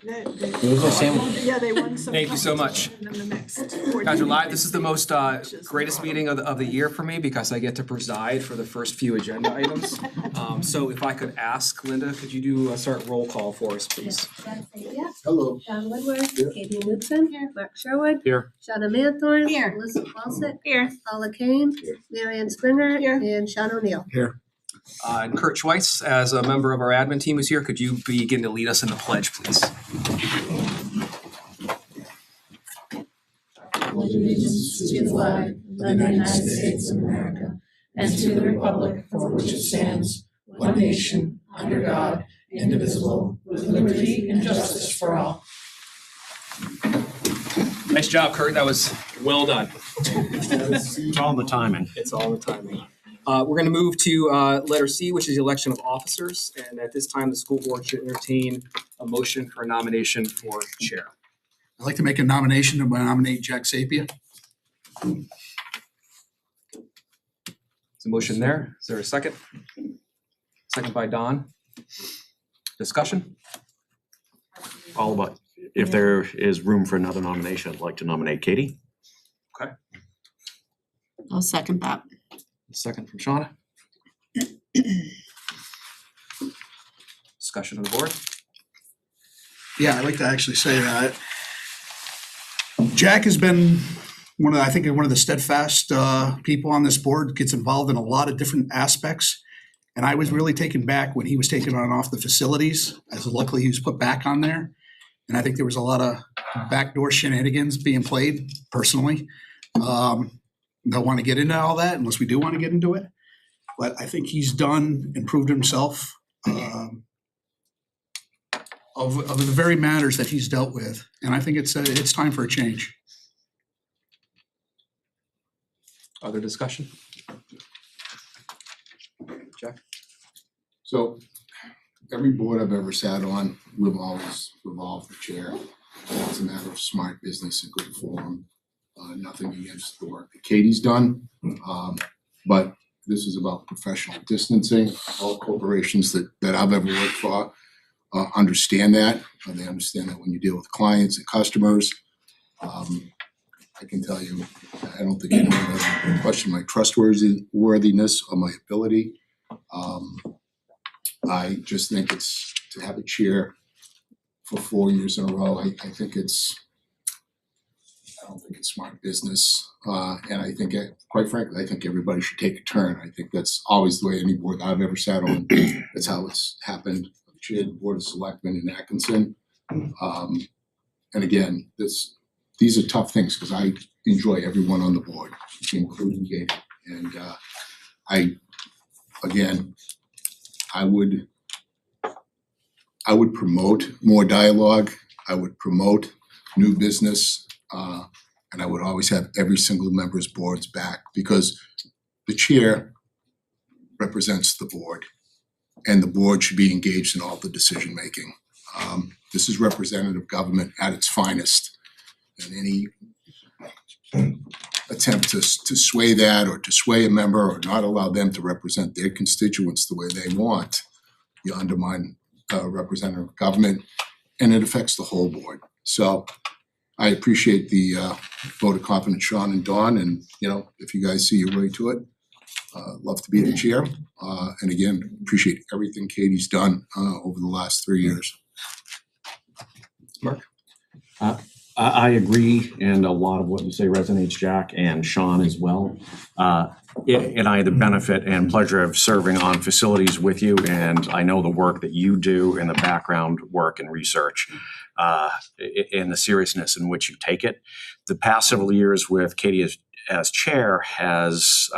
They won some. Thank you so much. competition in the next board Guys are live. meeting. This is the most greatest meeting of the year for me because I get to preside for the first few agenda items. So if I could ask Linda, could you do a start roll call for us, please? Hello. John Woodward. Here. Katie Newton. Here. Mark Sherwood. Here. Shauna Manthorn. Here. Melissa Fawcett. Here. Paula Kane. Here. Marianne Springer. Here. And Sean O'Neill. Here. And Kurt Schweitz, as a member of our admin team, is here. Could you begin to lead us in the pledge, please? Pledge allegiance to the flag of the United States of America and to the republic for which it stands, one nation, under God, indivisible, with liberty and justice for all. Nice job, Kurt. That was well done. It's all the timing. It's all the timing. We're going to move to letter C, which is the election of officers. And at this time, the school board should entertain a motion for a nomination for chair. I'd like to make a nomination to nominate Jack Sapia. Is a motion there? Is there a second? Second by Don. Discussion? All about, if there is room for another nomination, I'd like to nominate Katie. Okay. I'll second that. Second from Shauna. Discussion on the board? Yeah, I'd like to actually say that Jack has been one of the steadfast people on this board, gets involved in a lot of different aspects. And I was really taken back when he was taken on off the facilities, as luckily he was put back on there. And I think there was a lot of backdoor shenanigans being played personally. Don't want to get into all that unless we do want to get into it. But I think he's done and proved himself of the very matters that he's dealt with. And I think it's time for a change. Other discussion? Jack? So every board I've ever sat on, we've always revolved the chair. It's a matter of smart business and good form. Nothing against the work that Katie's done. But this is about professional distancing. All corporations that I've ever worked for understand that. They understand that when you deal with clients and customers. I can tell you, I don't think anyone has questioned my trustworthiness or my ability. I just think it's to have a chair for 4 years in a row. I don't think it's smart business. And I think, quite frankly, I think everybody should take a turn. I think that's always the way any board I've ever sat on. That's how it's happened. I've chaired the Board of Selectmen in Atkinson. And again, these are tough things because I enjoy everyone on the board, including Katie. And I would promote more dialogue. I would promote new business. And I would always have every single member's board's back because the chair represents the board and the board should be engaged in all the decision making. This is representative government at its finest. And any attempt to sway that or to sway a member or not allow them to represent their constituents the way they want, you undermine representative government and it affects the whole board. So I appreciate the vote of confidence, Sean and Dawn, and if you guys see your way to it, love to be the chair. And again, appreciate everything Katie's done over the last 3 years. Mark? I agree, and a lot of what you say resonates, Jack, and Sean as well. And I had the benefit and pleasure of serving on facilities with you, and I know the work that you do in the background work and research, and the seriousness in which you take it. The past several years with Katie as chair has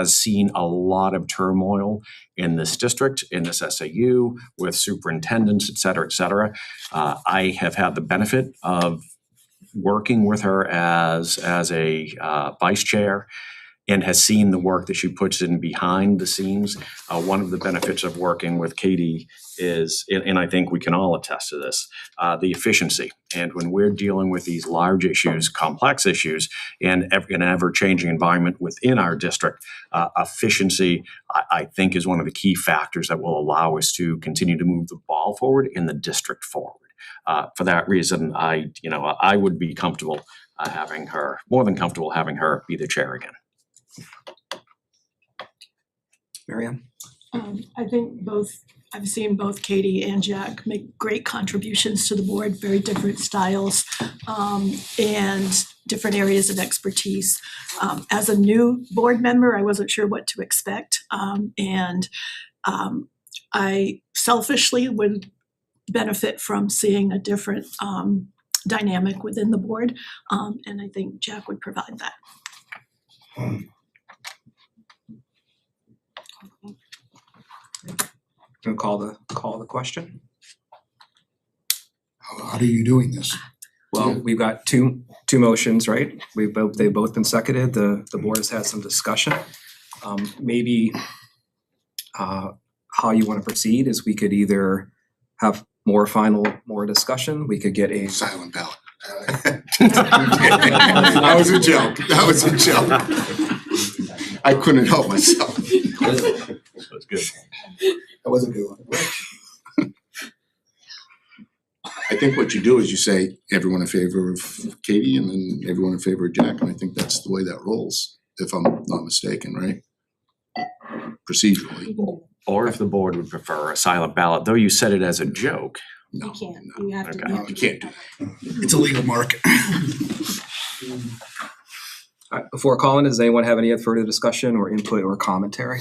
seen a lot of turmoil in this district, in this SAU, with superintendents, et cetera, et cetera. I have had the benefit of working with her as a vice chair and has seen the work that she puts in behind the scenes. One of the benefits of working with Katie is, and I think we can all attest to this, the efficiency. And when we're dealing with these large issues, complex issues, in an ever-changing environment within our district, efficiency, I think, is one of the key factors that will allow us to continue to move the ball forward in the district forward. For that reason, I would be comfortable having her, more than comfortable having her be the chair again. Marianne? I think I've seen both Katie and Jack make great contributions to the board, very different styles, and different areas of expertise. As a new board member, I wasn't sure what to expect, and I selfishly would benefit from seeing a different dynamic within the board, and I think Jack would provide that. Gonna call the question. How are you doing this? Well, we've got two motions, right? They've both been seconded. The board has had some discussion. Maybe how you wanna proceed is we could either have more discussion, we could get a Silent ballot. That was a joke. That was a joke. I couldn't help myself. That's good. That was a good one. I think what you do is you say everyone in favor of Katie and then everyone in favor of Jack, and I think that's the way that rolls, if I'm not mistaken, right? Procedurally. Or if the board would prefer a silent ballot, though you said it as a joke. No, You can't, no, you have to. Okay. no, you can't do that. It's a legal mark. All right, before calling, does anyone have any further discussion or input or commentary?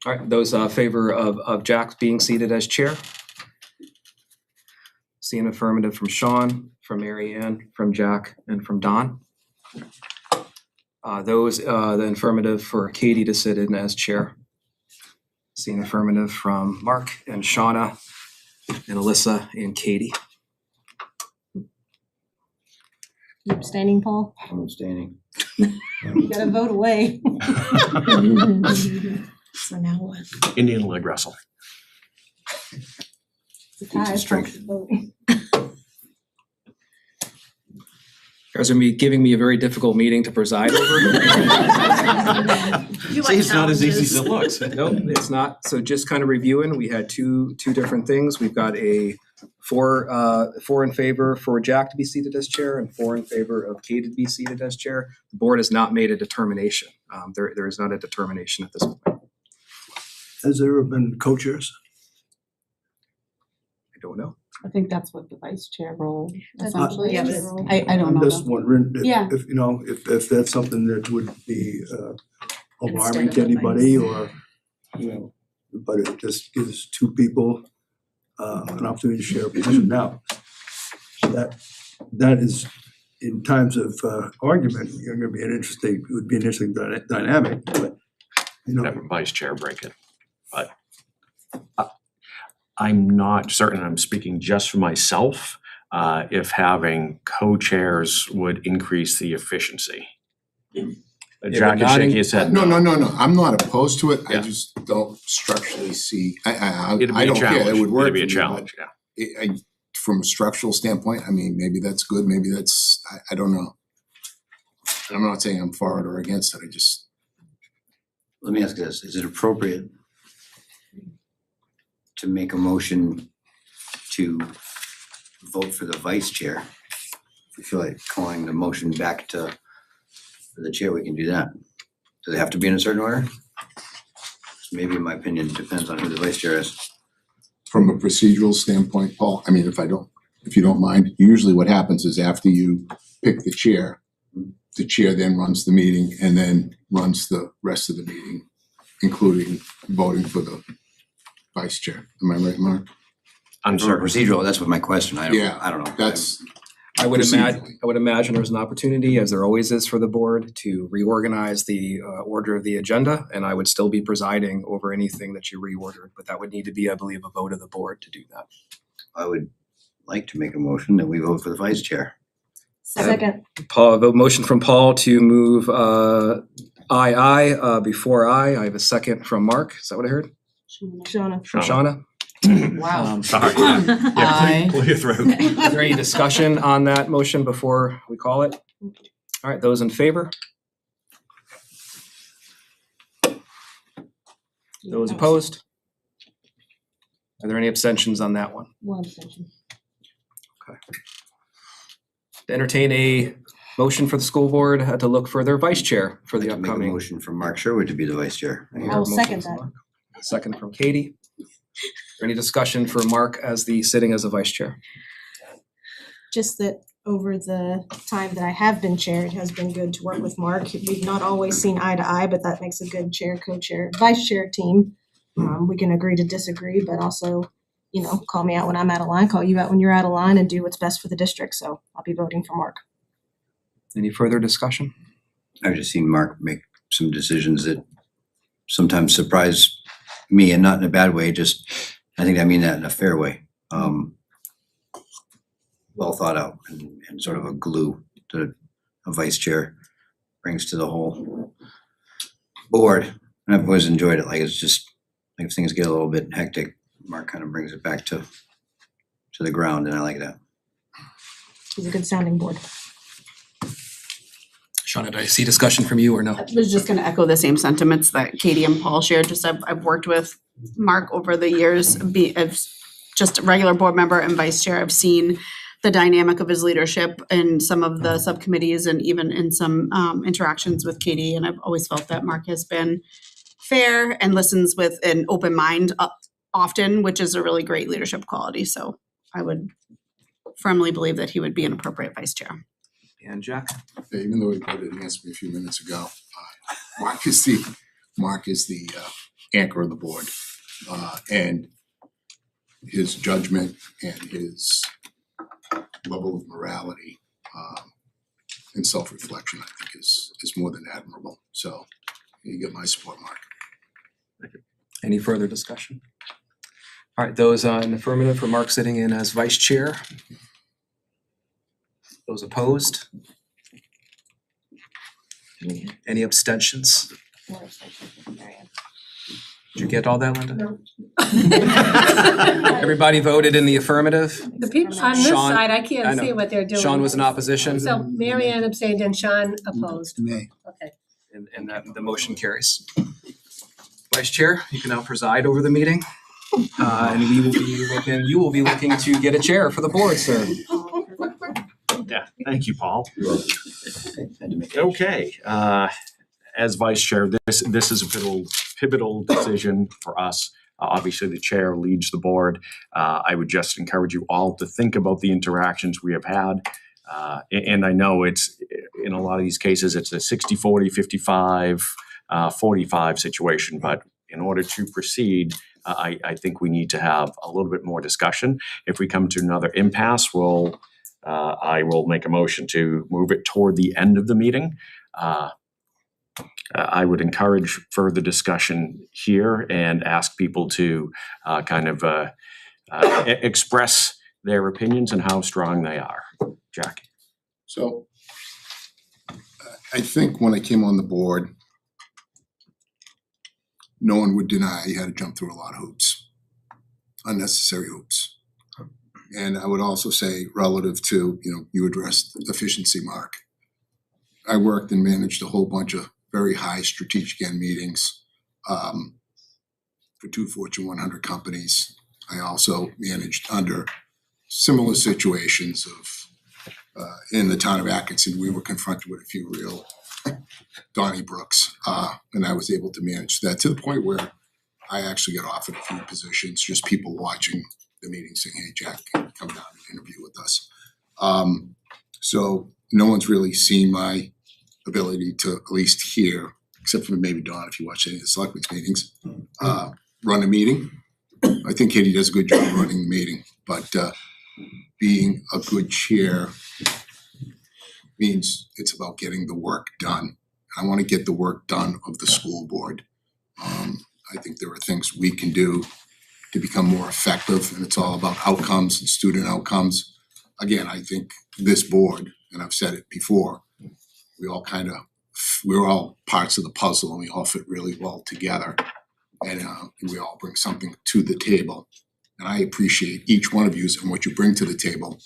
All right, those favor of Jack being seated as chair? See an affirmative from Sean, from Mary Ann, from Jack, and from Don. The affirmative for Katie to sit in as chair. See an affirmative from Mark and Shauna and Alyssa and Katie. You abstaining, Paul? I'm abstaining. You gotta vote away. So now what? Indian leg wrestle. It's a tie, strength. vote. You guys are gonna be giving me a very difficult meeting to preside over. You See, like it's not as easy as challenges. it looks. Nope, it's not. So just kind of reviewing, we had two different things. We've got a four in favor for Jack to be seated as chair and 4 in favor of Katie to be seated as chair. The board has not made a determination. There is not a determination at this point. Has there ever been co-chairs? I don't know. I think that's what the vice chair role That's essentially what is. vice I don't I'm know. just wondering Yeah. if, you know, if that's something that would be alarming Instead to of a anybody vice. or, you know, but it just gives two people an opportunity to share a position now. That is, in times of argument, you're gonna be it would be an interesting dynamic, but, you know. Have a vice chair break it. But I'm not certain, I'm speaking just for myself, if having co-chairs would increase the efficiency. Jack is shaking his head No, no. I'm not opposed to it. I Yeah. just don't structurally see, I It'd be a don't care. It challenge, would work it'd be a for me, but challenge, yeah. from a structural standpoint, I mean, maybe that's good, maybe that's, I don't know. And I'm not saying I'm for it or against it, I just, Let me ask this, is it appropriate to make a motion to vote for the vice chair? If you feel like calling the motion back to the chair, we can do that. Does it have to be in a certain order? Maybe in my opinion, it depends on who the vice chair is. from a procedural standpoint, Paul, I mean, if you don't mind, usually what happens is after you pick the chair then runs the meeting and then runs the rest of the meeting, including voting for the vice chair. Am I right, Mark? I'm Sort of certain. procedural, that's what my question, I Yeah, don't know. That's, I would Procedurally. imagine there's an opportunity, as there always is for the board, to reorganize the order of the agenda, and I would still be presiding over anything that you reordered, but that would need to be, I believe, a vote of the board to do that. I would like to make a motion that we vote for the vice chair. Second. Motion from Paul to move aye before aye. I have a second from Mark. Is that what I heard? Shona. From Shauna? Wow. Sorry, yeah. Aye. Clear your throat. Is there any discussion on that motion before we call it? All right, those in favor? Those opposed? Are there any abstentions on that one? One abstention. Entertain a motion for the school board to look for their vice chair for the I'd like to make a upcoming. motion for Mark Sherwood to be the vice chair. I hear I will a motion second from that. Mark. Second from Katie. Is there any discussion for Mark as the sitting as a vice chair? Just that over the time that I have been chair, it has been good to work with Mark. We've not always seen eye to eye, but that makes a good chair, co-chair, vice chair team. We can agree to disagree, but also, you know, call me out when I'm out of line, call you out when you're out of line, and do what's best for the district. So I'll be voting for Mark. Any further discussion? I've just seen Mark make some decisions that sometimes surprise me, and not in a bad way, just, I think I mean that in a fair way. Well thought out and sort of a glue that a vice chair brings to the whole board. And I've always enjoyed it, like it's just, like if things get a little bit hectic, Mark kind of brings it back to the ground, and I like that. He's a good sounding board. Shauna, did I see discussion from you or no? I was just gonna echo the same sentiments that Katie and Paul shared. Just I've worked with Mark over the years, as just a regular board member and vice chair. I've seen the dynamic of his leadership in some of the subcommittees and even in some interactions with Katie. And I've always felt that Mark has been fair and listens with an open mind often, which is a really great leadership quality. So I would firmly believe that he would be an appropriate vice chair. And Jack? Yeah, even though he voted against me a few minutes ago, Mark is the anchor of the board, and his judgment and his level of morality and self-reflection, I think, is more than admirable. So you get my support, Mark. Any further discussion? All right, those in affirmative for Mark sitting in as vice chair. Those opposed? Any abstentions? Did you get all that, Linda? No. Everybody voted in the affirmative? The people on this Sean- side, I I can't know. see what they're doing. Sean was in opposition, So Mary Ann abstained and Sean opposed. Nay. Okay. and that the motion carries. Vice Chair, you can now preside over the meeting. And you will be looking to get a chair for the board, sir. Yeah, thank you, Paul. Okay, as vice chair, this is a pivotal decision for us. Obviously, the chair leads the board. I would just encourage you all to think about the interactions we have had. And I know it's, in a lot of these cases, it's a 60-40, 55-45 situation, but in order to proceed, I think we need to have a little bit more discussion. If we come to another impasse, I will make a motion to move it toward the end of the meeting. I would encourage further discussion here and ask people to express their opinions and how strong they are. Jack? So I think when I came on the board, no one would deny you had to jump through a lot of hoops, unnecessary hoops. And I would also say relative to, you addressed efficiency, Mark. I worked and managed a whole bunch of very high strategic end meetings for 2 Fortune 100 companies. I also managed under similar situations of in the town of Atkinson. We were confronted with a few real Donnybrooks, and I was able to manage that to the point where I actually got offered a few positions, just people watching the meeting saying, "Hey, Jack, come down and interview with us." So no one's really seen my ability to at least hear, except for maybe Dawn, if you watch any of the selectmen's meetings, run a meeting. I think Katie does a good job running the meeting, but being a good chair means it's about getting the work done. I want to get the work done of the school board. I think there are things we can do to become more effective, and it's all about outcomes and student outcomes. Again, I think this board, and I've said it before, we're all parts of the puzzle and we all fit really well together. And we all bring something to the table. And I appreciate each one of you and what you bring to the table.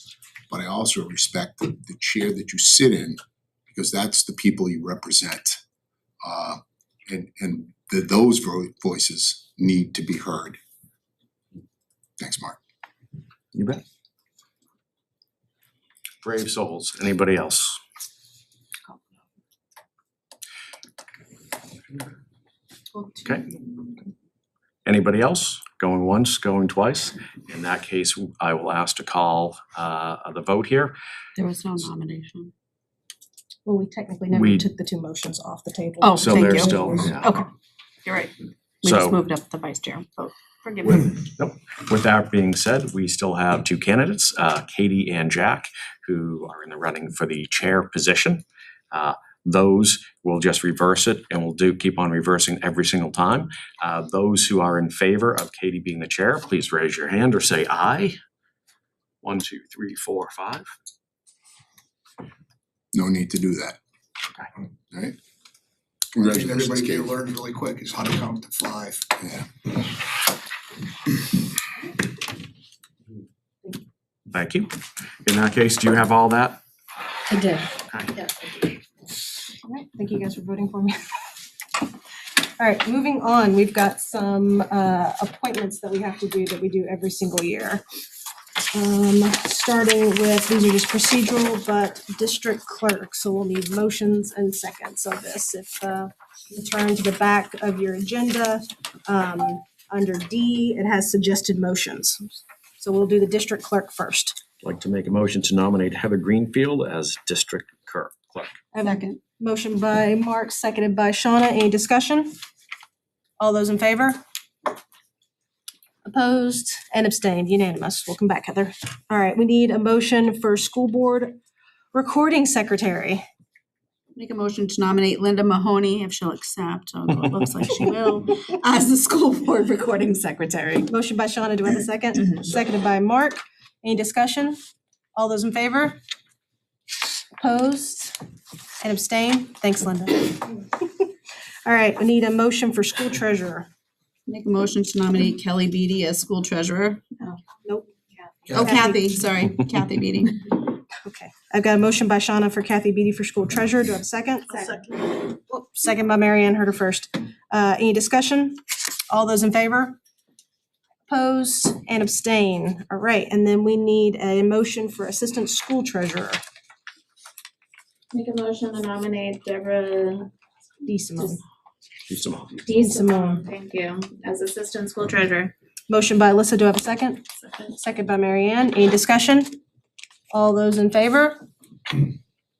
But I also respect the chair that you sit in, because that's the people you represent. And those voices need to be heard. Thanks, Mark. You bet. Brave souls. Anybody else? Okay. Anybody else? Going once, going twice? In that case, I will ask to call the vote here. There was no nomination. Well, we technically We- never took the two motions off the table. Oh, So thank there's you. still, yeah. Okay, you're right. We So- just moved up the vice chair vote. Forgive me. With that being said, we still have two candidates, Katie and Jack, who are in the running for the chair position. Those will just reverse it and we'll keep on reversing every single time. Those who are in favor of Katie being the chair, please raise your hand or say aye. 1, 2, 3, 4, 5. No need to do that. Okay. All right? One thing Congratulations, everybody Katie. can learn really quick is how to count to 5. Yeah. Thank you. In that case, do you have all that? I did. Okay. Yeah. All right, thank you guys for voting for me. All right, moving on, we've got some appointments that we have to do that we do every single year. Starting with, these are just procedural, but district clerk, so we'll need motions and seconds of this. If you turn to the back of your agenda, under D, it has suggested motions. So we'll do the district clerk first. I'd like to make a motion to nominate Heather Greenfield as district clerk. Second. Motion by Mark, seconded by Shauna. Any discussion? All those in favor? Opposed and abstained, unanimous. Welcome back, Heather. All right, we need a motion for school board recording secretary. Make a motion to nominate Linda Mahoney, if she'll accept, although it looks like she will, as the school board recording secretary. Motion by Shauna, do I have a second? Seconded by Mark. Any discussion? All those in favor? Opposed and abstained? Thanks, Linda. All right, we need a motion for school treasurer. Make a motion to nominate Kelly Beatty as school treasurer. Nope. Oh, Kathy, sorry, Kathy Beatty. Okay, I've got a motion by Shauna for Kathy Beatty for school treasurer. Do I have a second? Second. Oh, second by Mary Ann, heard her first. Any discussion? All those in favor? Opposed and abstain. All right, and then we need a motion for assistant school treasurer. Make a motion to nominate Deborah DeSimone. Simone, thank you, as assistant school treasurer. Motion by Alyssa, do I have a second? Second by Mary Ann. Any discussion? All those in favor?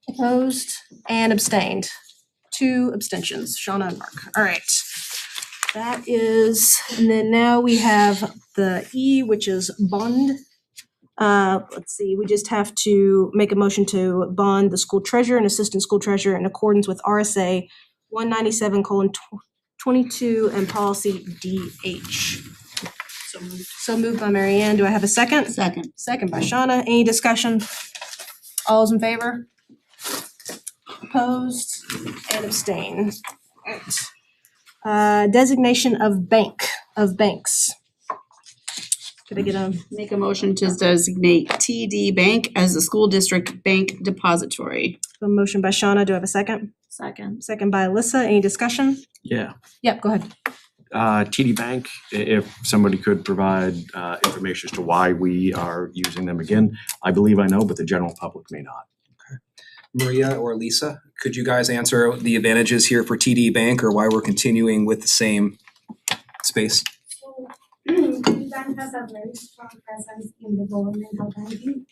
Opposed and abstained. 2 abstentions, Shauna and Mark. All right. That is, and then now we have the E, which is bond. Let's see, we just have to make a motion to bond the school treasurer and assistant school treasurer in accordance with RSA 197:22 and policy DH. So moved by Mary Ann. Do I have a second? Second. Second by Shauna. Any discussion? All those in favor? Opposed and abstain. Alright. Designation of banks. Could I get a, Make a motion to designate TD Bank as the school district bank depository. motion by Shauna? Do I have a second? Second. Second by Alyssa. Any discussion? Yeah. Yep, go ahead. TD Bank, if somebody could provide information as to why we are using them again. I believe I know, but the general public may not. Maria or Lisa, could you guys answer the advantages here for TD Bank or why we're continuing with the same space? The bank has a very strong presence in the governmental banking.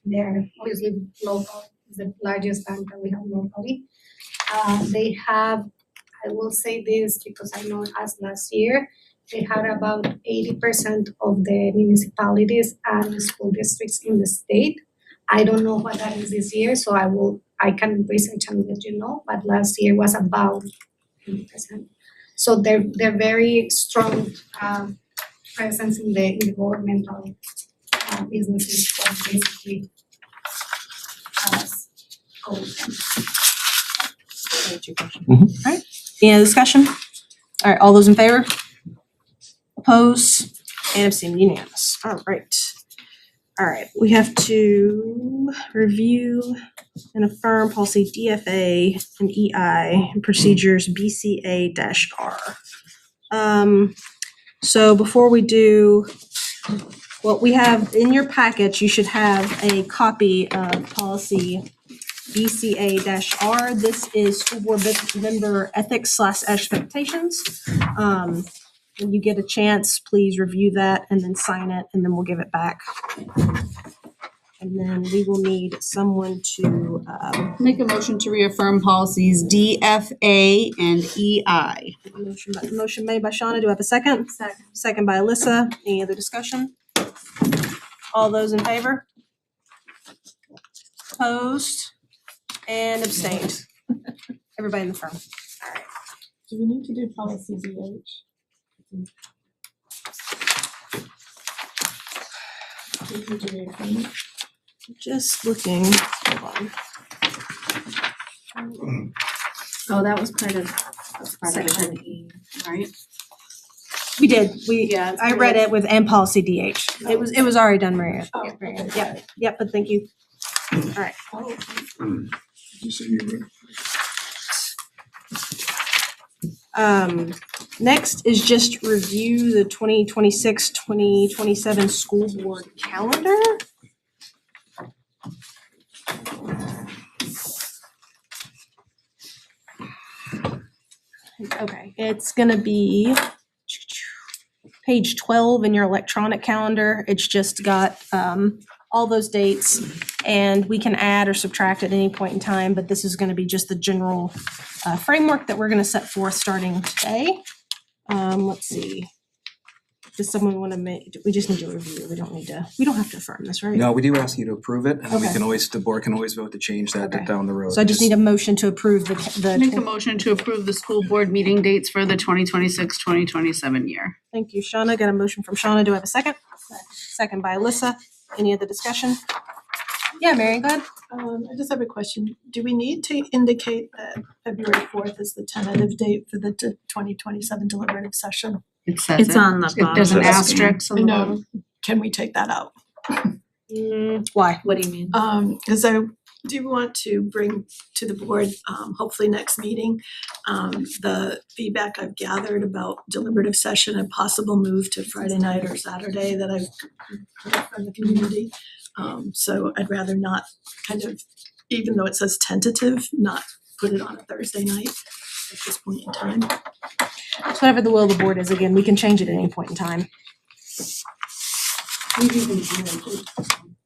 They're obviously local, it's the largest bank that we have locally. They have, I will say this because I know as last year, they had about 80% of the municipalities and school districts in the state. I don't know what that is this year, so I can research and let you know, but last year was about 80%. So they're very strong presence in the governmental businesses, so basically Alright, any other discussion? Alright, all those in favor? Opposed and abstain, unanimous. Alright. Alright, we have to review and affirm policy DFA and EI and procedures BCA-R. So before we do Well, we have, in your package, you should have a copy of policy BCA-R. This is school board member ethics / expectations. When you get a chance, please review that and then sign it, and then we'll give it back. And then we will need someone to, Make a motion to reaffirm policies D, F, A, and EI. motion made by Shauna. Do I have a second? Second. Second by Alyssa. Any other discussion? All those in favor? Opposed? And abstained. Everybody in the firm. Do we need to do policy BH? Just looking, hold on. Oh, that was part of section E, right? We did, Yeah. I read it with and policy DH. It was already done, Maria. Oh, Yep, but thank you. All right. You say you read. Next is just review the 2026-2027 school board calendar. Okay, it's gonna be page 12 in your electronic calendar. It's just got all those dates, and we can add or subtract at any point in time, but this is gonna be just the general framework that we're gonna set forth starting today. Let's see. Does someone wanna we just need to review, we don't have to affirm this, right? No, we do ask you to approve it, and then we Okay. can always, the board can always vote to change that Okay. down the road. So I just need a motion to approve the Make a motion to approve the school board meeting dates for the 2026-2027 year. Thank you, Shauna. Got a motion from Shauna. Do I have a second? Second by Alyssa. Any other discussion? Yeah, Mary, go ahead. I just have a question. Do we need to indicate that February 4th is the tentative date for the 2027 deliberative session? It says It's on the There's an bottom. asterisk on I the know. bottom. Can we take that out? Why? What do you mean? Because I do want to bring to the board, hopefully next meeting, the feedback I've gathered about deliberative session and possible move to Friday night or Saturday that I've heard from the community. So I'd rather not kind of, even though it says tentative, not put it on a Thursday night at this point in time. It's whatever the will of the board is. Again, we can change it at any point in time. We've even added,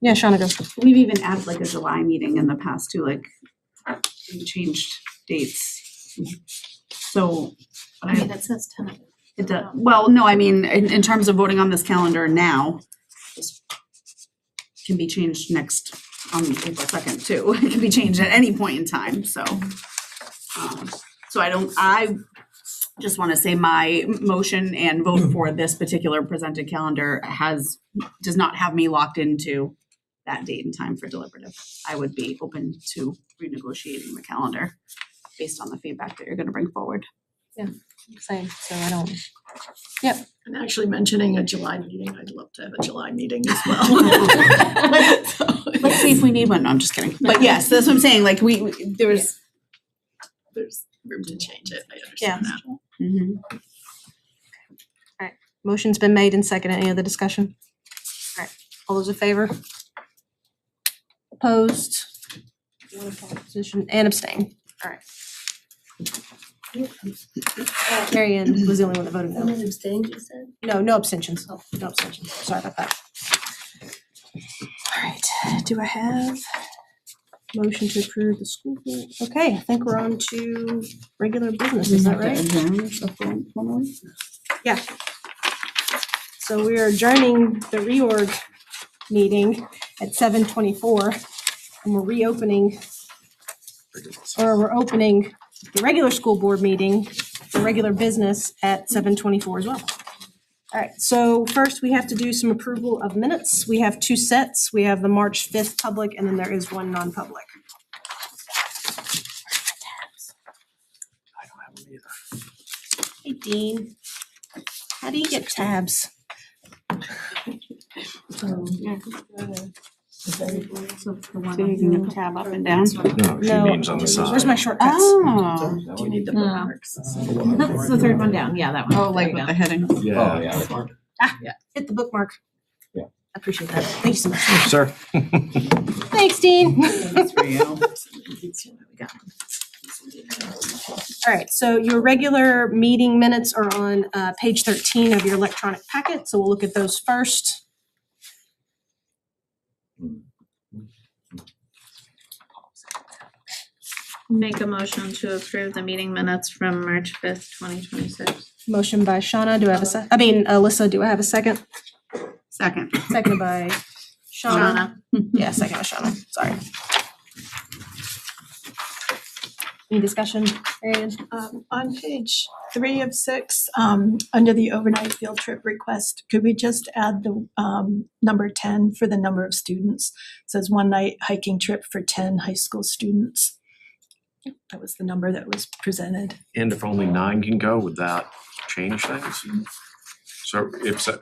Yeah, Shauna, go. we've even added like a July meeting in the past too, like we changed dates. So, but I mean, it says tentative. it does, well, no, I mean, in terms of voting on this calendar now, this can be changed next on April 2nd too. It can be changed at any point in time, so. So I just wanna say my motion and vote for this particular presented calendar does not have me locked into that date and time for deliberative. I would be open to renegotiating the calendar based on the feedback that you're gonna bring forward. Same, so I don't. And actually mentioning a July meeting, I'd love to have a July meeting as well. Let's see if we need one, no, I'm just kidding. But yes, that's what I'm saying, like there's There's room to change it, I understand that. Mhm. Motion's been made and seconded. Any other discussion? All right, all those in favor? Opposed? One opposition and abstain. All right. Mary Ann was the only one that voted no. abstained, you said? No abstentions. No abstentions. Sorry about that. All right, do I have motion to approve the school board? Okay, I think we're on to regular business, is that right? Yeah. So we are adjourning the reorg meeting at 7:24, and we're reopening, or we're opening the regular school board meeting, the regular business at 7:24 as well. All right, so first we have to do some approval of minutes. We have two sets. We have the March 5th public, and then there is one non-public. I don't have them either. Hey, Dean, how do you get tabs? So the one you can tab up and down. No, she No. means on the side. Where's my shortcuts? Oh. Do you need the No. bookmarks? That's the third one down, yeah, that one. Oh, like There you with the go. heading. Yeah. Hit the bookmark. I appreciate that. Thank you so much. Sir. Thanks, Dean. All right, so your regular meeting minutes are on page 13 of your electronic packet, so we'll look at those first. Make a motion to approve the meeting minutes from March 5th, 2026. Motion by Shauna, do I have a Alyssa, do I have a second? Second. Seconded by Shauna. Yeah, second by Shauna, sorry. Any discussion, Marion? On page 3 of 6, under the overnight field trip request, could we just add the number 10 for the number of students? It says one night hiking trip for 10 high school students. That was the number that was presented. And if only 9 can go, would that change things? So if so,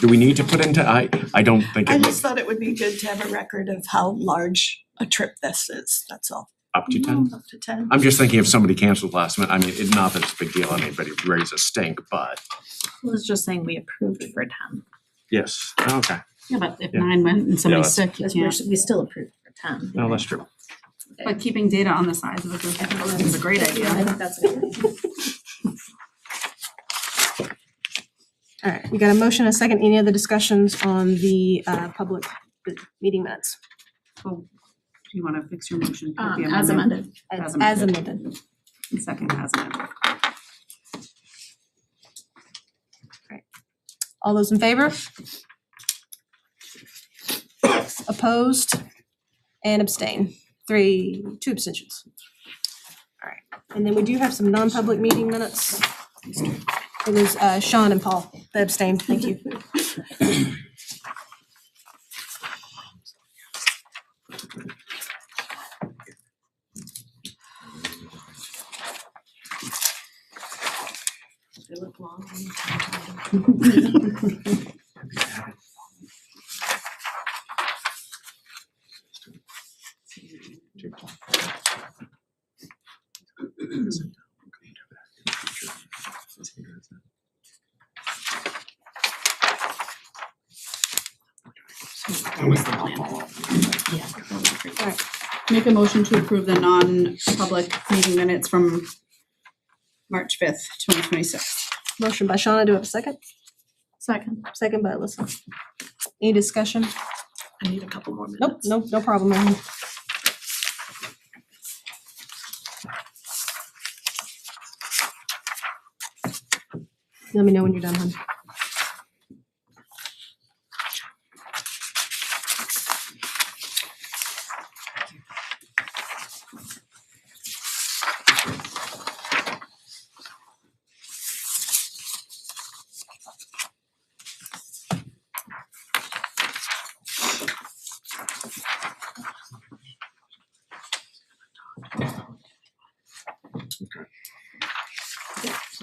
do we need to put into, I don't think I it just thought it would be good to have a record of how large a trip this is, that's all. up to 10? Up to 10. I'm just thinking if somebody canceled last minute, I mean, it's not that it's a big deal on anybody to raise a stink, but I was just saying we approved for 10. yes, okay. Yeah, but if Yeah. 9 went and somebody's that's- sick, you can't. We still approved for 10. No, that's true. But keeping data on the size of it is a great idea. I think that's a good idea. All right, we got a motion, a second. Any other discussions on the public meeting minutes? Well, do you want to fix your motion? with the As amendment? amended. As amended. Second as amended. All those in favor? Opposed? And abstain. 2 abstentions. All right, and then we do have some non-public meeting minutes. It was Sean and Paul that abstained, thank you. They look long. Make a motion to approve the non-public meeting minutes from March 5th, 2026. Motion by Shauna, do I have a second? Second. Second by Alyssa. Any discussion? I need a couple more minutes. Nope, no problem, Marion. Let me know when you're done, hon.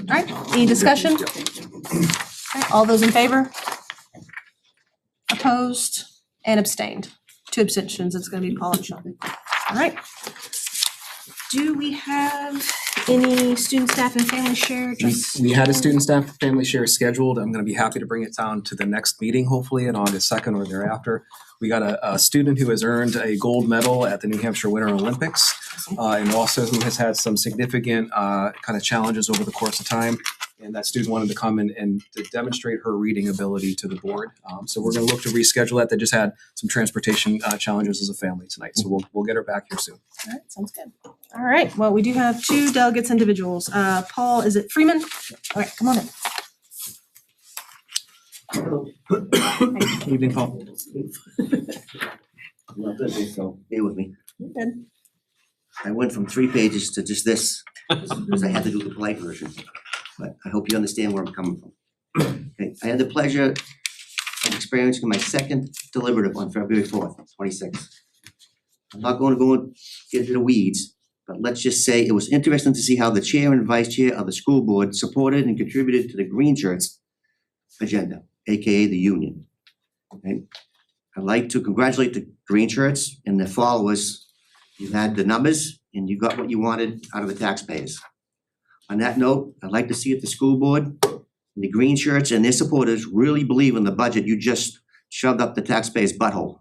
All right, any discussion? Okay, all those in favor? Opposed and abstained. 2 abstentions, it's gonna be Paul and Sean. All right. Do we have any student, staff, and family share? We had a student staff family share scheduled. I'm gonna be happy to bring it down to the next meeting, hopefully in August 2nd or thereafter. We got a student who has earned a gold medal at the New Hampshire Winter Olympics, and also who has had some significant kind of challenges over the course of time. And that student wanted to come and to demonstrate her reading ability to the board. So we're gonna look to reschedule that. They just had some transportation challenges as a family tonight, so we'll get her back here soon. All right, sounds good. All right, well, we do have 2 delegates individuals. Paul, is it Freeman? All right, come on in. Evening, Paul. Not busy, so bear with me. You're good. I went from 3 pages to just this, because I had to do the polite version. But I hope you understand where I'm coming from. Okay, I had the pleasure of experiencing my second deliberative on February 4th, 26. I'm not going to go into the weeds, but let's just say it was interesting to see how the chair and vice chair of the school board supported and contributed to the green shirts agenda, AKA the union. Okay. I'd like to congratulate the green shirts and their followers. You had the numbers and you got what you wanted out of the taxpayers. On that note, I'd like to see if the school board, the green shirts and their supporters really believe in the budget you just shoved up the taxpayer's butthole.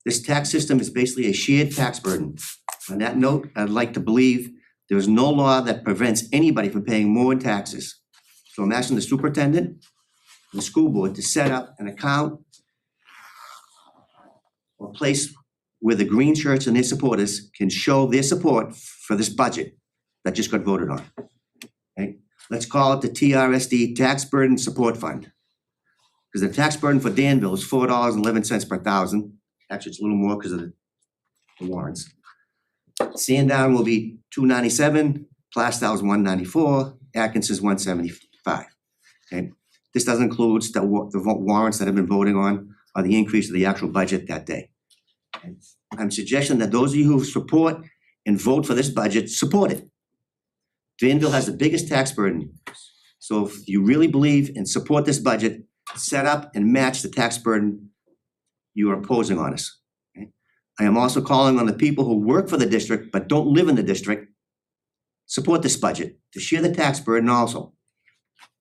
This tax system is basically a shared tax burden. On that note, I'd like to believe there is no law that prevents anybody from paying more in taxes. So I'm asking the superintendent and the school board to set up an account or place where the green shirts and their supporters can show their support for this budget that just got voted on. Okay, let's call it the TRSD Tax Burden Support Fund. Because the tax burden for Danville is $4.11 per thousand. Actually, it's a little more because of the warrants. Sandown will be $297, Plastow's $194, Atkins is $175. Okay, this doesn't include the warrants that have been voting on or the increase of the actual budget that day. Okay. I'm suggesting that those of you who support and vote for this budget, support it. Danville has the biggest tax burden. So if you really believe and support this budget, set up and match the tax burden you are imposing on us. Okay? I am also calling on the people who work for the district but don't live in the district, support this budget to share the tax burden also.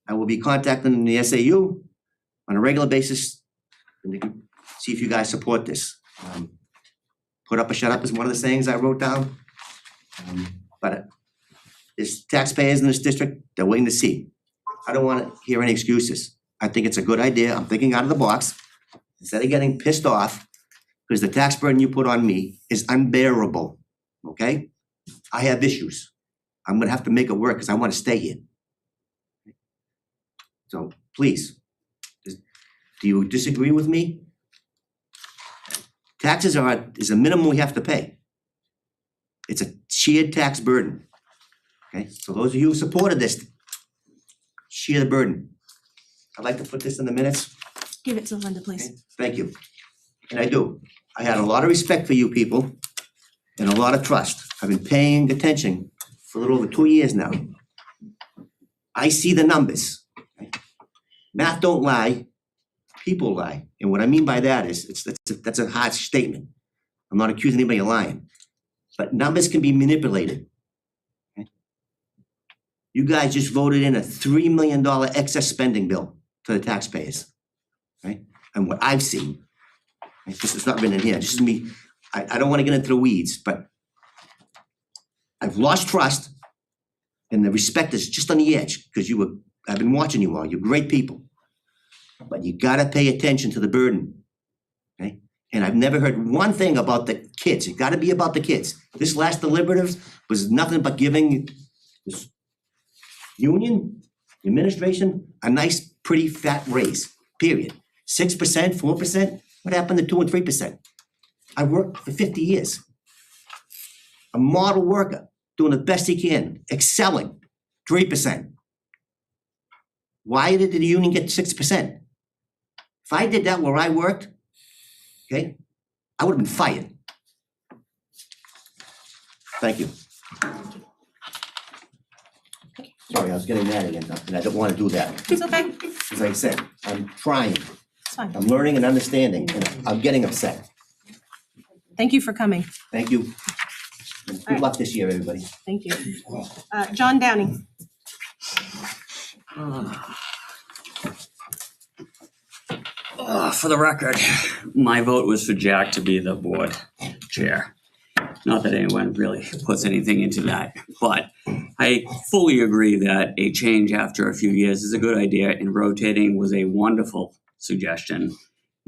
I will be contacting the SAU on a regular basis and see if you guys support this. Put up or shut up is one of the sayings I wrote down. But there's taxpayers in this district, they're waiting to see. I don't want to hear any excuses. I think it's a good idea. I'm thinking out of the box. Instead of getting pissed off because the tax burden you put on me is unbearable, okay? I have issues. I'm gonna have to make it work because I want to stay here. So please, do you disagree with me? Taxes is a minimum we have to pay. It's a shared tax burden. Okay, so those of you who supported this, share the burden. I'd like to put this in the minutes. Give it to Linda, please. Okay, thank you. And I do. I had a lot of respect for you people and a lot of trust. I've been paying attention for a little over 2 years now. I see the numbers. Math don't lie, people lie. And what I mean by that is, that's a hard statement. I'm not accusing anybody of lying. But numbers can be manipulated. Okay? You guys just voted in a $3 million excess spending bill to the taxpayers. Right? And what I've seen, it's not been in here, just me, I don't want to get into the weeds, but I've lost trust and the respect is just on the edge because I've been watching you all, you're great people. But you gotta pay attention to the burden, okay? And I've never heard one thing about the kids, it gotta be about the kids. This last deliberative was nothing but giving this union, administration, a nice, pretty fat raise, period. 6%, 4%, what happened to 2 and 3%? I worked for 50 years. A model worker, doing the best he can, excelling, 3%. Why did the union get 6%? If I did that where I worked, okay, I would have been fired. Thank you. Sorry, I was getting mad again, and I don't want to do that. It's okay. As I said, I'm trying. It's fine. I'm learning and understanding, and I'm getting upset. Thank you for coming. Thank you. And good luck this year, everybody. Thank you. John Downing. For the record, my vote was for Jack to be the board chair. Not that anyone really puts anything into that, but I fully agree that a change after a few years is a good idea, and rotating was a wonderful suggestion.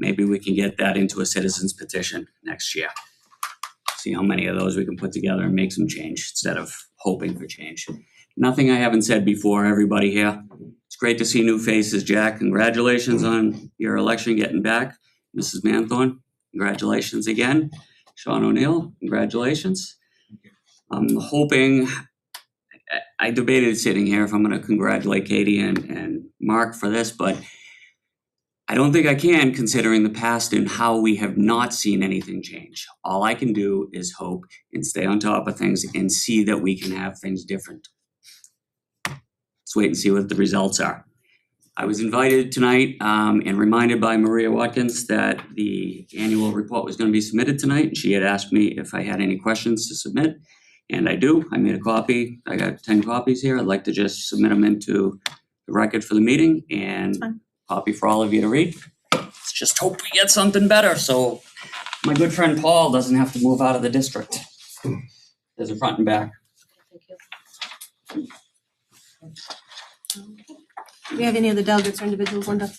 Maybe we can get that into a citizen's petition next year. See how many of those we can put together and make some change instead of hoping for change. Nothing I haven't said before, everybody here. It's great to see new faces, Jack. Congratulations on your election getting back. Mrs. Manthorn, congratulations again. Sean O'Neill, congratulations. I'm hoping, I debated sitting here if I'm gonna congratulate Katie and Mark for this, but I don't think I can, considering the past and how we have not seen anything change. All I can do is hope and stay on top of things and see that we can have things different. Let's wait and see what the results are. I was invited tonight and reminded by Maria Watkins that the annual report was going to be submitted tonight. And she had asked me if I had any questions to submit, and I do. I made a copy. I got 10 copies here. I'd like to just submit them into the record for the meeting and copy for all of you to read. Let's just hope we get something better so my good friend Paul doesn't have to move out of the district. There's a front and back. Do we have any other delegates or individuals, Linda?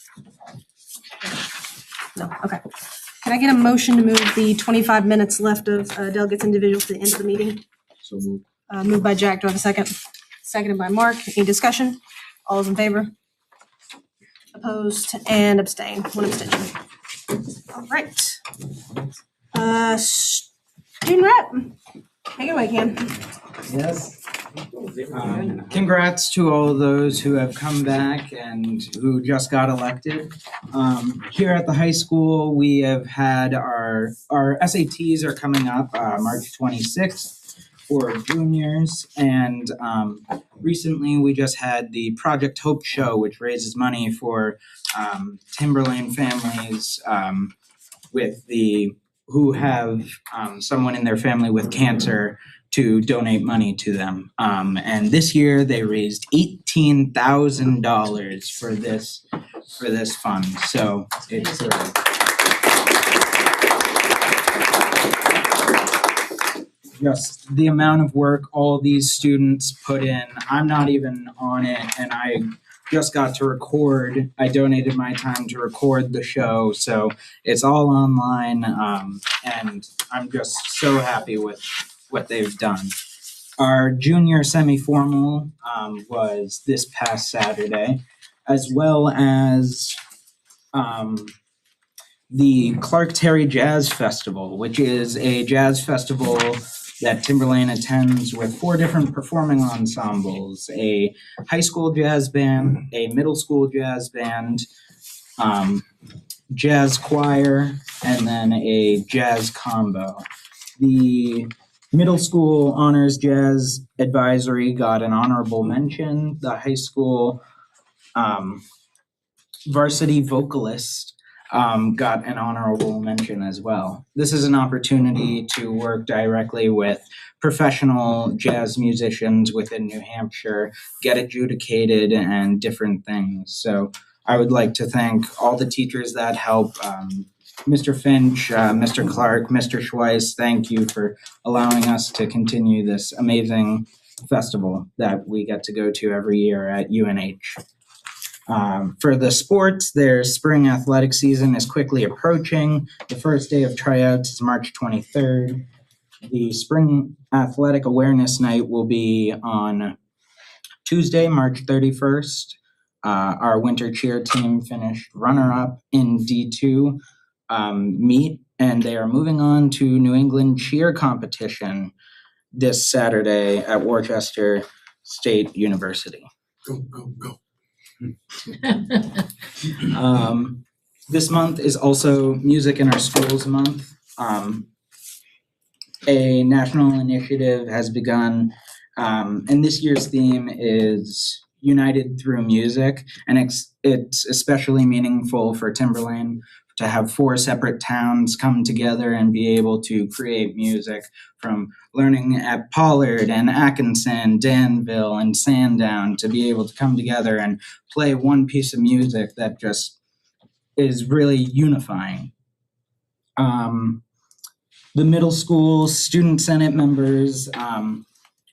No, okay. Can I get a motion to move the 25 minutes left of delegates individuals to the end of the meeting? So moved. Moved by Jack, do I have a second? Seconded by Mark, any discussion? All those in favor? Opposed and abstain, one abstention. All right. Student rep, take it away, Cam. Yes. Congrats to all those who have come back and who just got elected. Here at the high school, we have had our SATs are coming up March 26th for juniors, and recently we just had the Project Hope Show, which raises money for Timberlane families who have someone in their family with cancer to donate money to them. And this year they raised $18,000 for this fund. So it's just the amount of work all these students put in. I'm not even on it, and I just got to record. I donated my time to record the show, so it's all online, and I'm just so happy with what they've done. Our junior semi-formal was this past Saturday, as well as the Clark Terry Jazz Festival, which is a jazz festival that Timberlane attends with 4 different performing ensembles: a high school jazz band, a middle school jazz band, jazz choir, and then a jazz combo. The middle school honors jazz advisory got an honorable mention. The high school varsity vocalist got an honorable mention as well. This is an opportunity to work directly with professional jazz musicians within New Hampshire, get adjudicated, and different things. So I would like to thank all the teachers that help. Mr. Finch, Mr. Clark, Mr. Schweiss, thank you for allowing us to continue this amazing festival that we get to go to every year at UNH. For the sports, their spring athletic season is quickly approaching. The first day of tryouts is March 23rd. The Spring Athletic Awareness Night will be on Tuesday, March 31st. Our winter cheer team finished runner-up in D2 meet, and they are moving on to New England cheer competition this Saturday at Worcester State University. Go, go, go. This month is also Music in Our Schools Month. A national initiative has begun, and this year's theme is United Through Music, and it's especially meaningful for Timberlane to have 4 separate towns come together and be able to create music, from learning at Pollard and Atkinson, Danville, and Sandown, to be able to come together and play one piece of music that just is really unifying. The middle school student senate members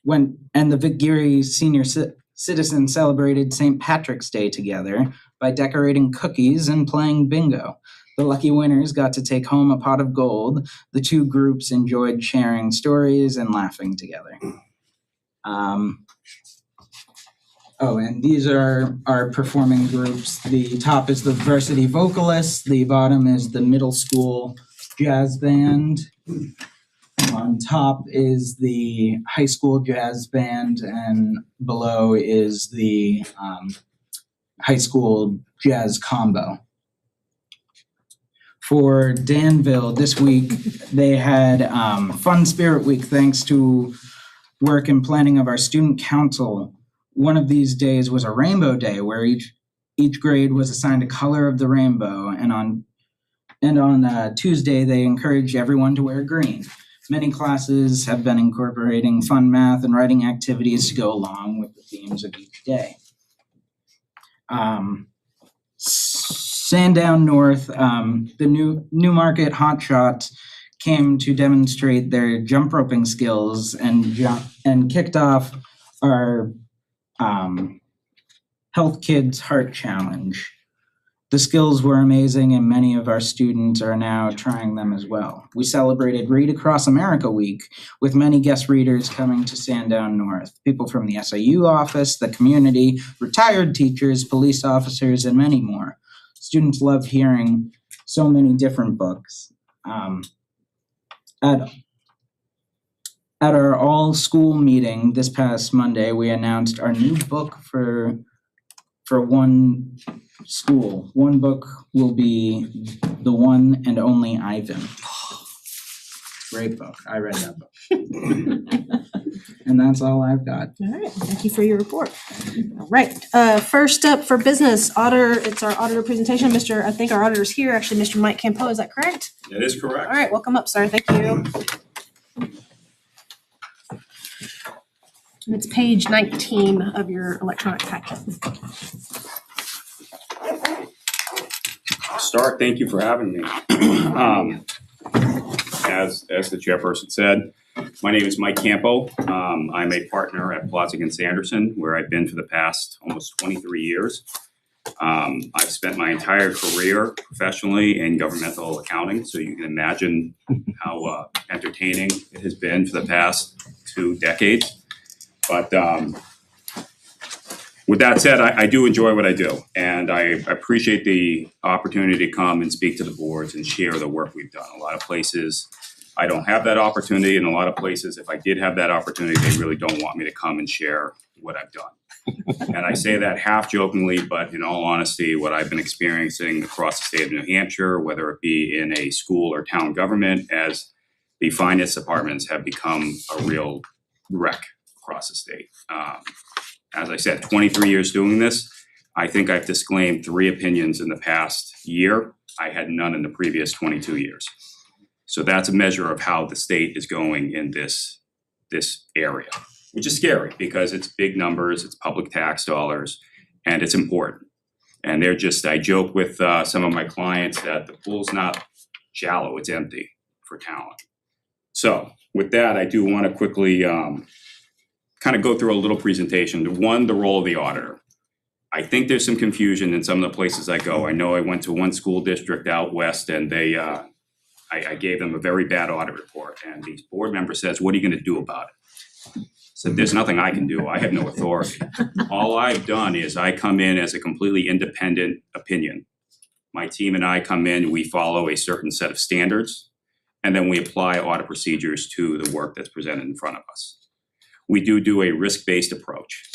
went, and the Vic Geary senior citizens celebrated St. Patrick's Day together by decorating cookies and playing bingo. The lucky winners got to take home a pot of gold. The 2 groups enjoyed sharing stories and laughing together. And these are our performing groups. The top is the varsity vocalist. The bottom is the middle school jazz band. On top is the high school jazz band, and below is the high school jazz combo. For Danville, this week they had Fun Spirit Week thanks to work and planning of our student council. One of these days was a rainbow day where each grade was assigned a color of the rainbow, and on Tuesday they encouraged everyone to wear green. Many classes have been incorporating fun math and writing activities to go along with the themes of each day. Sandown North, the Newmarket Hotshots came to demonstrate their jump roping skills and kicked off our Health Kids Heart Challenge. The skills were amazing and many of our students are now trying them as well. We celebrated Read Across America Week with many guest readers coming to Sandown North. People from the SIU office, the community, retired teachers, police officers, and many more. Students love hearing so many different books. At our all-school meeting this past Monday, we announced our new book for one school. One book will be The One and Only Ivan. Great book. I read that book. And that's all I've got. All right, thank you for your report. All right, first up for business, it's our auditor presentation. I think our auditor's here, actually, Mr. Mike Campo, is that correct? That is correct. All right, welcome up, sir, thank you. And it's page 19 of your electronic packet. Start, thank you for having me. As the chairperson said, my name is Mike Campo. I'm a partner at Plotzik & Sanderson, where I've been for the past almost 23 years. I've spent my entire career professionally in governmental accounting, so you can imagine how entertaining it has been for the past 2 decades. But with that said, I do enjoy what I do, and I appreciate the opportunity to come and speak to the boards and share the work we've done. A lot of places, I don't have that opportunity, and a lot of places, if I did have that opportunity, they really don't want me to come and share what I've done. And I say that half jokingly, but in all honesty, what I've been experiencing across the state of New Hampshire, whether it be in a school or town government, as the finance departments have become a real wreck across the state. As I said, 23 years doing this. I think I've disclaimed 3 opinions in the past year. I had none in the previous 22 years. So that's a measure of how the state is going in this area, which is scary because it's big numbers, it's public tax dollars, and it's important. And I joke with some of my clients that the pool's not shallow, it's empty for talent. So with that, I do want to quickly kind of go through a little presentation. One, the role of the auditor. I think there's some confusion in some of the places I go. I know I went to one school district out west and I gave them a very bad audit report, and the board member says, "What are you going to do about it?" So there's nothing I can do. I have no authority. All I've done is I come in as a completely independent opinion. My team and I come in, we follow a certain set of standards, and then we apply audit procedures to the work that's presented in front of us. We do a risk-based approach.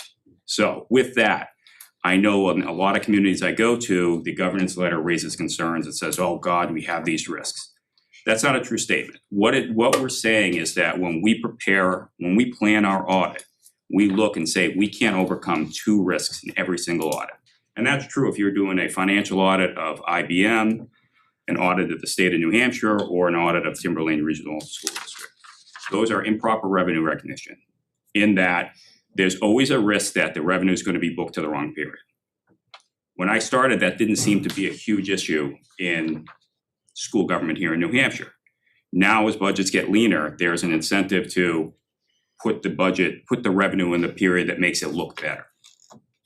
So with that, I know in a lot of communities I go to, the governance letter raises concerns and says, "Oh God, we have these risks." That's not a true statement. What we're saying is that when we plan our audit, we look and say we can't overcome 2 risks in every single audit. And that's true if you're doing a financial audit of IBM, an audit of the state of New Hampshire, or an audit of Timberlane Regional School District. Those are improper revenue recognition, in that there's always a risk that the revenue is going to be booked to the wrong period. When I started, that didn't seem to be a huge issue in school government here in New Hampshire. Now, as budgets get leaner, there's an incentive to put the revenue in the period that makes it look better.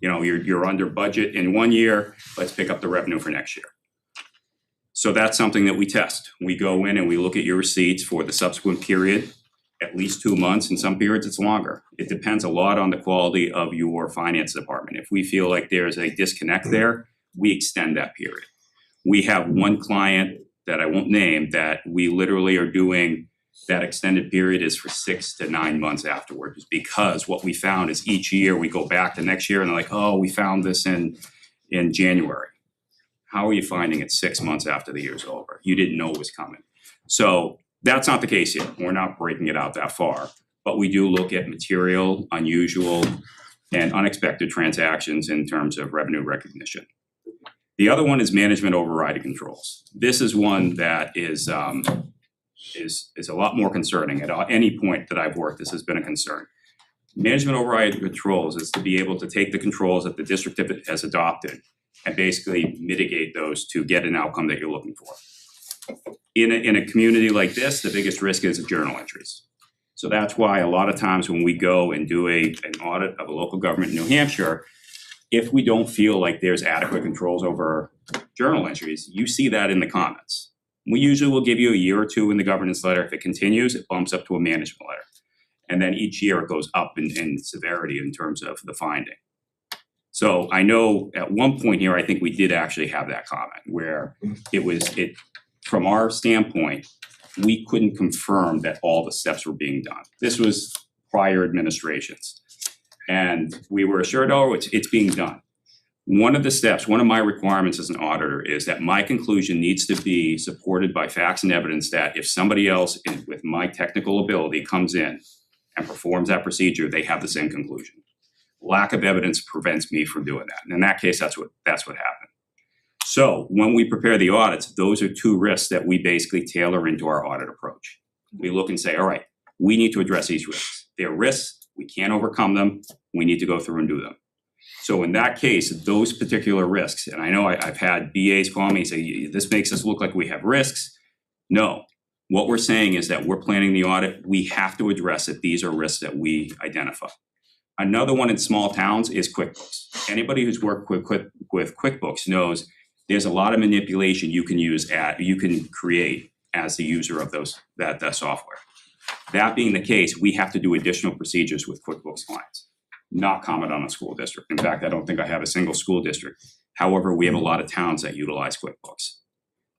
You know, you're under budget in one year, let's pick up the revenue for next year. So that's something that we test. We go in and we look at your receipts for the subsequent period, at least 2 months, in some periods it's longer. It depends a lot on the quality of your finance department. If we feel like there's a disconnect there, we extend that period. We have one client that I won't name that we literally are doing that extended period is for 6 to 9 months afterwards, because what we found is each year we go back to next year and they're like, "Oh, we found this in January." How are you finding it 6 months after the year's over? You didn't know it was coming. So that's not the case here. We're not breaking it out that far, but we do look at material, unusual, and unexpected transactions in terms of revenue recognition. The other one is management overriding controls. This is one that is a lot more concerning. At any point that I've worked, this has been a concern. Management overriding controls is to be able to take the controls that the district has adopted and basically mitigate those to get an outcome that you're looking for. In a community like this, the biggest risk is journal entries. So that's why a lot of times when we go and do an audit of a local government in New Hampshire, if we don't feel like there's adequate controls over journal entries, you see that in the comments. We usually will give you a year or two in the governance letter. If it continues, it bumps up to a management letter. And then each year it goes up in severity in terms of the finding. So I know at one point here, I think we did actually have that comment where it from our standpoint, we couldn't confirm that all the steps were being done. This was prior administrations. And we were assured, oh, it's being done. One of the steps, one of my requirements as an auditor is that my conclusion needs to be supported by facts and evidence that if somebody else with my technical ability comes in and performs that procedure, they have the same conclusion. Lack of evidence prevents me from doing that. And in that case, that's what happened. So when we prepare the audits, those are two risks that we basically tailor into our audit approach. We look and say, all right, we need to address these risks. They're risks, we can't overcome them, we need to go through and do them. So in that case, those particular risks, and I know I've had BAs call me and say, this makes us look like we have risks. No, what we're saying is that we're planning the audit, we have to address it. These are risks that we identify. Another one in small towns is QuickBooks. Anybody who's worked with QuickBooks knows there's a lot of manipulation you can create as the user of that software. That being the case, we have to do additional procedures with QuickBooks clients, not comment on a school district. In fact, I don't think I have a single school district. However, we have a lot of towns that utilize QuickBooks.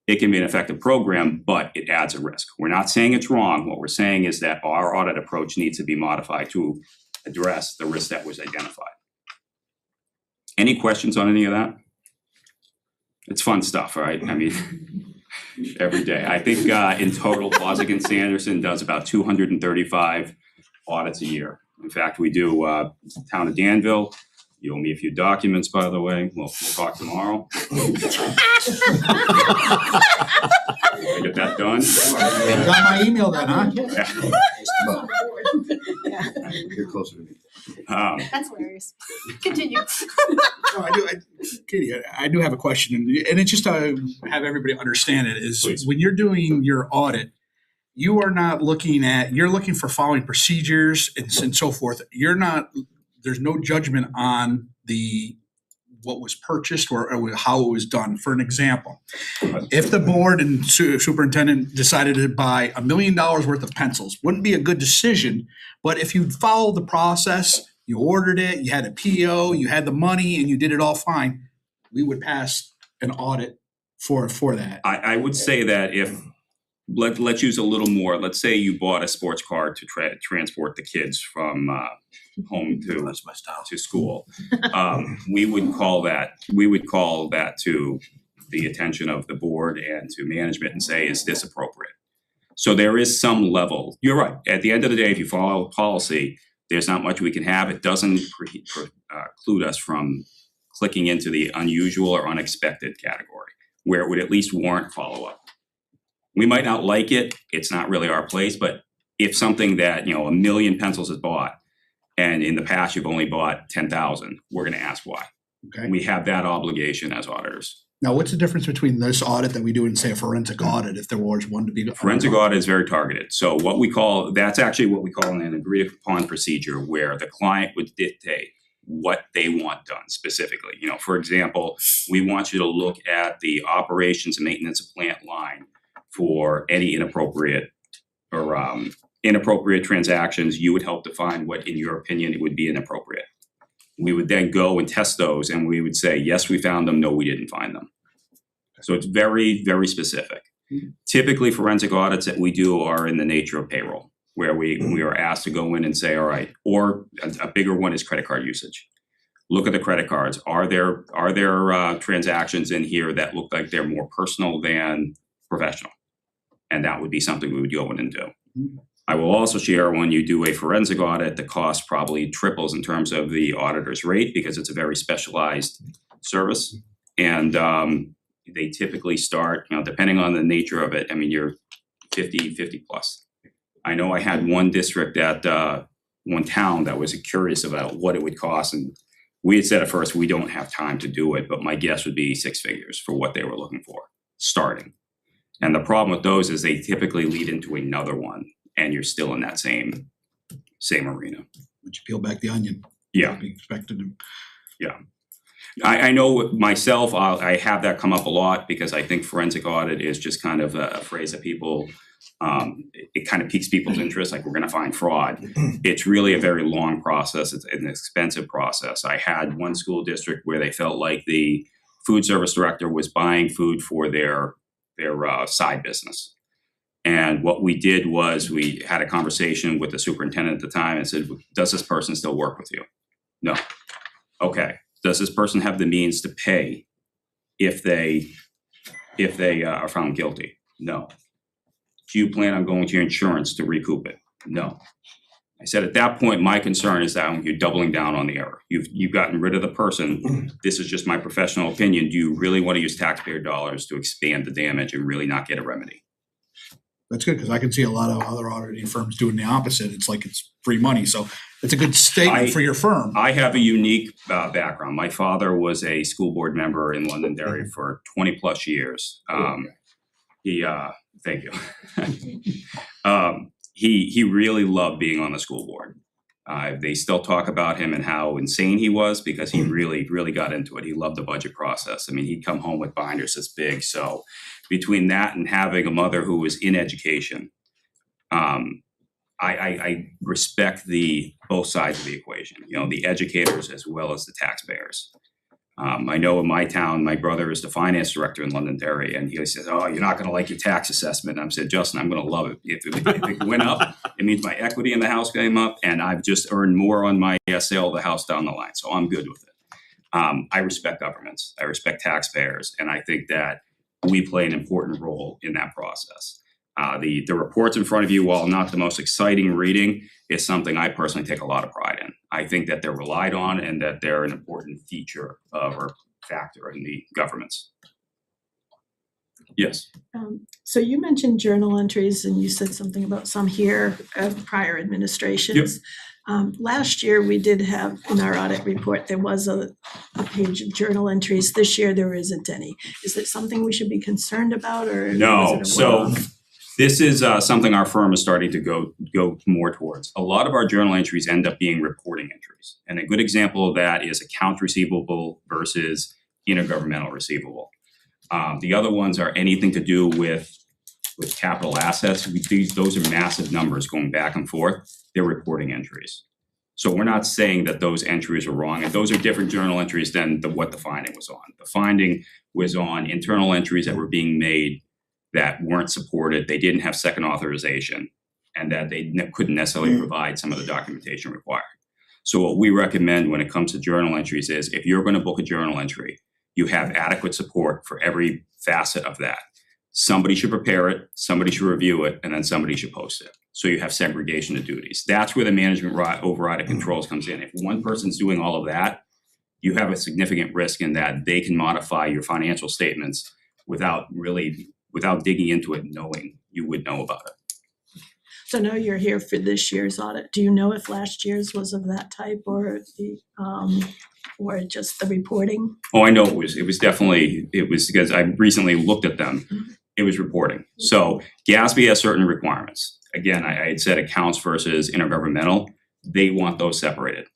It can be an effective program, but it adds a risk. We're not saying it's wrong. What we're saying is that our audit approach needs to be modified to address the risk that was identified. Any questions on any of that? It's fun stuff, right? I mean, every day. I think in total, Plosick and Sanderson does about 235 audits a year. In fact, we do town of Danville. You owe me a few documents, by the way. We'll talk tomorrow. I get that done. You got my email then, huh? You're closer to me. That's hilarious. Continue. No, Katie, I do have a question, and it's just to have everybody understand it is Please. When you're doing your audit, you are not you're looking for following procedures and so forth. There's no judgment on what was purchased or how it was done. For an example, if the board and superintendent decided to buy $1 million worth of pencils, wouldn't be a good decision. But if you followed the process, you ordered it, you had a PO, you had the money, and you did it all fine, we would pass an audit for that. I would say that if, let's use a little more, let's say you bought a sports car to transport the kids from home to school. We would call that to the attention of the board and to management and say, is this appropriate? So there is some level, you're right, at the end of the day, if you follow policy, there's not much we can have. It doesn't preclude us from clicking into the unusual or unexpected category, where it would at least warrant follow-up. We might not like it, it's not really our place, but if something that, 1 million pencils is bought, and in the past you've only bought 10,000, we're gonna ask why. Okay. We have that obligation as auditors. Now, what's the difference between this audit that we do and say a forensic audit if there was one to be done? Forensic audit is very targeted. So that's actually what we call an agreed upon procedure where the client would dictate what they want done specifically. For example, we want you to look at the operations and maintenance of plant line for any inappropriate transactions. You would help define what, in your opinion, it would be inappropriate. We would then go and test those and we would say, yes, we found them, no, we didn't find them. So it's very, very specific. Typically, forensic audits that we do are in the nature of payroll, where we are asked to go in and say, all right, or a bigger one is credit card usage. Look at the credit cards. Are there transactions in here that look like they're more personal than professional? And that would be something we would go in and do. I will also share, when you do a forensic audit, the cost probably triples in terms of the auditor's rate because it's a very specialized service. And they typically start, depending on the nature of it, you're 50 plus. I know I had one district at one town that was curious about what it would cost, and We had said at first, we don't have time to do it, but my guess would be 6 figures for what they were looking for, starting. And the problem with those is they typically lead into another one, and you're still in that same arena. Would you peel back the onion? Yeah. Be expected to. Yeah. I know myself, I have that come up a lot because I think forensic audit is just kind of a phrase that people, it kind of piques people's interest, like we're gonna find fraud. It's really a very long process, it's an expensive process. I had one school district where they felt like the food service director was buying food for their side business. And what we did was we had a conversation with the superintendent at the time and said, does this person still work with you? No. Okay. Does this person have the means to pay if they are found guilty? No. Do you plan on going to your insurance to recoup it? No. I said at that point, my concern is that you're doubling down on the error. You've gotten rid of the person. This is just my professional opinion. Do you really want to use taxpayer dollars to expand the damage and really not get a remedy? That's good, because I can see a lot of other auditing firms doing the opposite. It's like it's free money, so it's a good statement for your firm. I have a unique background. My father was a school board member in Londonderry for 20 plus years. Thank you. He really loved being on the school board. They still talk about him and how insane he was because he really got into it. He loved the budget process. I mean, he'd come home with binders this big. So between that and having a mother who was in education, I respect both sides of the equation, you know, the educators as well as the taxpayers. I know in my town, my brother is the finance director in Londonderry, and he says, "Oh, you're not going to like your tax assessment." And I said, "Justin, I'm going to love it. If it went up, it means my equity in the house came up, and I've just earned more on my sale of the house down the line. So I'm good with it." I respect governments. I respect taxpayers, and I think that we play an important role in that process. The reports in front of you, while not the most exciting reading, is something I personally take a lot of pride in. I think that they're relied on and that they're an important feature or factor in the governments. Yes. So you mentioned journal entries and you said something about some here of prior administrations. Last year, we did have in our audit report, there was a page of journal entries. This year, there isn't any. Is it something we should be concerned about or? No, was it a so one-off? this is something our firm is starting to go more towards. A lot of our journal entries end up being reporting entries. And a good example of that is accounts receivable versus intergovernmental receivable. The other ones are anything to do with capital assets. Those are massive numbers going back and forth. They're reporting entries. So we're not saying that those entries are wrong, and those are different journal entries than what the finding was on. The finding was on internal entries that were being made that weren't supported, they didn't have second authorization, and that they couldn't necessarily provide some of the documentation required. So what we recommend when it comes to journal entries is if you're going to book a journal entry, you have adequate support for every facet of that. Somebody should prepare it, somebody should review it, and then somebody should post it. So you have segregation of duties. That's where the management override of controls comes in. If one person's doing all of that, you have a significant risk in that they can modify your financial statements without digging into it, knowing you would know about it. So now you're here for this year's audit. Do you know if last year's was of that type or just the reporting? Oh, I know it was because I recently looked at them. It was reporting. So GASB has certain requirements. Again, I had said accounts versus intergovernmental. They want those separated.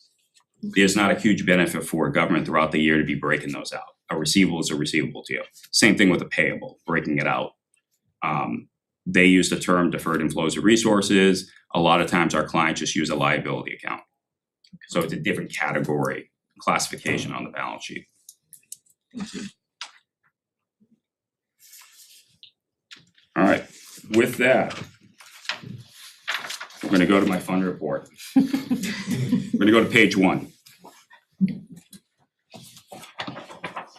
There's not a huge benefit for a government throughout the year to be breaking those out. A receivable is a receivable to you. Same thing with a payable, breaking it out. They use the term deferred inflows of resources. A lot of times our clients just use a liability account. So it's a different category classification on the balance sheet. Thank you. All right, with that, we're going to go to my fund report. We're going to go to page 1.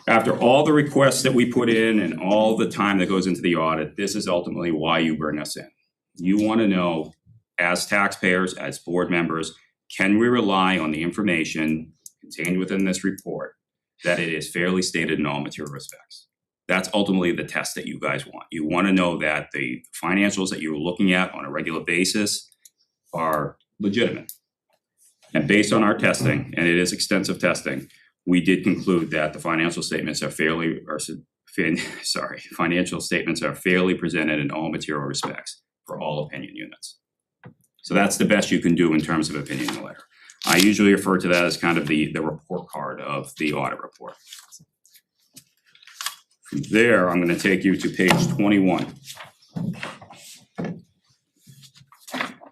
After all the requests that we put in and all the time that goes into the audit, this is ultimately why you bring us in. You want to know, as taxpayers, as board members, can we rely on the information contained within this report that it is fairly stated in all material respects? That's ultimately the test that you guys want. You want to know that the financials that you're looking at on a regular basis are legitimate. And based on our testing, and it is extensive testing, we did conclude that the financial statements are financial statements are fairly presented in all material respects for all opinion units. So that's the best you can do in terms of opinion letter. I usually refer to that as kind of the report card of the audit report. From there, I'm gonna take you to page 21.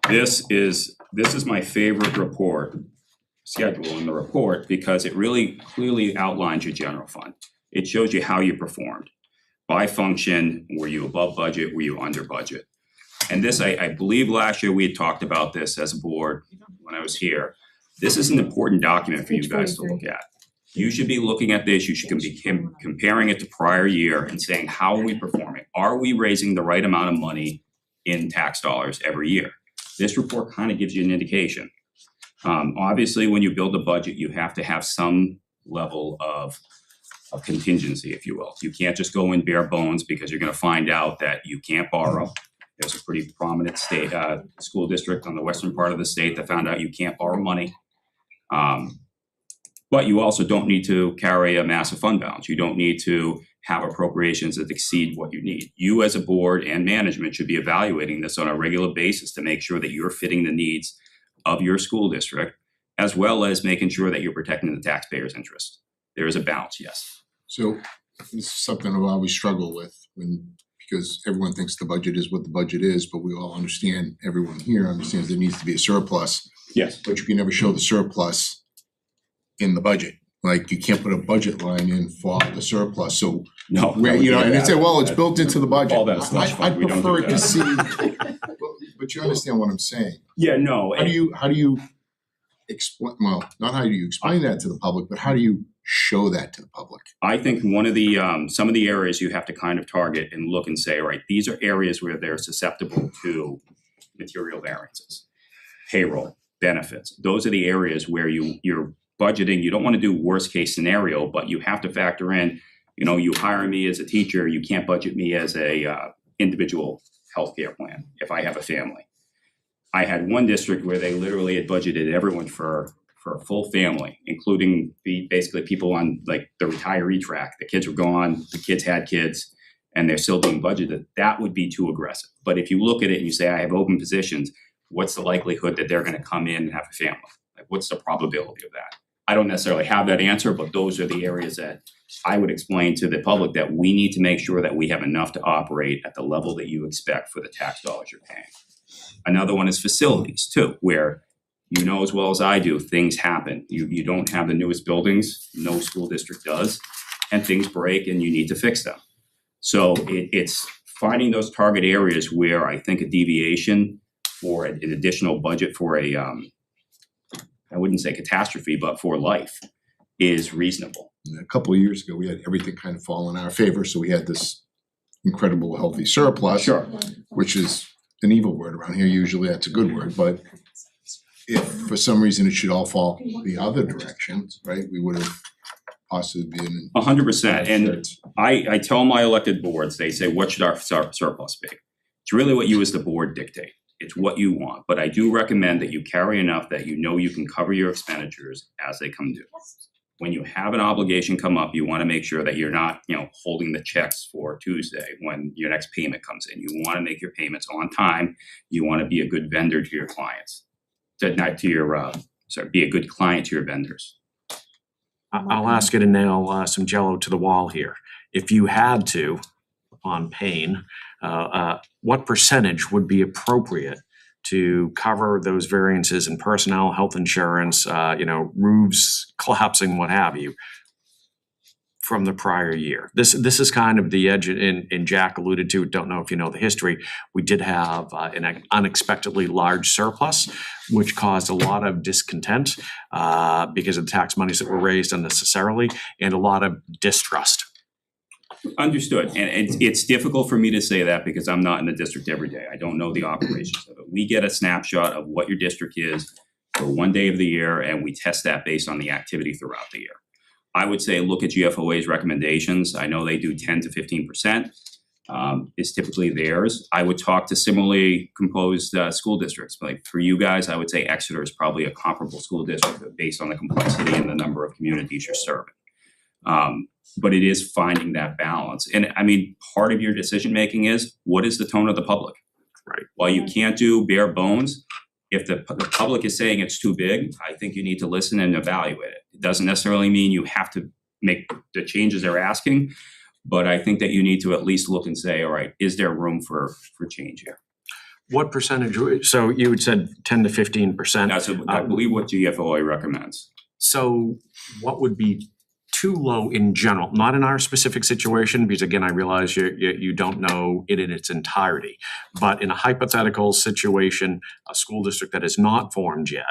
This is my favorite report schedule in the report because it really clearly outlines your general fund. It shows you how you performed. By function, were you above budget, were you under budget? And this, I believe last year we had talked about this as a board when I was here. This is an important document for you guys to look at. You should be looking at this, you should be comparing it to prior year and saying, how are we performing? Are we raising the right amount of money in tax dollars every year? This report kind of gives you an indication. Obviously, when you build a budget, you have to have some level of contingency, if you will. You can't just go in bare bones because you're gonna find out that you can't borrow. There's a pretty prominent state school district on the western part of the state that found out you can't borrow money. But you also don't need to carry a massive fund balance. You don't need to have appropriations that exceed what you need. You as a board and management should be evaluating this on a regular basis to make sure that you're fitting the needs of your school district, as well as making sure that you're protecting the taxpayer's interest. There is a balance, yes. So this is something I always struggle with because everyone thinks the budget is what the budget is, but we all understand, everyone here understands there needs to be a surplus. Yes. But you can never show the surplus in the budget. Like you can't put a budget line in for the surplus, so No. where, you know, and they say, well, it's built into the budget. All that slush fund, I'd we don't do prefer to that. see, but you understand what I'm saying. Yeah, no. How do you explain, well, not how do you explain that to the public, but how do you show that to the public? I think one of the, some of the areas you have to kind of target and look and say, all right, these are areas where they're susceptible to material variances. Payroll, benefits, those are the areas where you're budgeting, you don't want to do worst case scenario, but you have to factor in, you know, you hire me as a teacher, you can't budget me as a individual healthcare plan if I have a family. I had one district where they literally had budgeted everyone for a full family, including basically people on like the retiree track. The kids were gone, the kids had kids, and they're still being budgeted. That would be too aggressive. But if you look at it and you say, I have open positions, what's the likelihood that they're gonna come in and have a family? Like, what's the probability of that? I don't necessarily have that answer, but those are the areas that I would explain to the public that we need to make sure that we have enough to operate at the level that you expect for the tax dollars you're paying. Another one is facilities too, where you know as well as I do, things happen. You don't have the newest buildings, no school district does, and things break and you need to fix them. So it's finding those target areas where I think a deviation or an additional budget for a I wouldn't say catastrophe, but for life is reasonable. A couple of years ago, we had everything kind of fall in our favor, so we had this incredible healthy surplus. Sure. Which is an evil word around here, usually that's a good word, but if for some reason it should all fall the other direction, right, we would have possibly been. 100%, and I tell my elected boards, they say, what should our surplus be? It's really what you as the board dictate. It's what you want, but I do recommend that you carry enough that you know you can cover your expenditures as they come due. When you have an obligation come up, you want to make sure that you're not, you know, holding the checks for Tuesday when your next payment comes in. You want to make your payments on time. You want to be a good vendor to your clients. Be a good client to your vendors. I'll ask you to nail some jello to the wall here. If you had to, on pain, what percentage would be appropriate to cover those variances in personnel, health insurance, roofs collapsing, what have you, from the prior year? This is kind of the edge, and Jack alluded to it, don't know if you know the history. We did have an unexpectedly large surplus, which caused a lot of discontent because of the tax monies that were raised unnecessarily, and a lot of distrust. Understood, and it's difficult for me to say that because I'm not in the district every day. I don't know the operations of it. We get a snapshot of what your district is for one day of the year, and we test that based on the activity throughout the year. I would say look at GFOA's recommendations. I know they do 10 to 15%. is typically theirs. I would talk to similarly composed school districts. Like for you guys, I would say Exeter is probably a comparable school district based on the complexity and the number of communities you're serving. But it is finding that balance. And I mean, part of your decision making is what is the tone of the public? Right. While you can't do bare bones, if the public is saying it's too big, I think you need to listen and evaluate it. It doesn't necessarily mean you have to make the changes they're asking, but I think that you need to at least look and say, all right, is there room for change here? What percentage, so you had said 10 to 15%. That's, I believe, what GFOA recommends. So what would be too low in general, not in our specific situation, because again, I realize you don't know it in its entirety, but in a hypothetical situation, a school district that is not formed yet,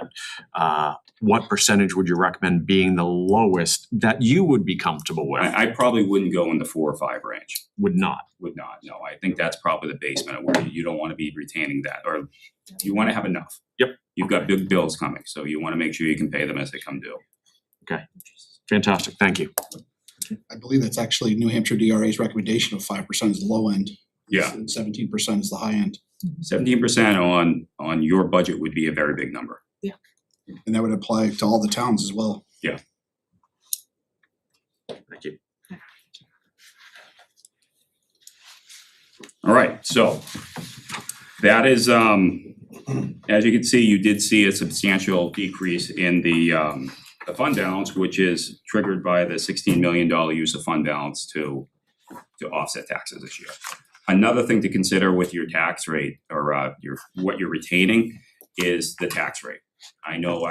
what percentage would you recommend being the lowest that you would be comfortable with? I probably wouldn't go in the 4 or 5 range. Would not? Would not, no. I think that's probably the basement of where you don't want to be retaining that, or you want to have enough. Yep. You've got big bills coming, so you want to make sure you can pay them as they come due. Okay, fantastic, thank you. I believe that's actually New Hampshire DRA's recommendation of 5% is the low end. Yeah. And 17% is the high end. 17% on your budget would be a very big number. And that would apply to all the towns as well. Yeah. Thank you. All right, so that is, as you can see, you did see a substantial decrease in the fund balance, which is triggered by the $16 million use of fund balance to offset taxes this year. Another thing to consider with your tax rate or what you're retaining is the tax rate. I know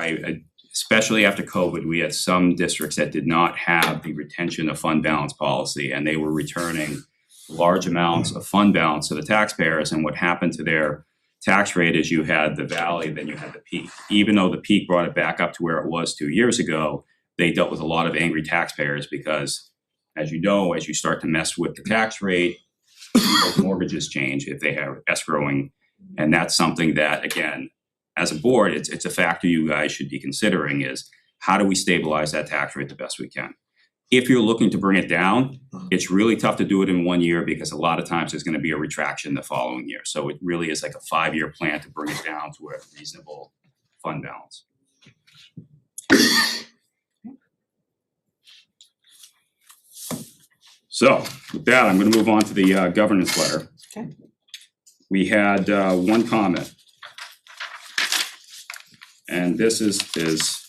especially after COVID, we had some districts that did not have the retention of fund balance policy, and they were returning large amounts of fund balance to the taxpayers. And what happened to their tax rate is you had the valley, then you had the peak. Even though the peak brought it back up to where it was 2 years ago, they dealt with a lot of angry taxpayers because, as you know, as you start to mess with the tax rate, people's mortgages change if they have escrowing. And that's something that, again, as a board, it's a factor you guys should be considering is how do we stabilize that tax rate the best we can? If you're looking to bring it down, it's really tough to do it in 1 year because a lot of times there's going to be a retraction the following year. So it really is like a 5-year plan to bring it down to a reasonable fund balance. So with that, I'm going to move on to the governance letter. Okay. We had one comment. And this is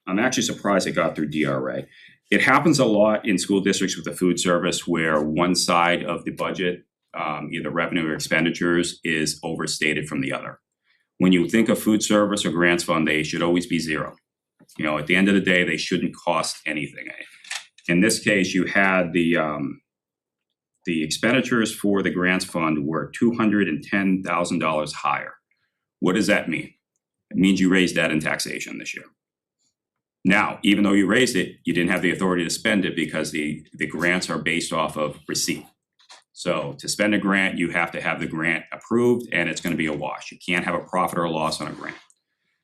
I'm actually surprised it got through DRA. It happens a lot in school districts with the food service where one side of the budget, either revenue or expenditures, is overstated from the other. When you think of food service or grants fund, they should always be zero. You know, at the end of the day, they shouldn't cost anything. In this case, you had the expenditures for the grants fund were $210,000 higher. What does that mean? It means you raised that in taxation this year. Now, even though you raised it, you didn't have the authority to spend it because the grants are based off of receipt. So to spend a grant, you have to have the grant approved and it's going to be a wash. You can't have a profit or a loss on a grant.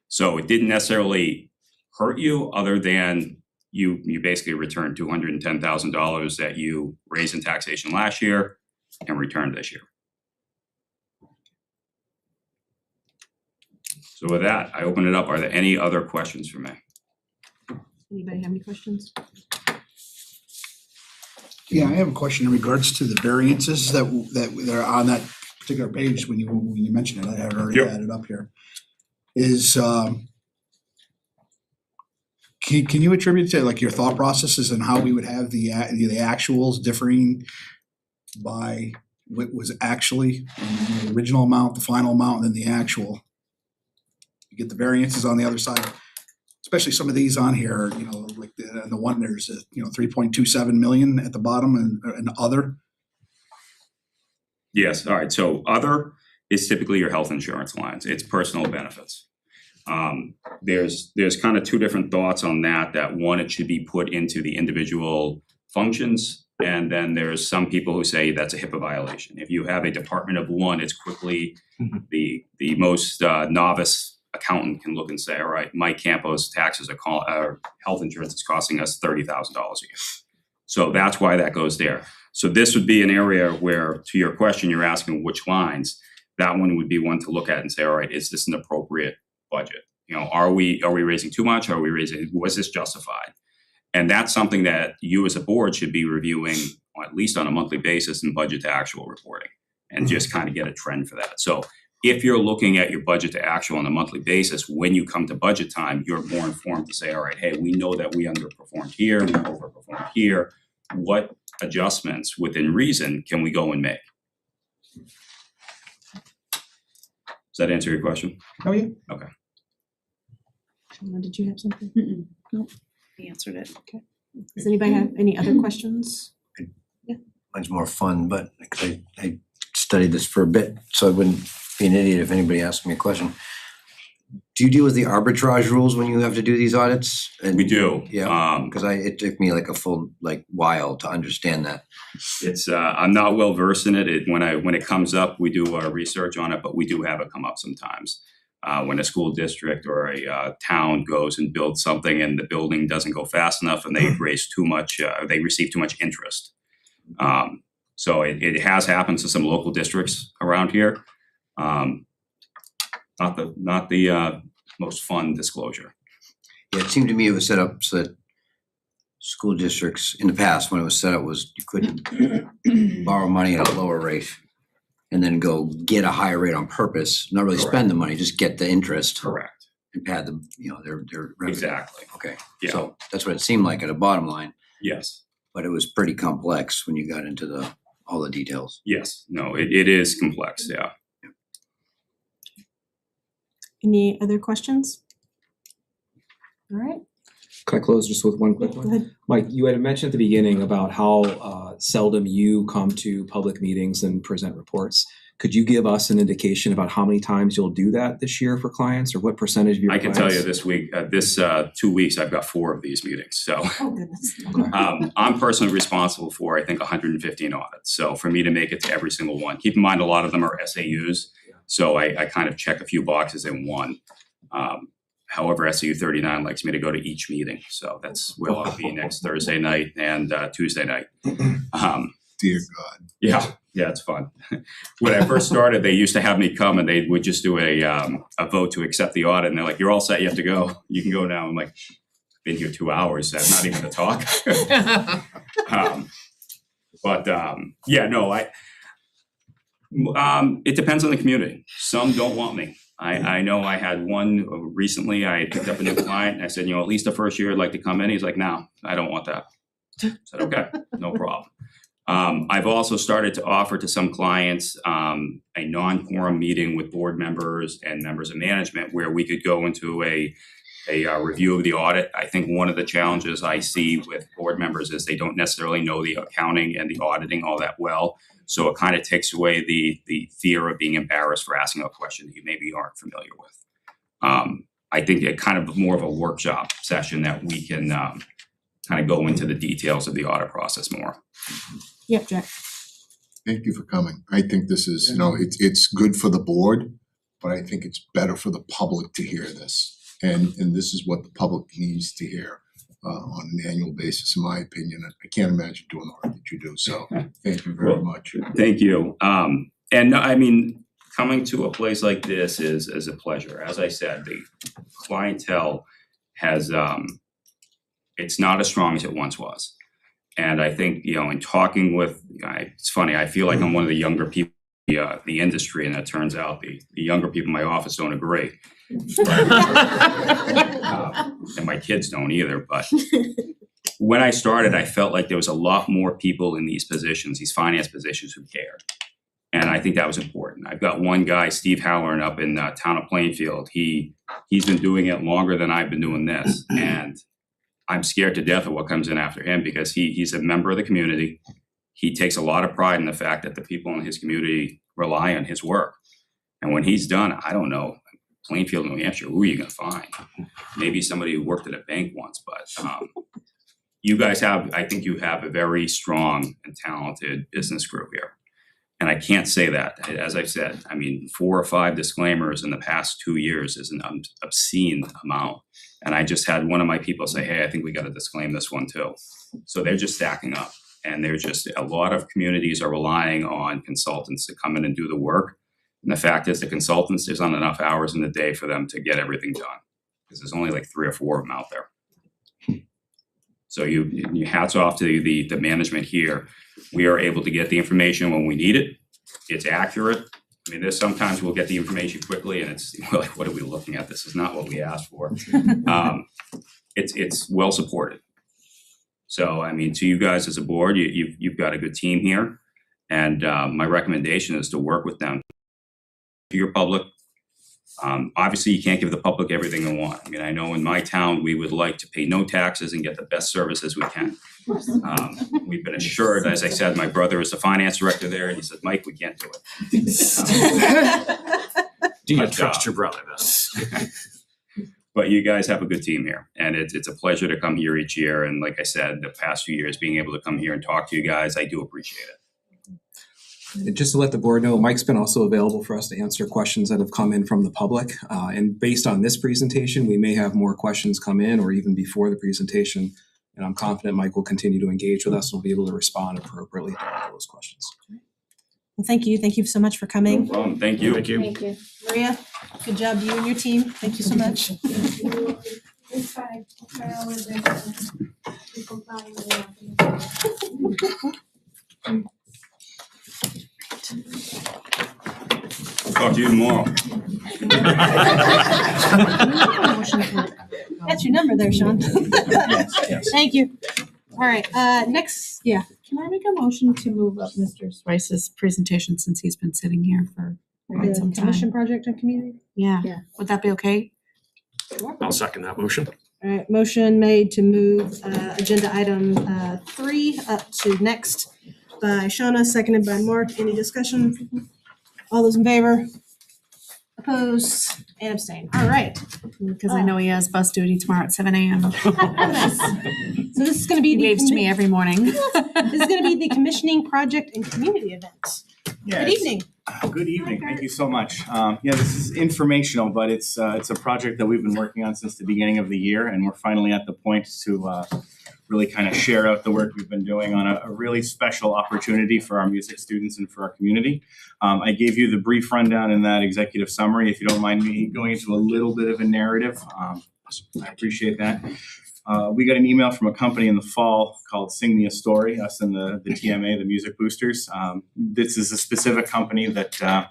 So it didn't necessarily hurt you other than you basically returned $210,000 that you raised in taxation last year and returned this year. So with that, I open it up. Are there any other questions for me? Anybody have any questions? Yeah, I have a question in regards to the variances that are on that particular page when you mentioned it. I had already Yep. had it up here. Is can you attribute to like your thought processes and how we would have the actuals differing by what was actually the original amount, the final amount, and then the actual? You get the variances on the other side. Especially some of these on here, you know, like the one there's a, 3.27 million at the bottom and other. Yes, all right, so other is typically your health insurance lines, it's personal benefits. There's kind of two different thoughts on that one, it should be put into the individual functions, and then there's some people who say that's a HIPAA violation. If you have a department of one, it's quickly the most novice accountant can look and say, all right, Mike Campo's taxes are health insurance is costing us $30,000 a year. So that's why that goes there. So this would be an area where, to your question, you're asking which lines, that one would be one to look at and say, all right, is this an appropriate budget? You know, are we raising too much? Was this justified? And that's something that you as a board should be reviewing at least on a monthly basis in budget to actual reporting and just kind of get a trend for that. So if you're looking at your budget to actual on a monthly basis, when you come to budget time, you're more informed to say, all right, hey, we know that we underperformed here, we overperformed here. What adjustments within reason can we go and make? Does that answer your question? Oh, yeah. Okay. Shana, did you have something? Nope, he answered it. Okay. Does anybody have any other questions? Mine's more fun, but I studied this for a bit, so I wouldn't be an idiot if anybody asked me a question. Do you deal with the arbitrage rules when you have to do these audits? And We do. yeah, because it took me like a full while to understand that. It's I'm not well versed in it. When it comes up, we do our research on it, but we do have it come up sometimes. When a school district or a town goes and builds something and the building doesn't go fast enough and they raise too much, they receive too much interest. So it has happened to some local districts around here. Not the most fun disclosure. Yeah, it seemed to me it was set up so that school districts, in the past, when it was set up, was you couldn't borrow money at a lower rate and then go get a higher rate on purpose, not really spend the money, just get the interest. Correct. And pad them, their revenue. Exactly. Okay, Yeah. so that's what it seemed like at a bottom line, Yes. but it was pretty complex when you got into all the details. Yes. No, it is complex. Yeah. Any other questions? All right, Can I close just with one quick go one? ahead. Mike, you had mentioned at the beginning about how seldom you come to public meetings and present reports. Could you give us an indication about how many times you'll do that this year for clients, or what percentage of your I clients? can tell you this week, this 2 weeks, I've got 4 of these meetings. So Oh, goodness. I'm personally responsible for, I think, 115 audits. So for me to make it to every single one, keep in mind, a lot of them are SAUs. So I kind of check a few boxes in one. However, SAU 39 likes me to go to each meeting. So that's where I'll be next Thursday night and Tuesday night. Dear God. Yeah, it's fun. When I first started, they used to have me come and they would just do a vote to accept the audit. And they're like, you're all set, you have to go. You can go now. I'm like, been here 2 hours, that's not even to talk. It depends on the community. Some don't want me. I know I had one recently, I picked up a new client and I said, at least the first year I'd like to come in. He's like, no, I don't want that. I said, okay, no problem. I've also started to offer to some clients a non-quorum meeting with board members and members of management where we could go into a review of the audit. I think one of the challenges I see with board members is they don't necessarily know the accounting and the auditing all that well. So it kind of takes away the fear of being embarrassed for asking a question that you maybe aren't familiar with. I think it kind of more of a workshop session that we can kind of go into the details of the audit process more. Yep, Jack. Thank you for coming. I think this is, it's good for the board, but I think it's better for the public to hear this. And this is what the public needs to hear on an annual basis, in my opinion. I can't imagine doing the work that you do, so thank you very much. Thank you. And I mean, coming to a place like this is a pleasure. As I said, the clientele has, it's not as strong as it once was. And I think, in talking with, it's funny, I feel like I'm one of the younger people in the industry, and it turns out the younger people in my office don't agree. And my kids don't either. But when I started, I felt like there was a lot more people in these positions, these finance positions, who cared. And I think that was important. I've got one guy, Steve Halloran, up in town of Plainfield. He's been doing it longer than I've been doing this. And I'm scared to death of what comes in after him because he's a member of the community. He takes a lot of pride in the fact that the people in his community rely on his work. And when he's done, I don't know, Plainfield, New Hampshire, who are you going to find? Maybe somebody who worked at a bank once, but you guys I think you have a very strong and talented business group here. And I can't say that, as I've said, I mean, 4 or 5 disclaimers in the past 2 years is an obscene amount. And I just had one of my people say, hey, I think we gotta disclaim this one too. So they're just stacking up. And they're just, a lot of communities are relying on consultants to come in and do the work. And the fact is the consultants, there's not enough hours in the day for them to get everything done. Because there's only like 3 or 4 of them out there. So you hats off to the management here. We are able to get the information when we need it. It's accurate. I mean, there's sometimes we'll get the information quickly and it's we're like, what are we looking at? This is not what we asked for. It's well supported. So I mean, to you guys as a board, you've got a good team here, and my recommendation is to work with them. To your public, obviously you can't give the public everything they want. I mean, I know in my town we would like to pay no taxes and get the best services we can. We've been assured, as I said, my brother is the finance director there, and he said, Mike, we can't do it. Do you But, trust your brother though? But you guys have a good team here, and it's a pleasure to come here each year. And like I said, the past few years, being able to come here and talk to you guys, I do appreciate it. And just to let the board know, Mike's been also available for us to answer questions that have come in from the public. And based on this presentation, we may have more questions come in or even before the presentation. And I'm confident Mike will continue to engage with us and will be able to respond appropriately to all those questions. Well, thank you. Thank you so much for No coming. problem. Thank you. Thank you. Thank you. Maria, good job, you and your team. Thank you so much. It's fine. I always be complying with the Talk to you tomorrow. That's your number there, Sean. yes. Thank you. All right, next, yeah. Can I make a motion to move up Mr. Spice's presentation since he's been sitting here for quite some The time? commission project and community? Yeah. Yeah. Would that be okay? I'll second that motion. All right, motion made to move agenda item 3 up to next by Shauna, seconded by Mark. Any discussion? All those in favor? Opposed and abstain. All right. Because I know he has bus duty tomorrow at 7 a.m. So this is gonna be He the waves to me every morning. This is gonna be the commissioning project and community event. Yeah, Good evening. Good evening. Thank you so much. Yeah, this is informational, but it's a project that we've been working on since the beginning of the year, and we're finally at the point to really kind of share out the work we've been doing on a really special opportunity for our music students and for our community. I gave you the brief rundown in that executive summary. If you don't mind me going into a little bit of a narrative, I appreciate that. We got an email from a company in the fall called Sing Me a Story, us and the TMA, the Music Boosters. This is a specific company that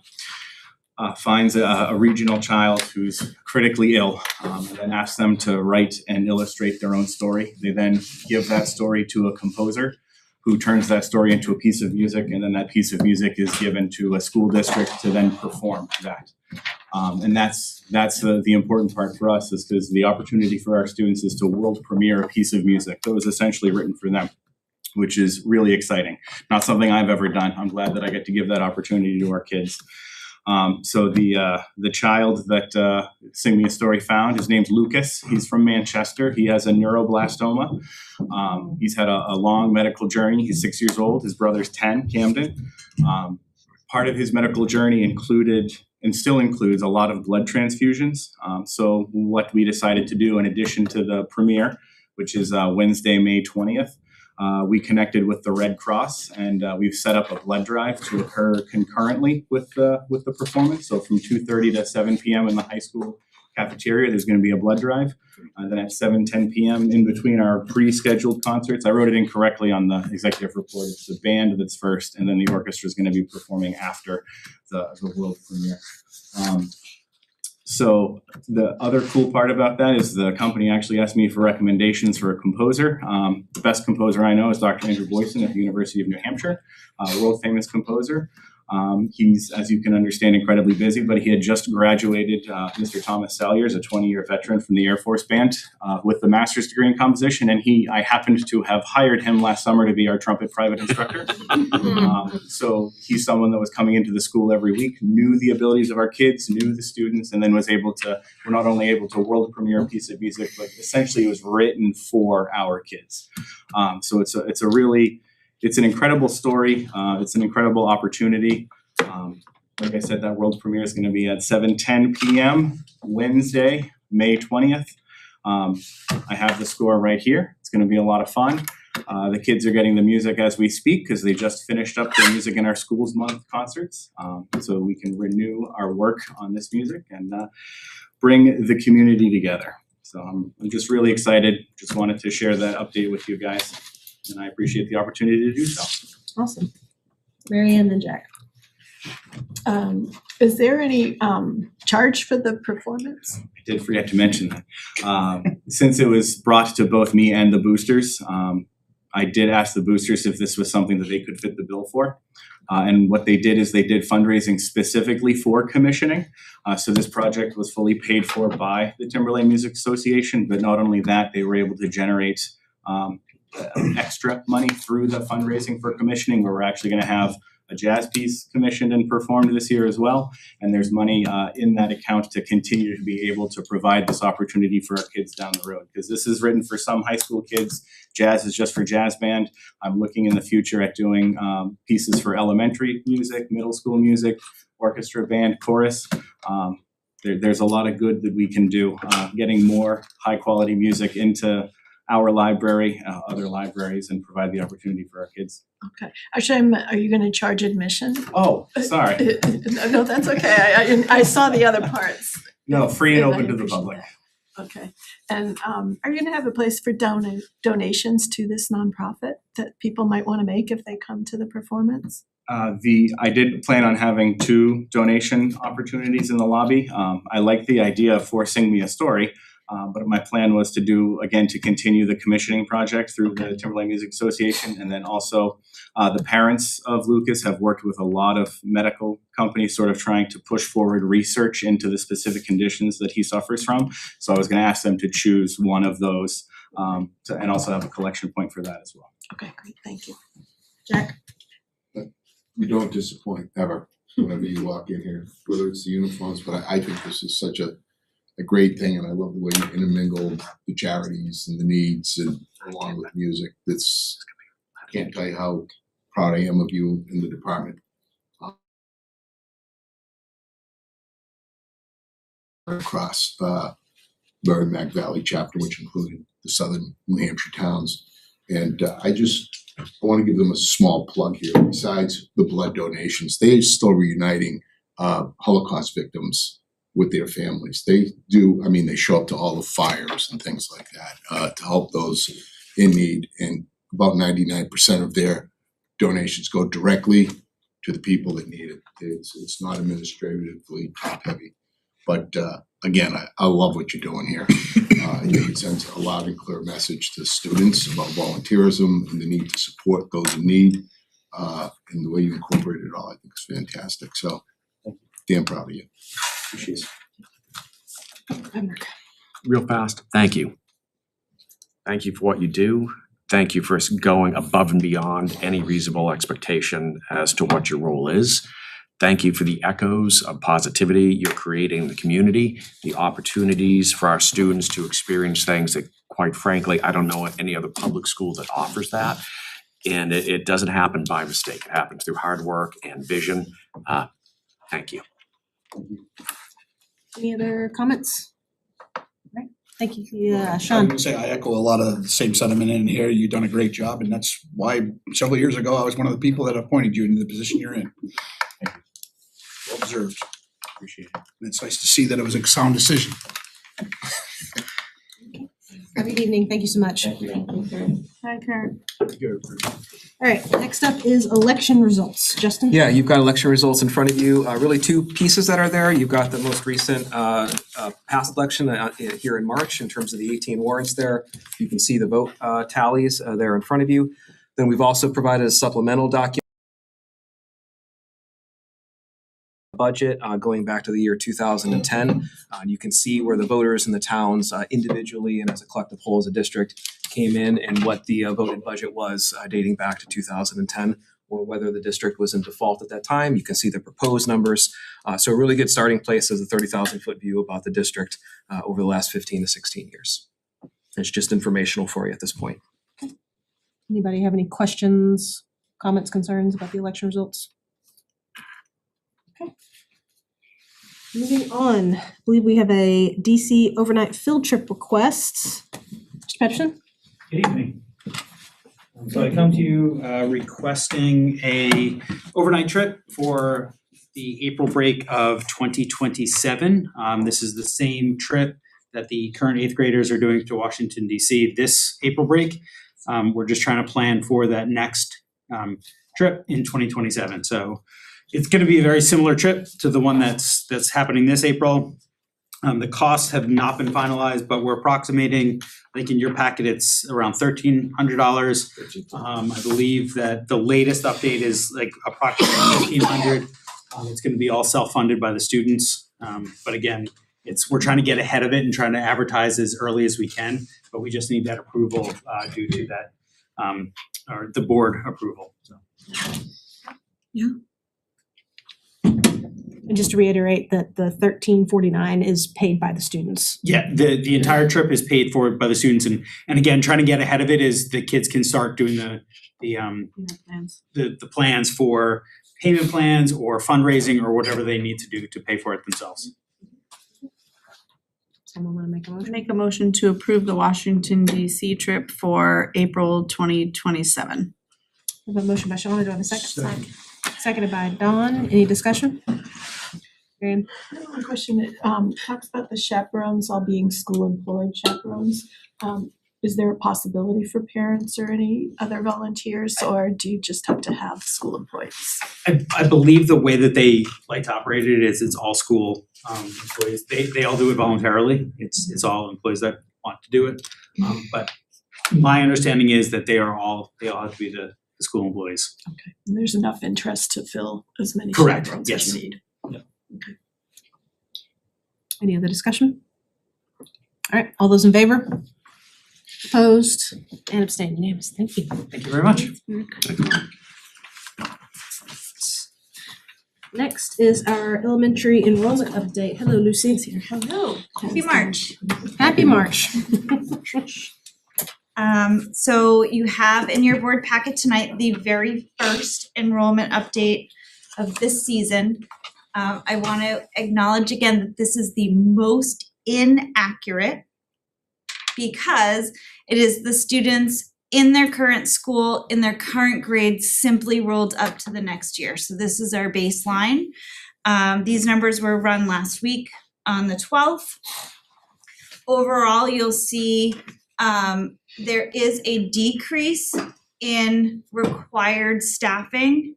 finds a regional child who's critically ill and then asks them to write and illustrate their own story. They then give that story to a composer who turns that story into a piece of music, and then that piece of music is given to a school district to then perform that. And that's the important part for us, is because the opportunity for our students is to world premiere a piece of music that was essentially written for them, which is really exciting. Not something I've ever done. I'm glad that I get to give that opportunity to our kids. So the child that Sing Me a Story found, his name's Lucas. He's from Manchester. He has a neuroblastoma. He's had a long medical journey. He's 6 years old. His brother's 10, Camden. Part of his medical journey included and still includes a lot of blood transfusions. So what we decided to do, in addition to the premiere, which is Wednesday, May 20th, we connected with the Red Cross, and we've set up a blood drive to occur concurrently with the performance. So from 2:30 to 7 p.m. in the high school cafeteria, there's going to be a blood drive. Then at 7:10 p.m. in between our pre-scheduled concerts, I wrote it incorrectly on the executive report. It's the band that's first, and then the orchestra is going to be performing after the world premiere. So the other cool part about that is the company actually asked me for recommendations for a composer. The best composer I know is Dr. Andrew Boyson at the University of New Hampshire, a world famous composer. He's, as you can understand, incredibly busy, but he had just graduated. Mr. Thomas Salyers, a 20-year veteran from the Air Force Band, with a master's degree in composition, and I happened to have hired him last summer to be our trumpet private instructor. So he's someone that was coming into the school every week, knew the abilities of our kids, knew the students, and then we're not only able to world premiere a piece of music, but essentially it was written for our kids. So it's a really it's an incredible story. It's an incredible opportunity. Like I said, that world premiere is going to be at 7:10 p.m. Wednesday, May 20th. I have the score right here. It's going to be a lot of fun. The kids are getting the music as we speak because they just finished up their Music in Our Schools Month concerts. So we can renew our work on this music and bring the community together. So I'm just really excited. Just wanted to share that update with you guys. And I appreciate the opportunity to do so. Awesome. Mary Ann and Jack. Is there any charge for the performance? I did forget to mention that. Since it was brought to both me and the boosters, I did ask the boosters if this was something that they could fit the bill for. And what they did is they did fundraising specifically for commissioning. So this project was fully paid for by the Timberlane Music Association, but not only that, they were able to generate extra money through the fundraising for commissioning, where we're actually going to have a jazz piece commissioned and performed this year as well. And there's money in that account to continue to be able to provide this opportunity for our kids down the road. Because this is written for some high school kids. Jazz is just for jazz band. I'm looking in the future at doing pieces for elementary music, middle school music, orchestra, band, chorus. There's a lot of good that we can do, getting more high quality music into our library, other libraries, and provide the opportunity for our kids. Okay. Actually, are you going to charge admission? Oh, sorry. No, that's okay. I saw the other parts. No, free and And I open to the appreciate public. that. Okay. And are you going to have a place for donations to this nonprofit that people might want to make if they come to the performance? I did plan on having 2 donation opportunities in the lobby. I like the idea of forcing me a story. But my plan was to continue the commissioning project through the Timberlane Music Association. And then also the parents of Lucas have worked with a lot of medical companies sort of trying to push forward research into the specific conditions that he suffers from. So I was going to ask them to choose one of those and also have a collection point for that as well. Okay, great. Thank you. Jack? You don't disappoint ever whenever you walk in here, whether it's the uniforms, but I think this is such a great thing, and I love the way you intermingle the charities and the needs and along with music. I can't tell you how proud I am of you in the department. Across Merrimack Valley chapter, which included the southern New Hampshire towns. And I want to give them a small plug here. Besides the blood donations, they are still reuniting Holocaust victims with their families. They show up to all the fires and things like that to help those in need. And about 99% of their donations go directly to the people that need it. It's not administratively top heavy. But again, I love what you're doing here. I think it sends a loud and clear message to students about volunteerism and the need to support those in need. And the way you incorporate it all, I think is fantastic. So damn proud of you. Appreciate it. Real fast, thank you. Thank you for what you do. Thank you for going above and beyond any reasonable expectation as to what your role is. Thank you for the echoes of positivity you're creating in the community, the opportunities for our students to experience things that, quite frankly, I don't know any other public school that offers that. And it doesn't happen by mistake. It happens through hard work and vision. Thank you. Any other comments? Right. Thank you. Yeah, I'm Sean. gonna say I echo a lot of the same sentiment in here. You've done a great job, and that's why several years ago I was one of the people that appointed you into the position you're in. Well deserved. Appreciate it. And it's nice to see that it was a sound decision. Have a good evening. Thank you so much. Thank you. Hi, Karen. All right, next up is election results. Justin? Yeah, you've got election results in front of you. Really 2 pieces that are there. You've got the most recent past election here in March in terms of the 18 warrants there. You can see the vote tallies there in front of you. Then we've also provided a supplemental document budget going back to the year 2010. You can see where the voters in the towns individually and as a collective whole as a district came in and what the voted budget was dating back to 2010 or whether the district was in default at that time. You can see the proposed numbers. So a really good starting place as a 30,000 foot view about the district over the last 15 to 16 years. It's just informational for you at this point. Anybody have any questions comments, concerns about the election results? Okay. Moving on, I believe we have a DC overnight field trip request. Mr. Pepsin? Good evening. So I come to you requesting a overnight trip for the April break of 2027. This is the same trip that the current eighth graders are doing to Washington DC this April break. We're just trying to plan for that next trip in 2027. So it's going to be a very similar trip to the one that's happening this April. The costs have not been finalized, but we're approximating, I think in your packet, it's around $1,300. I believe that the latest update is like approximately $1,500. It's going to be all self-funded by the students. But again, we're trying to get ahead of it and trying to advertise as early as we can, but we just need that approval due to that, or the board approval, so. Yeah. And just to reiterate that the $1,349 is paid by the students. Yeah, the entire trip is paid for by the students, and again, trying to get ahead of it is the kids can start doing the plans for payment plans or fundraising or whatever they need to do to pay for it themselves. Someone want to make a motion? Make a motion to approve the Washington DC trip for April 2027. I have a motion by Sean, do I have a second? Seconded by Dawn, any discussion? Miriam? I have one question. It talks about the chaperones all being school-employed chaperones. Is there a possibility for parents or any other volunteers, or do you just have to have school employees? I believe the way that they like to operate it is it's all school employees. They all do it voluntarily. It's all employees that want to do it. But my understanding is that they all have to be the school employees. Okay, and there's enough interest to fill as many Correct, chaperones yes. as you need. Yeah. Okay. Any other discussion? All right, all those in favor? Opposed and abstained, unanimous, thank you. Thank you very much. Next is our elementary enrollment update. Hello, Lucy. Here. Hello, happy March. Happy March. So you have in your board packet tonight the very first enrollment update of this season. I want to acknowledge again that this is the most inaccurate because it is the students in their current school, in their current grades, simply rolled up to the next year. So this is our baseline. These numbers were run last week on the 12th. Overall, you'll see there is a decrease in required staffing.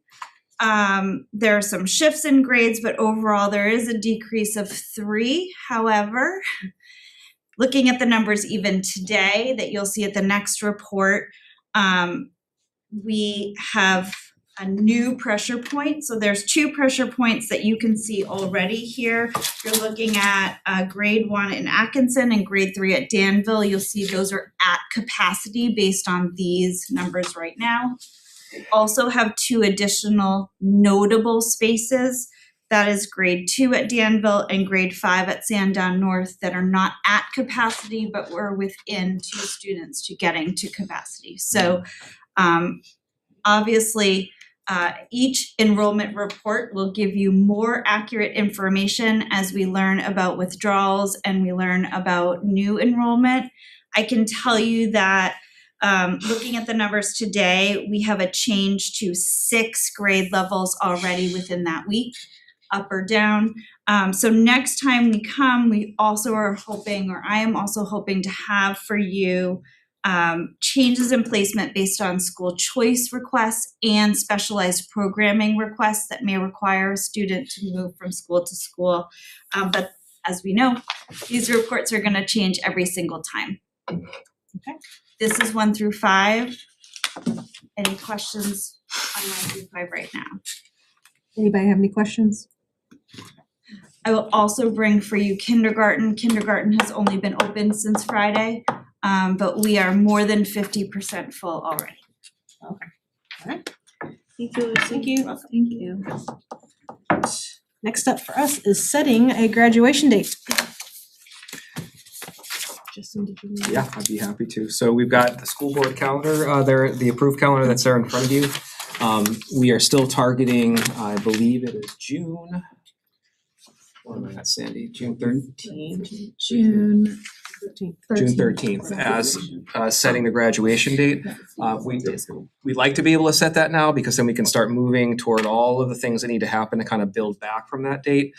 There are some shifts in grades, but overall there is a decrease of 3. However, looking at the numbers even today that you'll see at the next report, we have a new pressure point. So there's 2 pressure points that you can see already here. You're looking at grade 1 in Atkinson and grade 3 at Danville. You'll see those are at capacity based on these numbers right now. We also have 2 additional notable spaces. That is grade 2 at Danville and grade 5 at Sandown North that are not at capacity, but we're within 2 students to getting to capacity. So obviously, each enrollment report will give you more accurate information as we learn about withdrawals and we learn about new enrollment. I can tell you that looking at the numbers today, we have a change to 6 grade levels already within that week, up or down. So next time we come, we also are hoping, or I am also hoping to have for you changes in placement based on school choice requests and specialized programming requests that may require a student to move from school to school. But as we know, these reports are going to change every single time. Okay. This is 1 through 5. Any questions on 1 through 5 right now? Anybody have any questions? I will also bring for you kindergarten. Kindergarten has only been open since Friday, but we are more than 50% full already. Okay. All right. Thank you, Lucy. Thank you. Thank you. Next up for us is setting a graduation date. Justin, did you? Yeah, I'd be happy to. So we've got the school board calendar, the approved calendar that's there in front of you. We are still targeting, I believe it is June. What am I at, Sandy? June 13th? June June 13th as setting the graduation date. We'd like to be able to set that now because then we can start moving toward all of the things that need to happen to kind of build back from that date.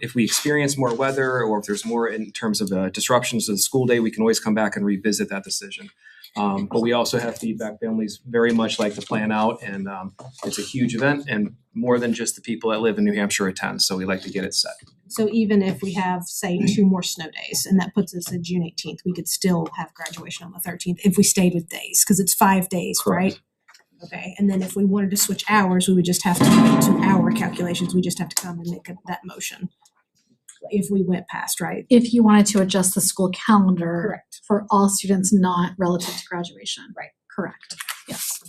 If we experience more weather or if there's more in terms of disruptions to the school day, we can always come back and revisit that decision. But we also have feedback. Families very much like to plan out, and it's a huge event, and more than just the people that live in New Hampshire attend, so we like to get it set. So even if we have, say, 2 more snow days, and that puts us at June 18th, we could still have graduation on the 13th if we stayed with days, because it's 5 days, right? Okay, and then if we wanted to switch hours, we would just have to do our calculations, we just have to come and make that motion. If we went past, right? If you wanted to adjust the school calendar. Correct. For all students not relative to graduation. Right. Correct, yes.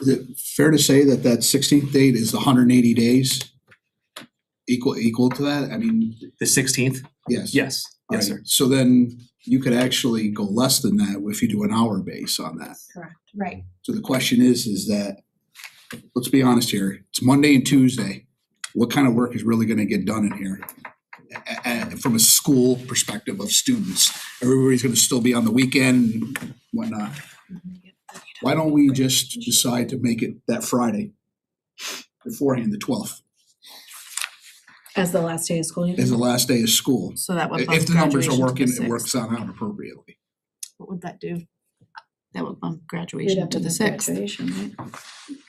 Is it fair to say that that 16th date is 180 days? Equal to that? I mean. The 16th? Yes. Yes, yes, sir. Alright, so then you could actually go less than that if you do an hour base on that. Correct. Right. So the question is that, let's be honest here, it's Monday and Tuesday. What kind of work is really gonna get done in here? From a school perspective of students, everybody's gonna still be on the weekend and whatnot. Why don't we just decide to make it that Friday beforehand, the 12th, As the last day of school. as the last day of school? So that would If the numbers are graduation to the working, it 6th. works out appropriately. What would that do? That would bump graduation to the 6th.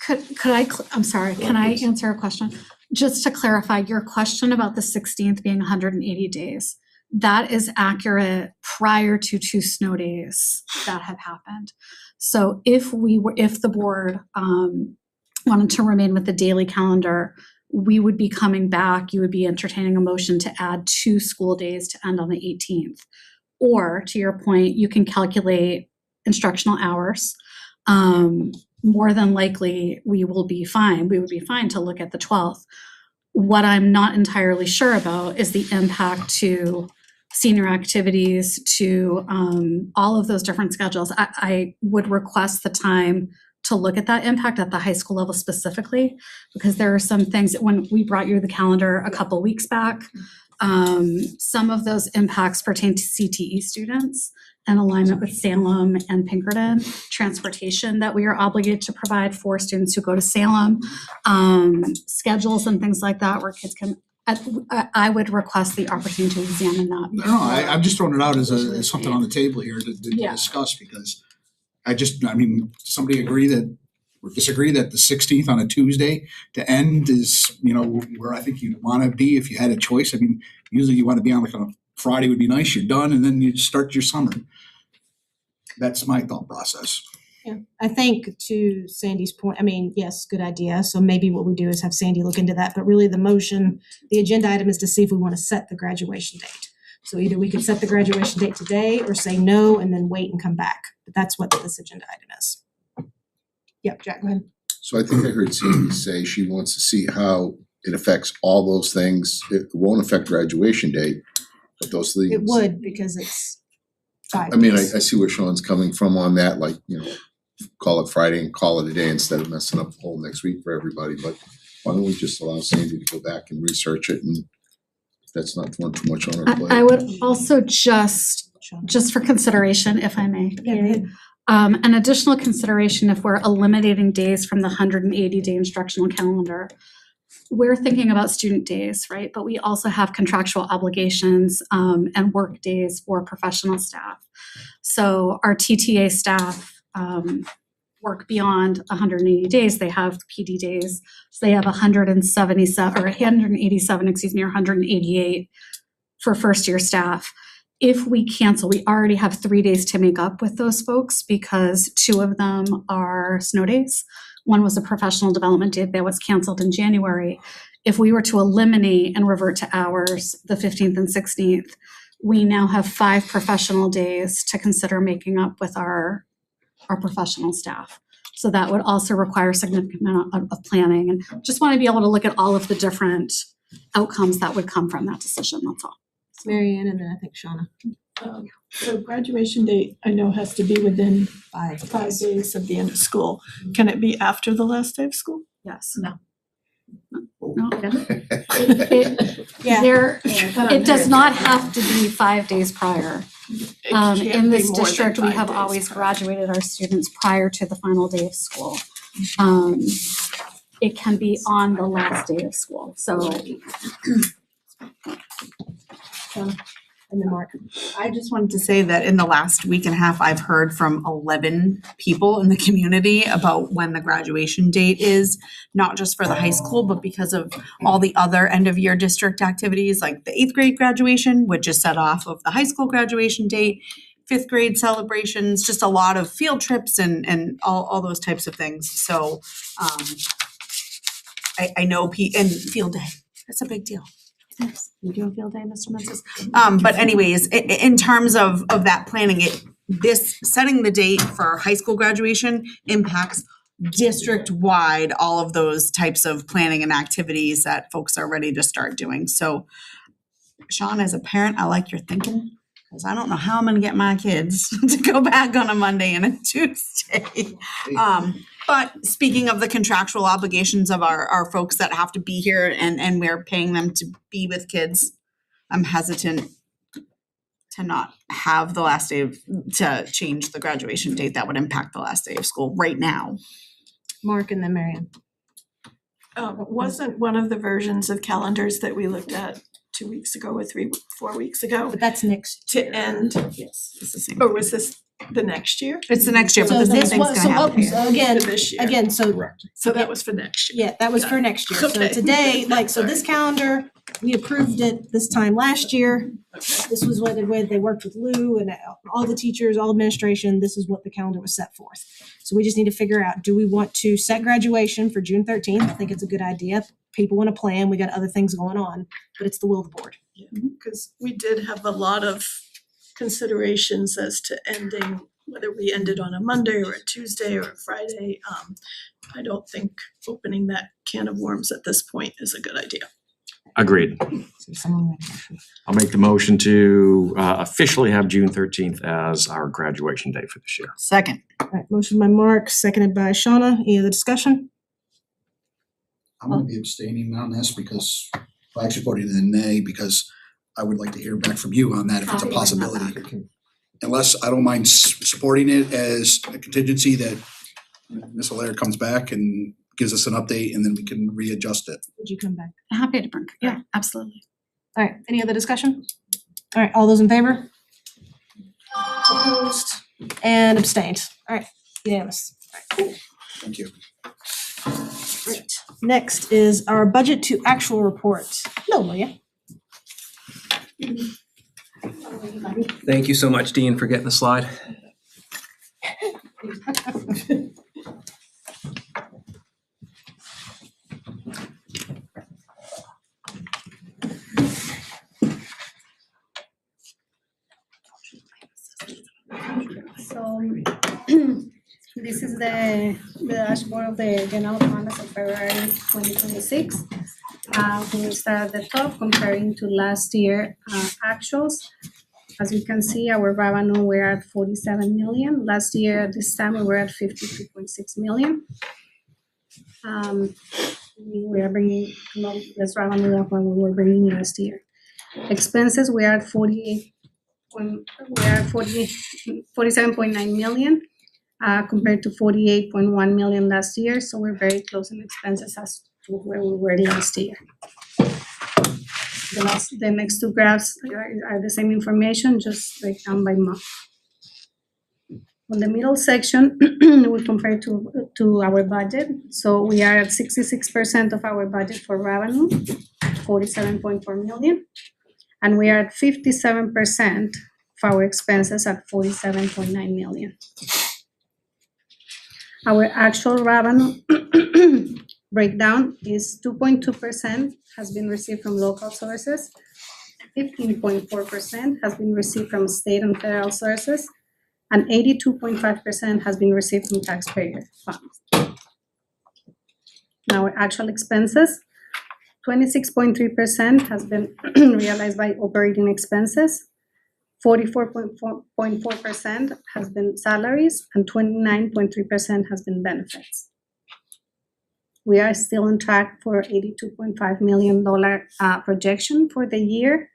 Right? Could I, I'm sorry, can I answer a question? Just to clarify, your question about the 16th being 180 days, that is accurate prior to 2 snow days that have happened. So if the board wanted to remain with the daily calendar, we would be coming back, you would be entertaining a motion to add 2 school days to end on the 18th. Or, to your point, you can calculate instructional hours. More than likely, we would be fine to look at the 12th. What I'm not entirely sure about is the impact to senior activities, to all of those different schedules. I would request the time to look at that impact at the high school level specifically, because there are some things that when we brought you the calendar a couple weeks back, some of those impacts pertain to CTE students and alignment with Salem and Pinkerton, transportation that we are obligated to provide for students who go to Salem, schedules and things like that where kids can, I would request the opportunity to examine that. No, I'm just throwing it out as something on the table here to discuss, because does somebody agree that, or disagree that the 16th on a Tuesday to end is, where I think you'd wanna be if you had a choice? I mean, usually you wanna be on like a Friday would be nice, you're done, and then you start your summer. That's my thought process. Yeah, I think to Sandy's point, yes, good idea. So maybe what we do is have Sandy look into that, but really the agenda item is to see if we want to set the graduation date. So either we could set the graduation date today or say no and then wait and come back. But that's what this agenda item is. Yep, Jack, go ahead. So I think I heard Sandy say she wants to see how it affects all those things. It won't affect graduation date, but those things. It would, because it's 5 I mean, I days. see where Sean's coming from on that, like, call it Friday and call it a day instead of messing up the whole next week for everybody, but why don't we just allow Sandy to go back and research it, and if that's not too much on her plate. I would also just for consideration, if I may, Katie, an additional consideration if we're eliminating days from the 180-day instructional calendar. We're thinking about student days, right? But we also have contractual obligations and work days for professional staff. So our TTA staff work beyond 180 days. They have PD days. So they have 188 for first year staff. If we cancel, we already have 3 days to make up with those folks because 2 of them are snow days. One was a professional development day that was canceled in January. If we were to eliminate and revert to hours the 15th and 16th, we now have 5 professional days to consider making up with our professional staff. So that would also require a significant amount of planning, and just want to be able to look at all of the different outcomes that would come from that decision, that's all. Mary Ann, and then I think Shauna. So graduation date, I know has to be within 5 days of the end of school. Can it be after the last day of school? Yes. No. No. Yeah. There, Yeah. it does not have to be 5 days prior. It can't In be this more than district, we 5 have days always prior. graduated our students prior to the final day of school. It can be on the last day of school, so. And then Mark. I just wanted to say that in the last week and a half, I've heard from 11 people in the community about when the graduation date is, not just for the high school, but because of all the other end of year district activities, like the 8th grade graduation, which is set off of the high school graduation date, 5th grade celebrations, just a lot of field trips and all those types of things. So I know and field day, that's a big deal. You doing field day, Mr. Mensis? But anyways, in terms of that planning, this setting the date for high school graduation impacts district-wide all of those types of planning and activities that folks are ready to start doing. So Sean, as a parent, I like your thinking, because I don't know how I'm gonna get my kids to go back on a Monday and a Tuesday. But speaking of the contractual obligations of our folks that have to be here and we're paying them to be with kids, I'm hesitant to not have the last day to change the graduation date that would impact the last day of school right now. Mark and then Marianne. Wasn't one of the versions of calendars that we looked at 2 weeks ago or 4 weeks ago But that's next. to end, Yes, it's the same. or was this the next year? It's the next year, but So the same this thing's was, gonna happen. so again, For this year. again, so So that was for next year. yeah, that was for next year. So Okay. today, so this calendar, we approved it this time last year. This was what they worked with Lou and all the teachers, all administration, this is what the calendar was set forth. So we just need to figure out, do we want to set graduation for June 13th? I think it's a good idea. People want to plan, we got other things going on, but it's the will of the board. Because we did have a lot of considerations as to ending, whether we ended on a Monday or a Tuesday or a Friday. I don't think opening that can of worms at this point is a good idea. Agreed. I'll make the motion to officially have June 13th as our graduation date for this year. Second. All right, motion by Mark, seconded by Shauna. Any other discussion? I'm gonna be abstaining on this because, well, actually putting it in nay because I would like to hear back from you on that if it's a possibility. Unless, I don't mind supporting it as a contingency that Ms. Allaire comes back and gives us an update and then we can readjust it. Would you come back? Happy to bring, yeah, absolutely. All right, any other discussion? All right, all those in favor? Opposed and abstained. All right, unanimous. All right, Thank you. great. Next is our budget to actual report. No, Maria. Thank you so much, Dean, for getting the slide. So this is the dashboard of the general fund as of February 2026. We will start at the top comparing to last year actuals. As you can see, our revenue, we're at 47 million. Last year, at this time, we were at 52.6 million. We are bringing less revenue than what we were bringing last year. Expenses, we are at 47.9 million compared to 48.1 million last year. So we're very close in expenses as to where we were last year. The next two graphs are the same information, just breakdown by month. On the middle section, we compare to our budget. So we are at 66% of our budget for revenue, 47.4 million. And we are at 57% of our expenses at 47.9 million. Our actual revenue breakdown is 2.2% has been received from local sources, 15.4% has been received from state and federal sources, and 82.5% has been received from taxpayer funds. Now, our actual expenses, 26.3% has been realized by operating expenses, 44.4% has been salaries, and 29.3% has been benefits. We are still on track for $82.5 million projection for the year.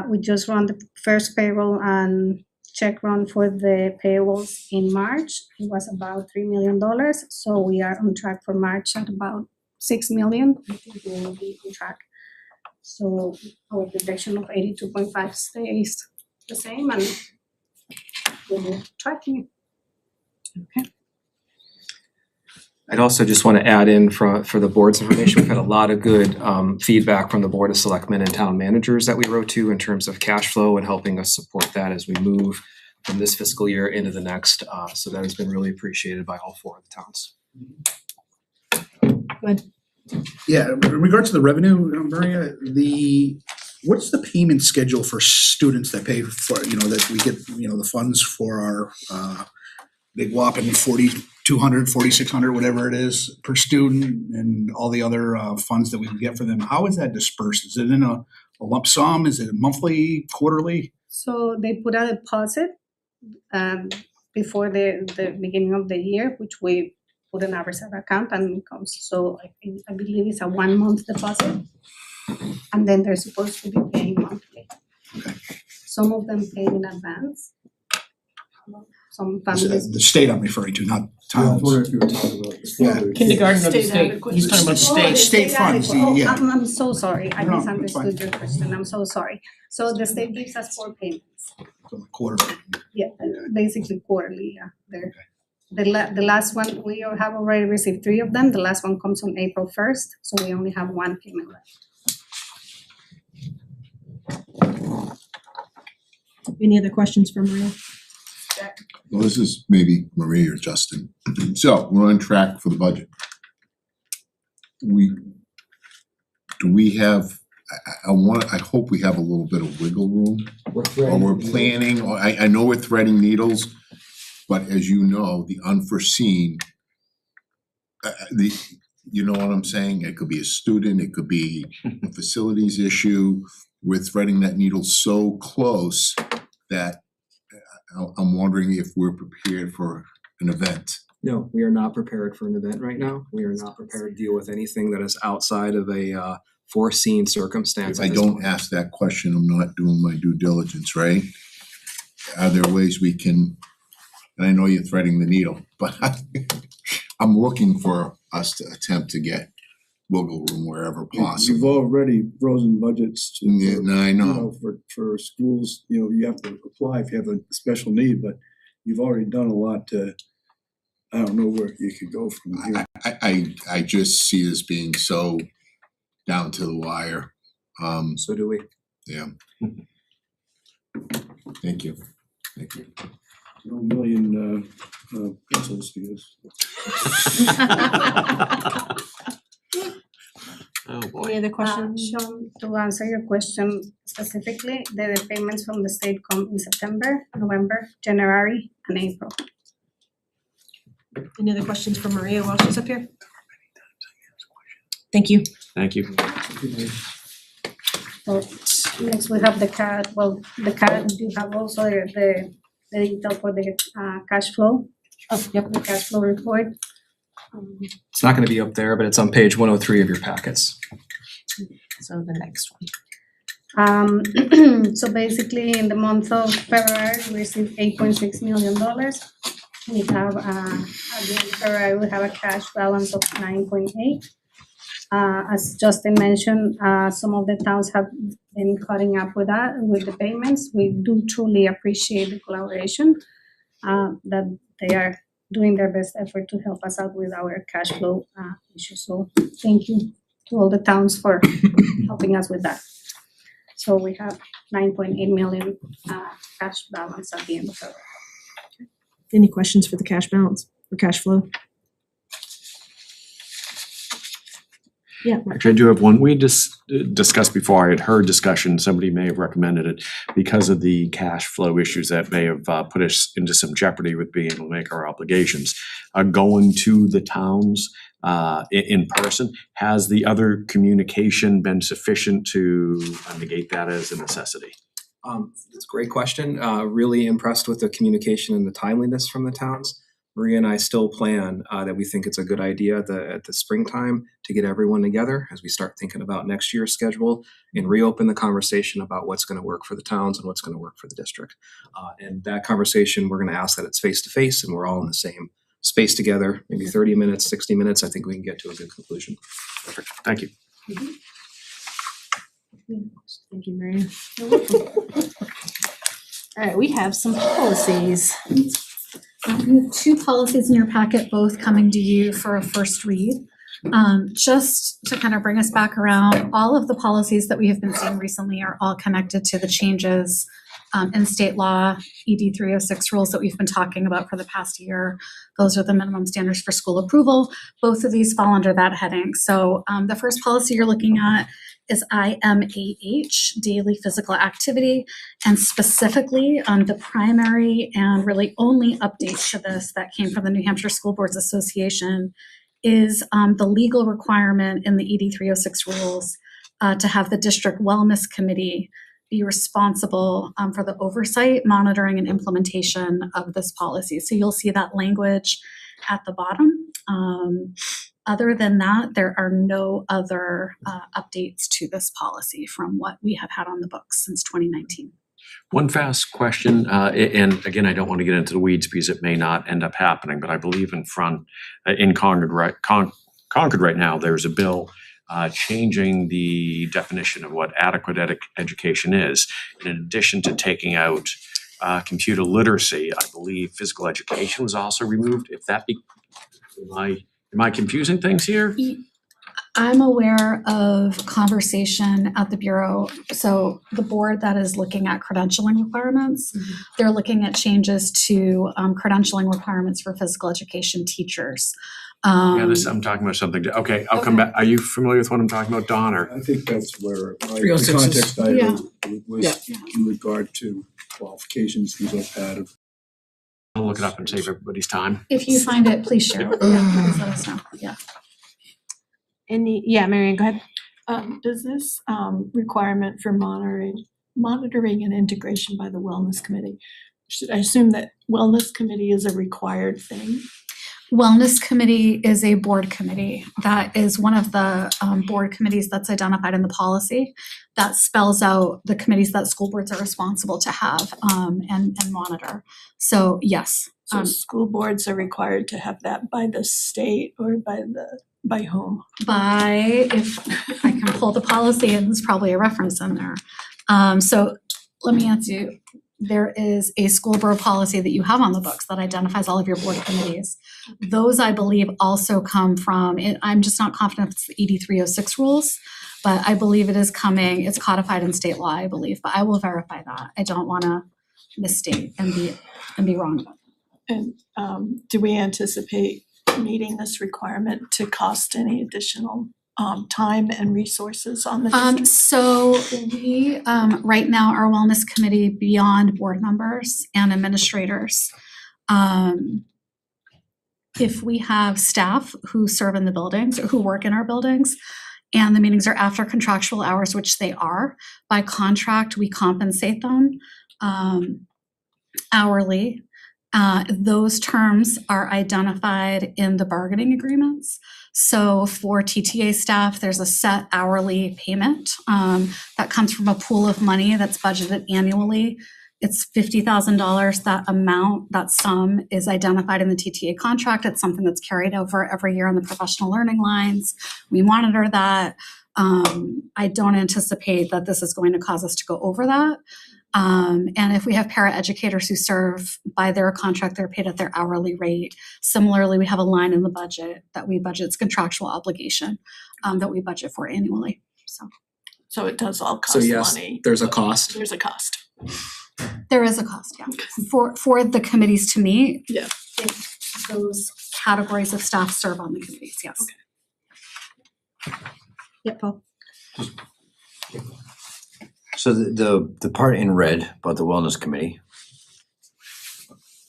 We just run the first payroll and check run for the payables in March. It was about $3 million. So we are on track for March at about $6 million. I think we will be on track. So our projection of 82.5 stays the same, and we're tracking it. Okay. I'd also just want to add in for the board's information, we've had a lot of good feedback from the Board of Selectmen and town managers that we wrote to in terms of cash flow and helping us support that as we move from this fiscal year into the next. So that has been really appreciated by all 4 of the towns. Good. Yeah, in regards to the revenue, Maria, what's the payment schedule for students that pay for, that we get, the funds for our big whopping 4,200, 4,600, whatever it is per student, and all the other funds that we can get for them? How is that dispersed? Is it in a lump sum? Is it monthly, quarterly? So they put a deposit before the beginning of the year, which we put in our reserve account, and it comes. So I believe it's a 1 month deposit, and then they're supposed to be paying monthly. Okay. Some of them pay in advance. Some families. The state I'm referring to, not towns. Yeah. Kindergarten or the State state, adequate. he's talking about state. State funds, yeah. I'm so sorry. I No, it's misunderstood your question. I'm so sorry. So the state gives us 4 payments. Quarterly. Yeah, basically quarterly, yeah. The last one, we have already received 3 of them. The last one comes on April 1st, so we only have 1 payment left. Any other questions for Maria? Well, this is maybe Marie or Justin. So we're on track for the budget. I hope we have a little bit of wiggle room. Or we're planning, or I know we're threading needles, but as you know, the unforeseen, you know what I'm saying? It could be a student, it could be a facilities issue. We're threading that needle so close that I'm wondering if we're prepared for an event. No, we are not prepared for an event right now. We are not prepared to deal with anything that is outside of a foreseen circumstance. If I don't ask that question, I'm not doing my due diligence, right? Are there ways we can, and I know you're threading the needle, but I'm looking for us to attempt to get wiggle room wherever possible. You've already frozen budgets to, Yeah, no, I know. For schools, you have to apply if you have a special need, but you've already done a lot to, I don't know where you could go from here. I just see this being so down to the wire. So do we. Yeah. Thank you. Thank you. 1 million pencils to use. Oh, boy. Any other questions? Sean, to answer your question specifically, the payments from the state come in September, November, January, and April. Any other questions for Maria while she's up here? Thank you. Thank you. So next we have the CAD, you have also the detail for the cash flow. Oh, yep, the cash flow report. It's not gonna be up there, but it's on page 103 of your packets. So the next one. So basically in the month of February, we received $8.6 million. We have, at the end of February, we have a cash balance of 9.8. As Justin mentioned, some of the towns have been cutting up with the payments. We do truly appreciate the collaboration, that they are doing their best effort to help us out with our cash flow issue. So thank you to all the towns for helping us with that. So we have 9.8 million cash balance at the end of February. Any questions for the cash balance or cash flow? Yeah. Actually, I do have one. We discussed before, I had heard discussion, somebody may have recommended it because of the cash flow issues that may have put us into some jeopardy with being able to make our obligations. Going to the towns in person, has the other communication been sufficient to negate that as a necessity? It's a great question. Really impressed with the communication and the timeliness from the towns. Maria and I still plan that we think it's a good idea at the springtime to get everyone together as we start thinking about next year's schedule and reopen the conversation about what's going to work for the towns and what's going to work for the district. And that conversation, we're going to ask that it's face to face and we're all in the same space together, maybe 30 minutes, 60 minutes. I think we can get to a good conclusion. Perfect. Thank you. Thank you, Maria. All right, we have some policies. You have two policies in your packet, both coming to you for a first read. Just to kind of bring us back around, all of the policies that we have been seeing recently are all connected to the changes in state law, ED 306 rules that we've been talking about for the past year. Those are the minimum standards for school approval. Both of these fall under that heading. So the first policy you're looking at is IMAH, daily physical activity, and specifically the primary and really only update to this that came from the New Hampshire School Boards Association is the legal requirement in the ED 306 rules to have the district wellness committee be responsible for the oversight, monitoring, and implementation of this policy. So you'll see that language at the bottom. Other than that, there are no other updates to this policy from what we have had on the books since 2019. One fast question, and again, I don't want to get into the weeds because it may not end up happening, but I believe in Concord right now, there's a bill changing the definition of what adequate education is. In addition to taking out computer literacy, I believe physical education was also removed. If that be, am I confusing things here? I'm aware of conversation at the Bureau. So the board that is looking at credentialing requirements, they're looking at changes to credentialing requirements for physical education teachers. I'm talking about something. Okay, I'll come back. Are you familiar with what I'm talking about, Don? Or? I think that's where the 306 context I yeah. was in regard to qualifications, things like that. I'll look it up and save everybody's time. If you find it, please share it. Yeah, please let us know. Yeah. Marianne, go ahead. Does this requirement for monitoring and integration by the wellness committee, should I assume that wellness committee is a required thing? Wellness committee is a board committee. That is one of the board committees that's identified in the policy that spells out the committees that school boards are responsible to have and monitor. So yes. So school boards are required to have that by the state or by whom? If I can pull the policy, and there's probably a reference in there. So let me answer you. There is a school board policy that you have on the books that identifies all of your board committees. Those, I believe, also come from, I'm just not confident if it's the ED 306 rules, but I believe it is coming, it's codified in state law, I believe, but I will verify that. I don't want to misstate and be wrong about that. And do we anticipate meeting this requirement to cost any additional time and resources on the district? So we, right now, our wellness committee, beyond board members and administrators, if we have staff who serve in the buildings or who work in our buildings, and the meetings are after contractual hours, which they are, by contract, we compensate them hourly. Those terms are identified in the bargaining agreements. So for TTA staff, there's a set hourly payment that comes from a pool of money that's budgeted annually. It's $50,000. That amount, that sum is identified in the TTA contract. It's something that's carried over every year on the professional learning lines. We monitor that. I don't anticipate that this is going to cause us to go over that. And if we have para-educators who serve by their contract, they're paid at their hourly rate. Similarly, we have a line in the budget that we budget, it's contractual obligation that we budget for annually, So it does all cost So yes, money. there's a cost. There's a cost. There is a cost, yeah. For the committees to meet. Yeah. Those categories of staff serve on the committees, yes. Okay. Yeah, Paul. So the part in red about the wellness committee,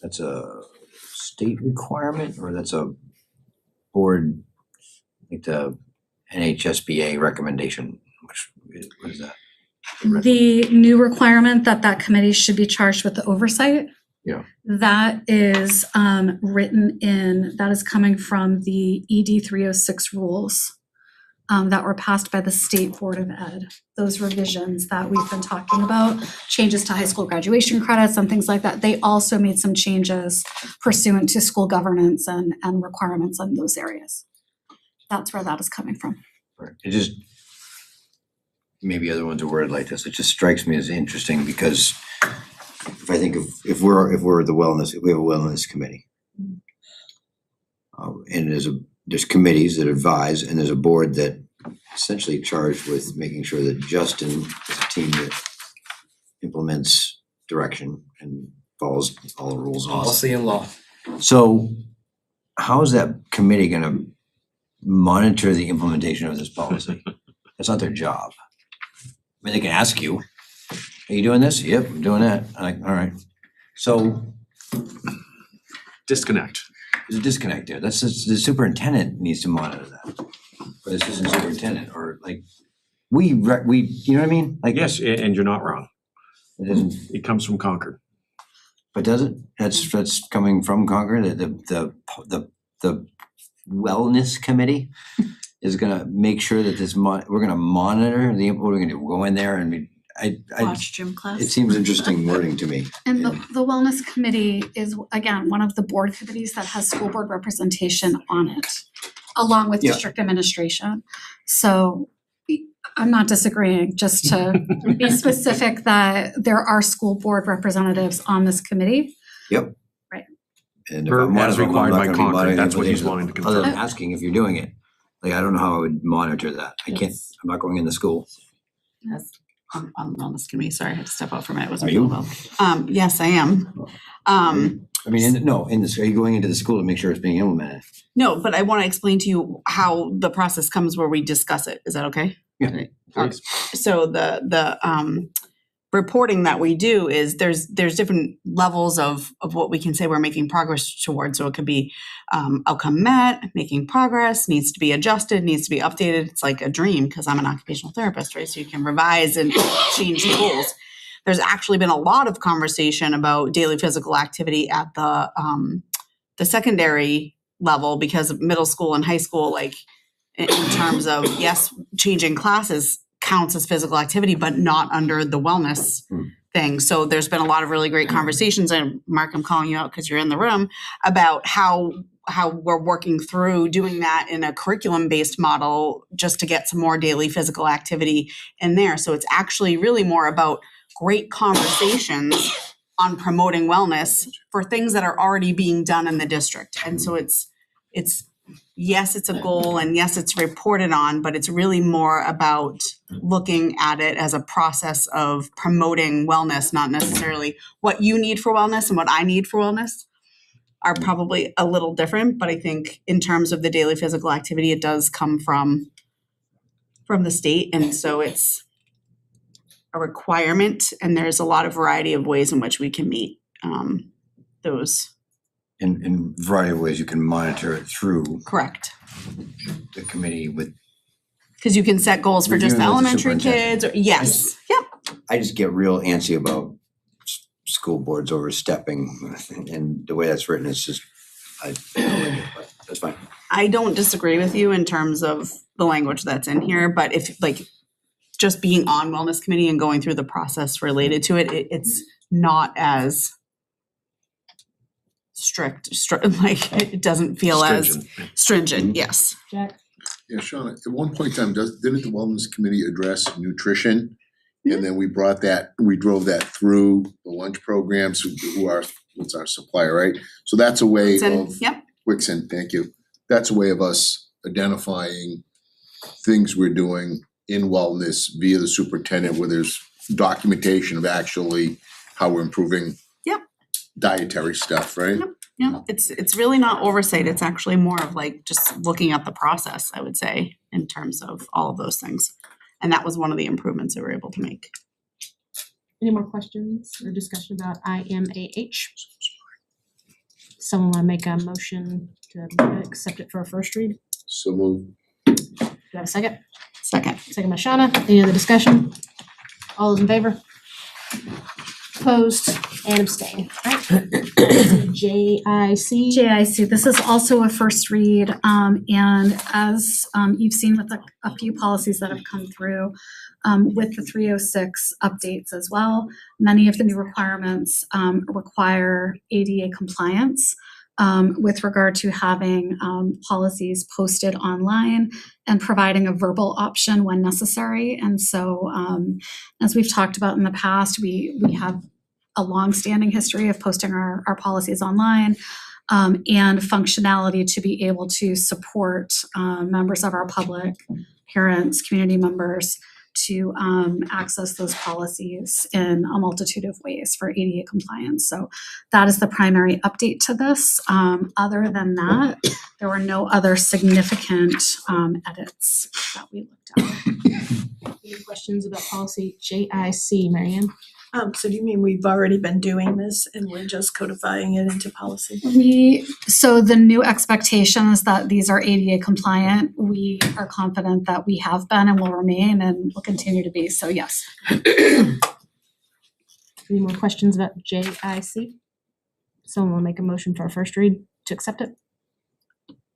that's a state requirement or that's a board, like the NHSBA recommendation? What is that? The new requirement that committee should be charged with the oversight That is that is coming from the ED 306 rules that were passed by the State Board of Ed. Those revisions that we've been talking about, changes to high school graduation credits and things like that, they also made some changes pursuant to school governance and requirements in those areas. That's where that is coming from. It just, maybe other ones are worded like this, it just strikes me as interesting because if I think of, if we have a wellness committee. And there's committees that advise and there's a board that essentially charged with making sure that Justin is a team that implements direction and follows all the rules. Policy and law. So how is that committee gonna monitor the implementation of this policy? That's not their job. I mean, they can ask you, are you doing this? Yep, I'm doing that. I'm like, all right. So Disconnect. there's a disconnect there. That's just, the superintendent needs to monitor that. Or the assistant superintendent, or like, we, you know what I mean? Like, Yes, and you're not wrong. it doesn't, It comes from Concord. but does it? That's coming from Concord, the wellness committee is gonna make sure that we're gonna monitor what we're gonna do, go in there and Watch gym class. it seems interesting wording to me. And the wellness committee is, again, one of the board committees that has school board representation on it, along with Yeah. district administration. So I'm not disagreeing, just to be specific that there are school board representatives on this committee. Yep. Right. And if Or I'm as monitoring, I'm required not by gonna be Concord, monitoring that's what he's implementation wanting to other than confirm. asking if you're doing it. Like, I don't know how I would monitor that. I'm not going in the school. Yes, I'm on the wellness committee, sorry, I had to step out for a minute, it wasn't Are you? feeling well. Yes, I am. I mean, are you going into the school to make sure it's being implemented? No, but I wanna explain to you how the process comes where we discuss it, is that okay? Yeah. Alright. So the reporting that we do is there's different levels of what we can say we're making progress towards. So it could be outcome met, making progress, needs to be adjusted, needs to be updated. It's like a dream because I'm an occupational therapist, right? So you can revise and change the goals. There's actually been a lot of conversation about daily physical activity at the secondary level because of middle school and high school, like in terms of, yes, changing classes counts as physical activity, but not under the wellness thing. So there's been a lot of really great conversations, and Mark, I'm calling you out because you're in the room, about how we're working through doing that in a curriculum-based model just to get some more daily physical activity in there. So it's actually really more about great conversations on promoting wellness for things that are already being done in the district. And so it's yes, it's a goal, and yes, it's reported on, but it's really more about looking at it as a process of promoting wellness, not necessarily what you need for wellness and what I need for wellness are probably a little different, but I think in terms of the daily physical activity, it does come from the state, and so it's a requirement, and there's a lot of variety of ways in which we can meet those. In a variety of ways you can monitor it through. Correct. The committee with. Because you can set goals for just the Reviewing with the elementary kids, or, yes, yep. I just get real antsy about school boards overstepping, and the way that's written, it's just, I don't like it, but that's fine. I don't disagree with you in terms of the language that's in here, but if, like, just being on wellness committee and going through the process related to it, it's not as strict, like, it doesn't feel as stringent, yes. Jack? Yeah, Sean, at one point in time, didn't the wellness committee address nutrition? And then we drove that through the lunch programs, what's our supplier, right? So that's a way of. Yep. Wixon, thank you. That's a way of us identifying things we're doing in wellness via the superintendent, where there's documentation of actually how we're improving. Yep. Dietary stuff, right? Yeah, it's really not oversight, it's actually more of like just looking at the process, I would say, in terms of all of those things. And that was one of the improvements that we were able to make. Any more questions or discussion about IMAH? Someone wanna make a motion to accept it for a first read? So move. Do I have a second? Second. Second by Shauna. Any other discussion? All those in favor? Opposed and abstained. Right. JIC. JIC, this is also a first read, and as you've seen with a few policies that have come through, with the 306 updates as well, many of the new requirements require ADA compliance with regard to having policies posted online and providing a verbal option when necessary. And so, as we've talked about in the past, we have a long-standing history of posting our policies online and functionality to be able to support members of our public, parents, community members to access those policies in a multitude of ways for ADA compliance. So that is the primary update to this. Other than that, there were no other significant edits that we looked at. Any questions about policy JIC, Marianne? So do you mean we've already been doing this and we're just codifying it into policy? So the new expectation is that these are ADA compliant. We are confident that we have been and will remain and will continue to be, so yes. Any more questions about JIC? Someone will make a motion for a first read to accept it?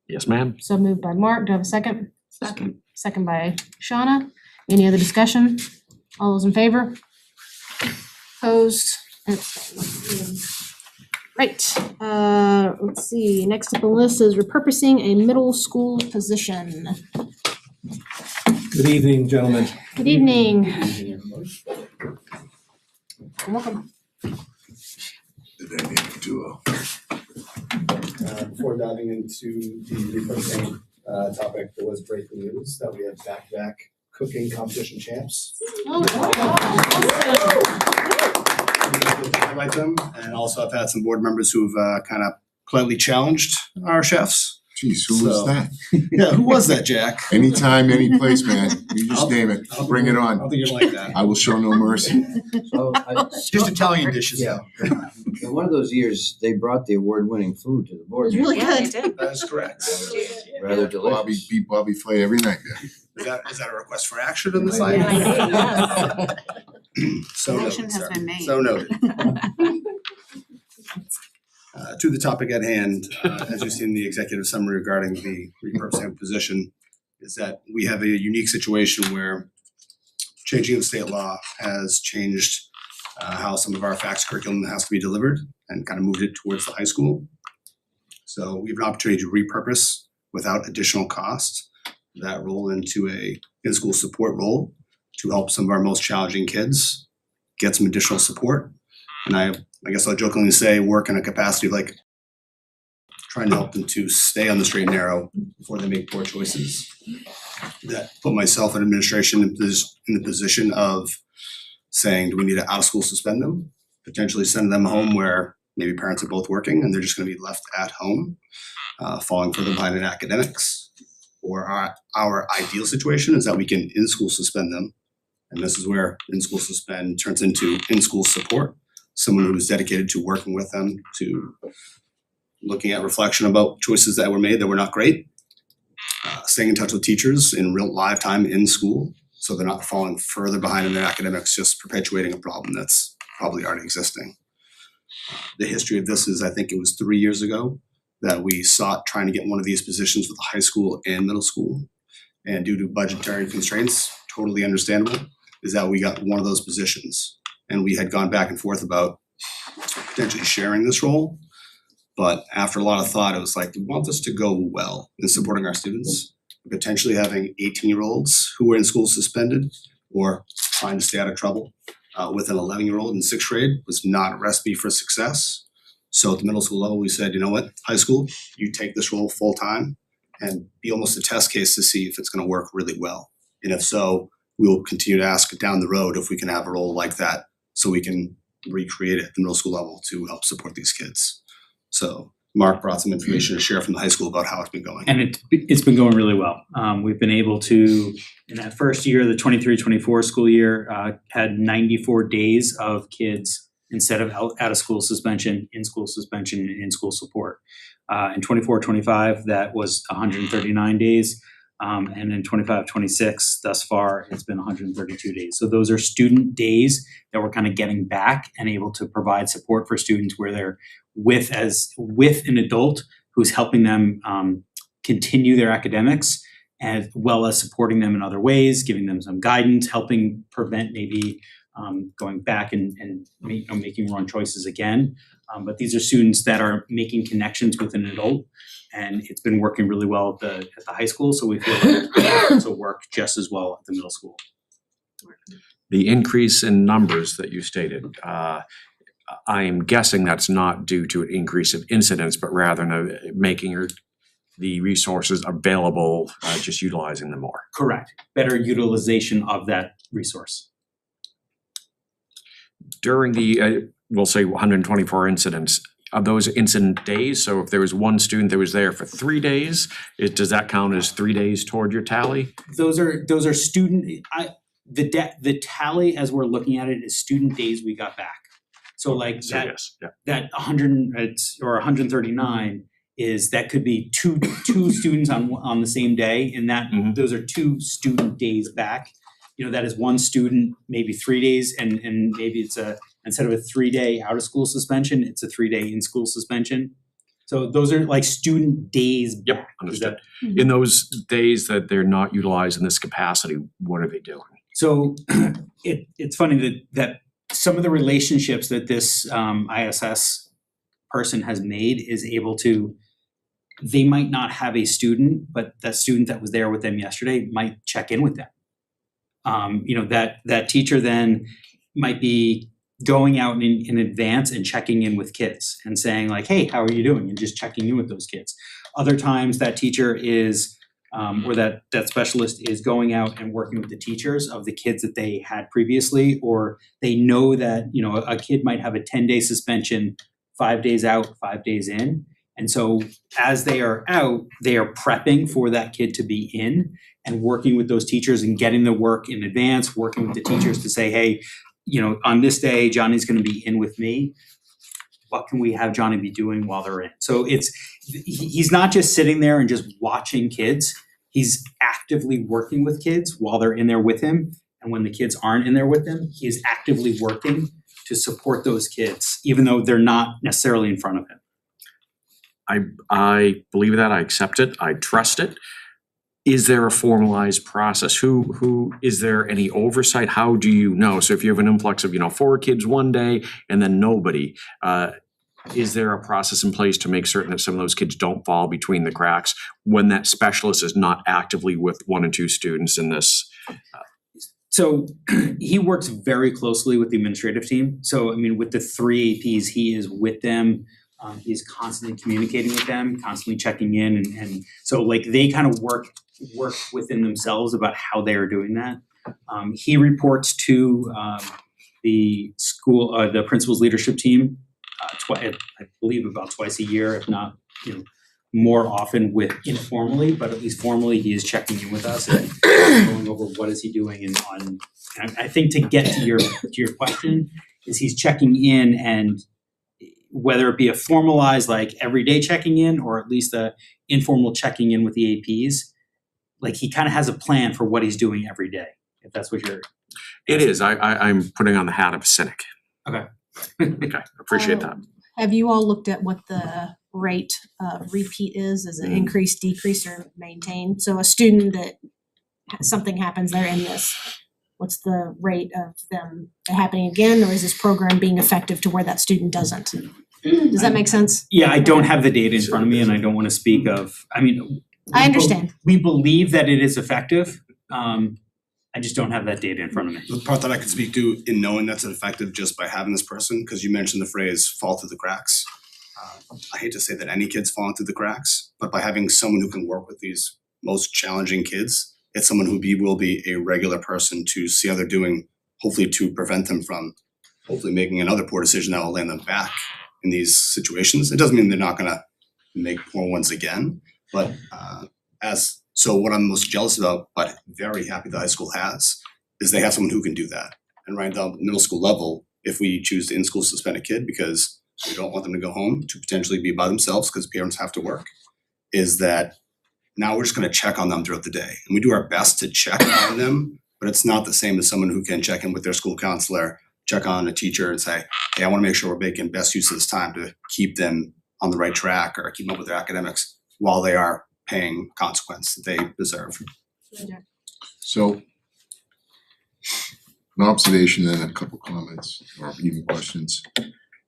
Yes, ma'am. So moved by Mark, do I have a second? Second. Second by Shauna. Any other discussion? All those in favor? Opposed? And abstained. Right, let's see, next up on the list is repurposing a middle school position. Good evening, gentlemen. Good evening. Welcome. Before diving into the repurposing topic, there was breaking news that we have back-to-back cooking competition champs. Highlight them, and also I've had some board members who've kind of politely challenged our chefs. Jeez, who was that? Yeah, who was that, Jack? Anytime, any place, man. You just name it. Bring it I on. don't think you like that. I will show no mercy. Just Italian dishes, Yeah. though. In one of those years, they brought the award-winning food to the board. It was really Yeah, good. they did. That is correct. Rather delicious. Bobby beat Bobby Flay every night there. Is that a request for action on this item? Yes. So noted, Motion has sir. been made. So noted. To the topic at hand, as you see in the executive summary regarding the repurposing position, is that we have a unique situation where changing of state law has changed how some of our FACS curriculum has to be delivered and kind of moved it towards the high school. So we have an opportunity to repurpose without additional cost that role into a in-school support role to help some of our most challenging kids get some additional support. And I guess I'll jokingly say work in a capacity of like trying to help them to stay on the straight and narrow before they make poor choices. That put myself in administration in the position of saying, do we need to out of school suspend them? Potentially send them home where maybe parents are both working and they're just gonna be left at home, falling further behind in academics. Or our ideal situation is that we can in-school suspend them. And this is where in-school suspend turns into in-school support. Someone who is dedicated to working with them, to looking at reflection about choices that were made that were not great. Staying in touch with teachers in real live time in school, so they're not falling further behind in their academics, just perpetuating a problem that's probably already existing. The history of this is, I think it was 3 years ago that we sought trying to get one of these positions with high school and middle school. And due to budgetary constraints, totally understandable, is that we got one of those positions. And we had gone back and forth about potentially sharing this role. But after a lot of thought, it was like, we want this to go well in supporting our students. Potentially having 18-year-olds who were in school suspended or trying to stay out of trouble with an 11-year-old in sixth grade was not a recipe for success. So at the middle school level, we said, you know what, high school, you take this role full time and be almost a test case to see if it's gonna work really well. And if so, we will continue to ask down the road if we can have a role like that so we can recreate it at the middle school level to help support these kids. So Mark brought some information to share from the high school about how it's been going. And it's been going really well. We've been able to, in that first year, the 23-24 school year, had 94 days of kids instead of out of school suspension, in-school suspension, and in-school support. In 24-25, that was 139 days. And in 25-26, thus far, it's been 132 days. So those are student days that we're kind of getting back and able to provide support for students where they're with an adult who's helping them continue their academics, as well as supporting them in other ways, giving them some guidance, helping prevent maybe going back and making wrong choices again. But these are students that are making connections with an adult, and it's been working really well at the high school, so we feel like it will also work just as well at the middle school. The increase in numbers that you stated, I am guessing that's not due to an increase of incidents, but rather making the resources available, just utilizing them more. Correct. Better utilization of that resource. During the, we'll say 124 incidents, are those incident days? So if there was one student that was there for 3 days, does that count as 3 days toward your tally? Those are student, the tally as we're looking at it is student days we got back. So like So yes, yeah. that 100 or 139 is, that could be two students on the same day, and that those are 2 student days back. You know, that is one student, maybe 3 days, and maybe it's instead of a 3-day out of school suspension, it's a 3-day in school suspension. So those are like student days back. Yep, understood. In those days that they're not utilized in this capacity, what are they doing? So it's funny that some of the relationships that this ISS person has made is able to, they might not have a student, but that student that was there with them yesterday might check in with them. You know, that teacher then might be going out in advance and checking in with kids and saying like, hey, how are you doing? And just checking in with those kids. Other times that teacher is, or that specialist is going out and working with the teachers of the kids that they had previously, or they know that, you know, a kid might have a 10-day suspension, 5 days out, 5 days in. And so as they are out, they are prepping for that kid to be in and working with those teachers and getting the work in advance, working with the teachers to say, hey, you know, on this day, Johnny's going to be in with me. What can we have Johnny be doing while they're in? So he's not just sitting there and just watching kids. He's actively working with kids while they're in there with him. And when the kids aren't in there with him, he is actively working to support those kids, even though they're not necessarily in front of him. I believe that, I accept it, I trust it. Is there a formalized process? Who is there any oversight? How do you know? So if you have an influx of, 4 kids one day and then nobody, is there a process in place to make certain that some of those kids don't fall between the cracks when that specialist is not actively with 1 and 2 students in this? So he works very closely with the administrative team. So I mean, with the 3 APs, he is with them. He's constantly communicating with them, constantly checking in, and so like they kind of work within themselves about how they are doing that. He reports to the school, the principal's leadership team, I believe about twice a year, if not, more often with informally, but at least formally, he is checking in with us and going over what is he doing. And I think to get to your question is he's checking in, and whether it be a formalized like everyday checking in or at least a informal checking in with the APs, like he kind of has a plan for what he's doing every day, if that's what you're. It is. I'm putting on the hat of a cynic. Okay. Okay, appreciate that. Have you all looked at what the rate of repeat is? Is it increase, decrease, or maintain? So a student that something happens, they're in this. What's the rate of them happening again, or is this program being effective to where that student doesn't? Does that make sense? Yeah, I don't have the data in front of me, and I don't want to speak of. I mean, I understand. We believe that it is effective. I just don't have that data in front of me. The part that I could speak to in knowing that's effective just by having this person, because you mentioned the phrase fall through the cracks. I hate to say that any kid's falling through the cracks, but by having someone who can work with these most challenging kids, it's someone who will be a regular person to see how they're doing, hopefully to prevent them from hopefully making another poor decision that will land them back in these situations. It doesn't mean they're not going to make poor ones again, but so what I'm most jealous about, but very happy the high school has, is they have someone who can do that. And right down middle school level, if we choose to in-school suspend a kid because we don't want them to go home to potentially be by themselves because parents have to work, is that Now we're just gonna check on them throughout the day. And we do our best to check on them, but it's not the same as someone who can check in with their school counselor, check on a teacher and say, hey, I wanna make sure we're making best use of this time to keep them on the right track or keep up with their academics while they are paying consequence that they deserve. So an observation and a couple comments or even questions.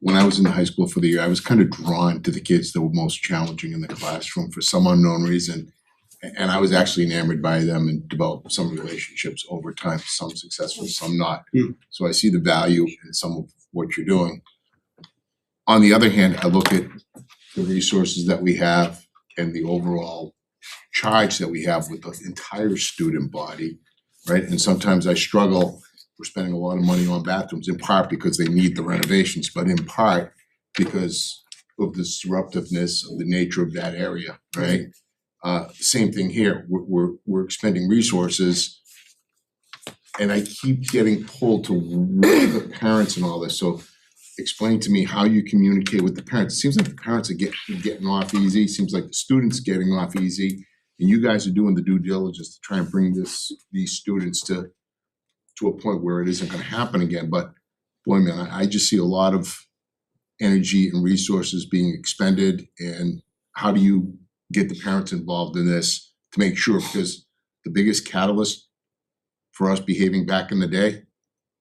When I was in high school for the year, I was kind of drawn to the kids that were most challenging in the classroom for some unknown reason. And I was actually enamored by them and developed some relationships over time, some successful, some not. So I see the value in some of what you're doing. On the other hand, I look at the resources that we have and the overall charge that we have with the entire student body, right? And sometimes I struggle. We're spending a lot of money on bathrooms, in part because they need the renovations, but in part because of the disruptiveness of the nature of that area, right? Same thing here. We're expending resources, and I keep getting pulled to work with the parents and all this. So explain to me how you communicate with the parents. It seems like the parents are getting off easy. Seems like the students are getting off easy, and you guys are doing the due diligence to try and bring these students to a point where it isn't gonna happen again. But boy, man, I just see a lot of energy and resources being expended. And how do you get the parents involved in this to make sure? Because the biggest catalyst for us behaving back in the day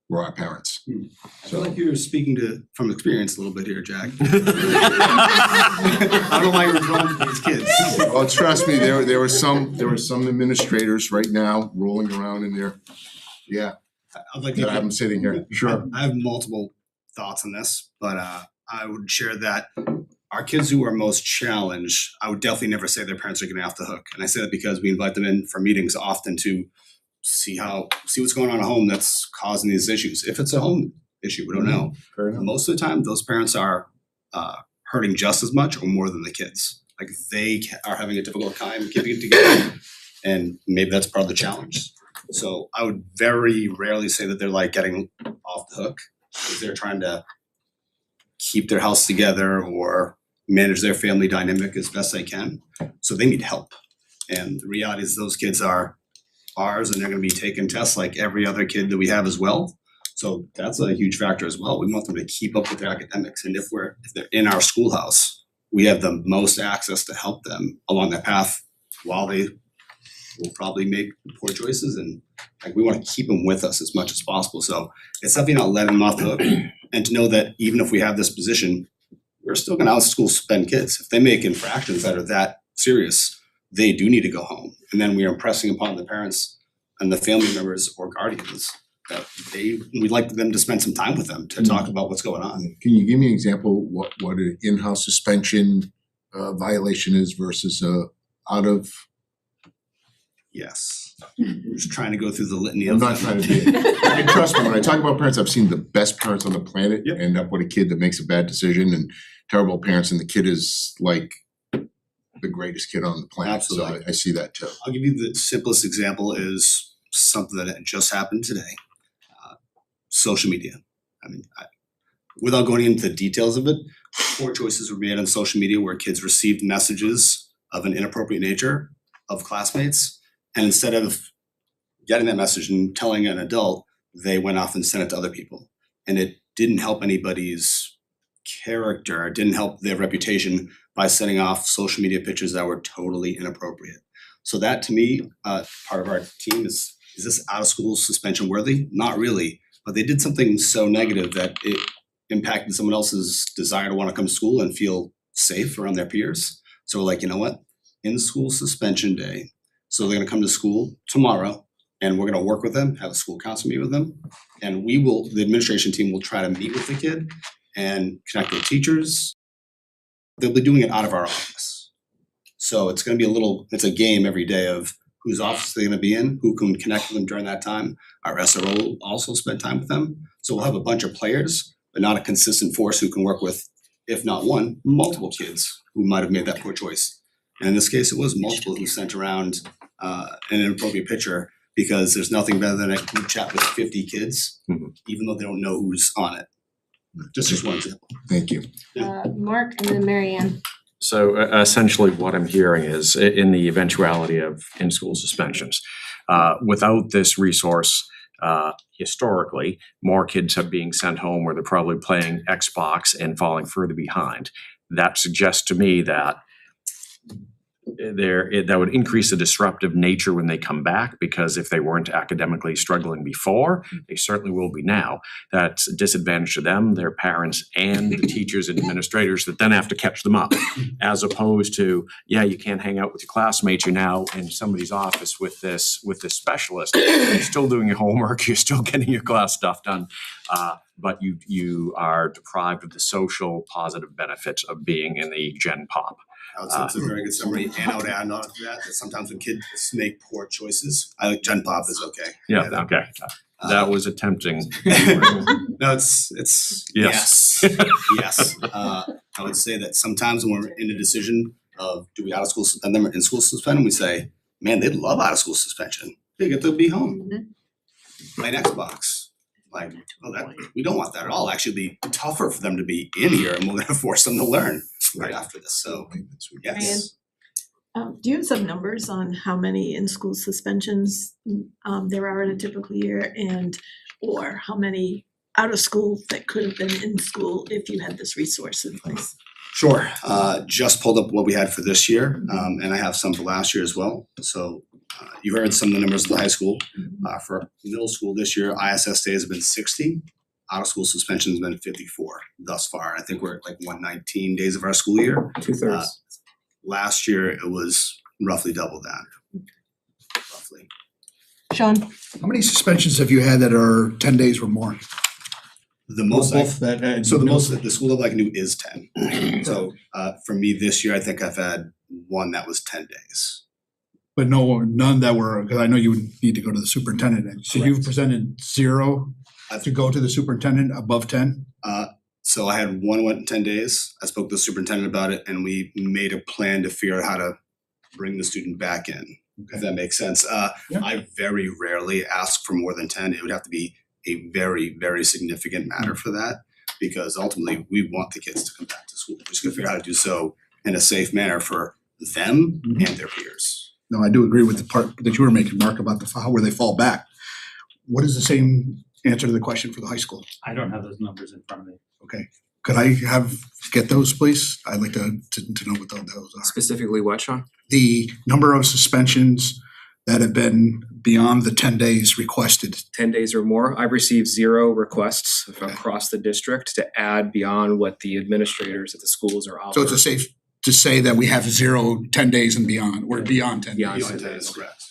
were our parents. I feel like you're speaking from experience a little bit here, Jack. I don't know why you're drawn to these kids. Well, trust me, there were some administrators right now rolling around in there. Yeah. I'd like that I'm sitting here. Sure. I have multiple thoughts on this, but I would share that our kids who are most challenged, I would definitely never say their parents are getting off the hook. And I say that because we invite them in for meetings often to see what's going on at home that's causing these issues. If it's a home issue, we don't know. Most of the time, those parents are hurting just as much or more than the kids. Like they are having a difficult time keeping it together, and maybe that's part of the challenge. So I would very rarely say that they're like getting off the hook because they're trying to keep their house together or manage their family dynamic as best they can. So they need help. And the reality is those kids are ours, and they're gonna be taking tests like every other kid that we have as well. So that's a huge factor as well. We want them to keep up with their academics. And if they're in our schoolhouse, we have the most access to help them along that path while they will probably make poor choices, and like we want to keep them with us as much as possible. So it's definitely not letting them off the hook, and to know that even if we have this position, we're still going to out school spend kids. If they make infractions that are that serious, they do need to go home. And then we are impressing upon the parents and the family members or guardians that we'd like them to spend some time with them to talk about what's going on. Can you give me an example what an in-house suspension violation is versus out of? Yes. We're just trying to go through the litany of I'm not them. trying to be. And trust me, when I talk about parents, I've seen the best parents on the planet end up with a kid that makes a bad decision, and terrible parents, and the kid is like the greatest kid on the planet. Absolutely. So I see that too. I'll give you the simplest example is something that just happened today. Social media. I mean, without going into the details of it, poor choices were made on social media where kids received messages of an inappropriate nature of classmates. And instead of getting that message and telling an adult, they went off and sent it to other people. And it didn't help anybody's character, it didn't help their reputation by sending off social media pictures that were totally inappropriate. So that to me, part of our team is this out of school suspension worthy? Not really, but they did something so negative that it impacted someone else's desire to want to come to school and feel safe around their peers. So we're like, you know what? In school suspension day. So they're gonna come to school tomorrow, and we're gonna work with them, have a school council meet with them. And the administration team will try to meet with the kid and connect with teachers. They'll be doing it out of our office. So it's gonna be it's a game every day of whose office they're gonna be in, who can connect with them during that time. Our SRO will also spend time with them. So we'll have a bunch of players, but not a consistent force who can work with, if not one, multiple kids who might have made that poor choice. And in this case, it was multiple who sent around an inappropriate picture, because there's nothing better than a group chat with 50 kids, even though they don't know who's on it. Just one example. Thank you. Mark and then Mary Ann. So essentially what I'm hearing is in the eventuality of in-school suspensions, without this resource, historically, more kids are being sent home where they're probably playing Xbox and falling further behind. That suggests to me that that would increase the disruptive nature when they come back, because if they weren't academically struggling before, they certainly will be now. That's a disadvantage to them, their parents, and the teachers and administrators that then have to catch them up, as opposed to, yeah, you can't hang out with your classmates, you're now in somebody's office with this specialist. You're still doing your homework, you're still getting your class stuff done, but you are deprived of the social positive benefits of being in the Gen Pop. I would say it's a very good summary, and I would add on to that sometimes when kids make poor choices, I like Gen Pop is okay. Yeah, okay. That was attempting. No, it's Yes. yes. I would say that sometimes when we're in a decision of do we out of school suspend them or in school suspend them, we say, man, they'd love out of school suspension. They get to be home, play an Xbox. Like, we don't want that at all. Actually, it'd be tougher for them to be in here, and we're going to force them to learn right after this. So, yes. Do you have some numbers on how many in-school suspensions there are in a typical year, and or how many out of school that could have been in school if you had this resource in place? Sure. Just pulled up what we had for this year, and I have some for last year as well. So you heard some of the numbers of the high school. For middle school this year, ISS days have been 60. Out of school suspension has been 54 thus far. I think we're at like 119 days of our school year. 2/3. Last year, it was roughly double that. Roughly. Sean? How many suspensions have you had that are 10 days or more? The most, Both that, so the most that the school level I can do is 10. So for me this year, I think I've had one that was 10 days. But none that were, because I know you would need to go to the superintendent. So you've presented 0 to go to the superintendent above 10? So I had one went in 10 days. I spoke to the superintendent about it, and we made a plan to figure out how to bring the student back in, if that makes sense. I very rarely ask for more than 10. It would have to be a very, very significant matter for that, because ultimately we want the kids to come back to school. We're just gonna figure out how to do so in a safe manner for them and their peers. No, I do agree with the part that you were making, Mark, about where they fall back. What is the same answer to the question for the high school? I don't have those numbers in front of me. Okay. Could I get those, please? I'd like to know what those are. Specifically what, Sean? The number of suspensions that have been beyond the 10 days requested. 10 days or more. I've received 0 requests across the district to add beyond what the administrators at the schools are offering. So it's safe to say that we have 0, 10 days and beyond, or beyond 10 days? Beyond Beyond 10 10 is days. correct.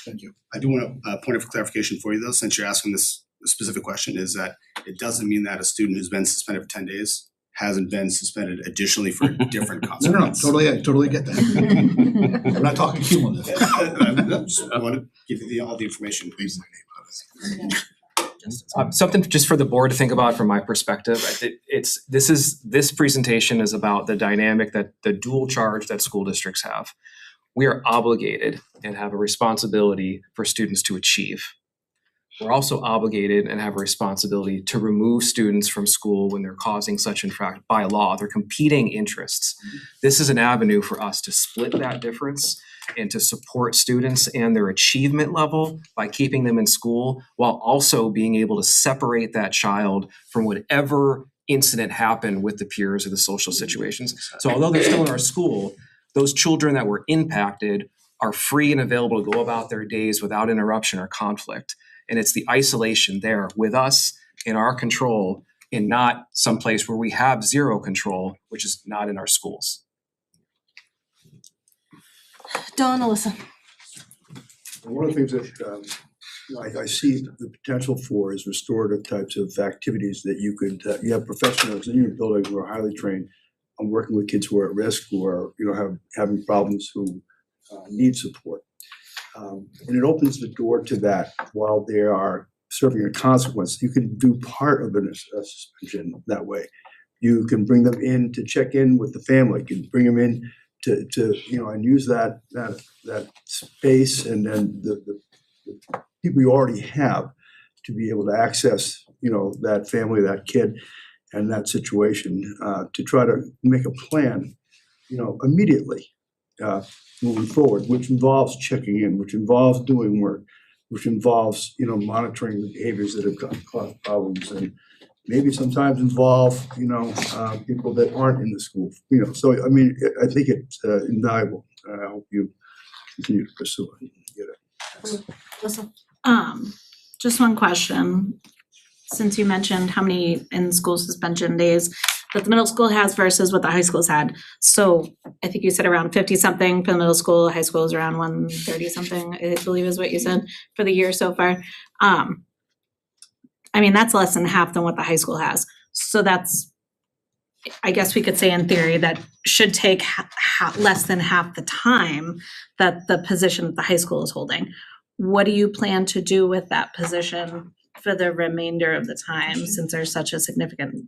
Thank you. I do want a point of clarification for you though, since you're asking this specific question, is that it doesn't mean that a student who's been suspended for 10 days hasn't been suspended additionally for a different consequence. No, totally get that. We're not talking cumulative. I just want to give you all the information, please. Something just for the board to think about from my perspective. This presentation is about the dynamic that the dual charge that school districts have. We are obligated and have a responsibility for students to achieve. We're also obligated and have a responsibility to remove students from school when they're causing such infraction by law. They're competing interests. This is an avenue for us to split that difference and to support students and their achievement level by keeping them in school, while also being able to separate that child from whatever incident happened with the peers or the social situations. So although they're still in our school, those children that were impacted are free and available to go about their days without interruption or conflict. And it's the isolation there with us in our control and not someplace where we have 0 control, which is not in our schools. Dawn, Alyssa. One of the things that I see the potential for is restorative types of activities that you could, you have professionals in your building who are highly trained on working with kids who are at risk, who are, having problems, who need support. And it opens the door to that while they are serving a consequence. You can do part of a suspension that way. You can bring them in to check in with the family. You can bring them in to and use that space and then the people you already have to be able to access, that family, that kid, and that situation to try to make a plan immediately, moving forward, which involves checking in, which involves doing work, which involves, monitoring the behaviors that have caused problems and maybe sometimes involve, people that aren't in the school, so I mean, I think it's invaluable. I hope you continue to pursue it and get it. Listen. Just one question. Since you mentioned how many in-school suspension days that the middle school has versus what the high school's had. So I think you said around 50-something for the middle school, high school is around 130-something, I believe is what you said for the year so far. I mean, that's less than half than what the high school has. So that's, I guess we could say in theory that should take less than half the time that the position that the high school is holding. What do you plan to do with that position for the remainder of the time, since there's such a significant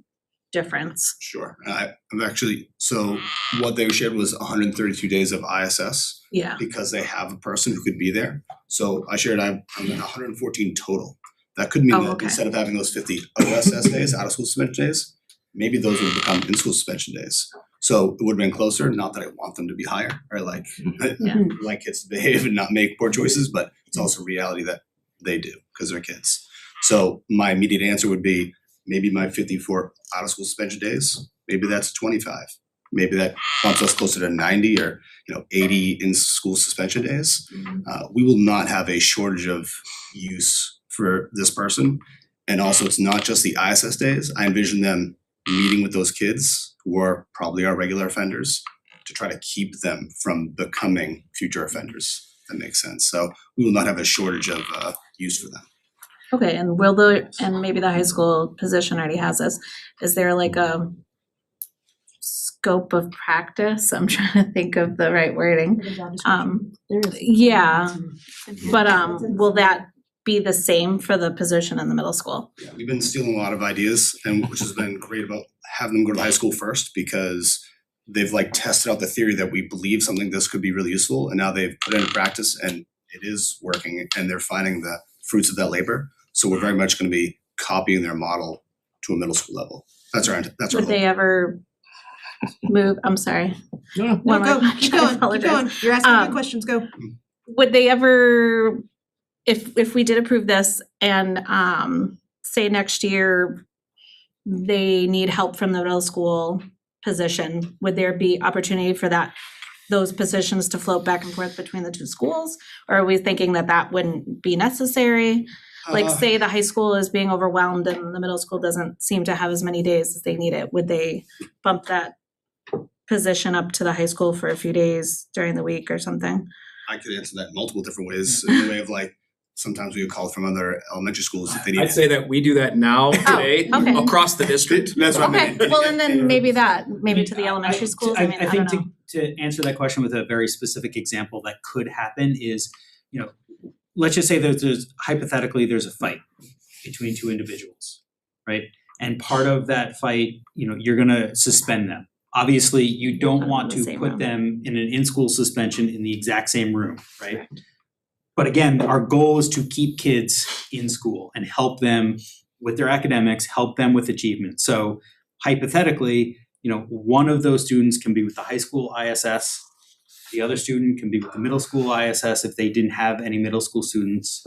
difference? Sure. I'm actually, so what they shared was 132 days of ISS. Yeah. Because they have a person who could be there. So I shared I'm at 114 total. That could mean that instead of having those 50 OSS days, out of school suspension days, maybe those would become in-school suspension days. So it would have been closer, not that I want them to be higher, or like kids to behave and not make poor choices, but it's also a reality that they do because they're kids. So my immediate answer would be maybe my 54 out of school suspension days, maybe that's 25. Maybe that bumps us closer to 90 or 80 in school suspension days. We will not have a shortage of use for this person. And also it's not just the ISS days. I envision them meeting with those kids who are probably our regular offenders to try to keep them from becoming future offenders. If that makes sense. So we will not have a shortage of use for them. Okay, and maybe the high school position already has this, is there like a scope of practice? I'm trying to think of the right wording. Yeah, but will that be the same for the position in the middle school? Yeah, we've been stealing a lot of ideas, and which has been great about having them go to high school first, because they've tested out the theory that we believe something this could be really useful, and now they've put it into practice and it is working, and they're finding the fruits of that labor. So we're very much going to be copying their model to a middle school level. That's our Would they ever move? I'm sorry. No, go. Keep going. You're asking good questions. Go. Would they ever, if we did approve this and say next year they need help from the middle school position, would there be opportunity for those positions to float back and forth between the two schools? Or are we thinking that wouldn't be necessary? Like say the high school is being overwhelmed and the middle school doesn't seem to have as many days as they need it. Would they bump that position up to the high school for a few days during the week or something? I could answer that in multiple different ways. In the way of sometimes we would call from other elementary schools if they need. I'd say that we do that now today across the district. That's what I mean. Well, and then maybe to the elementary schools. I mean, I think don't know. to answer that question with a very specific example that could happen is, let's just say there's hypothetically there's a fight between two individuals, right? And part of that fight, you're gonna suspend them. Obviously, you don't want to put them in an in-school suspension in the exact same room, right? But again, our goal is to keep kids in school and help them with their academics, help them with achievement. So hypothetically, one of those students can be with the high school ISS. The other student can be with the middle school ISS if they didn't have any middle school students.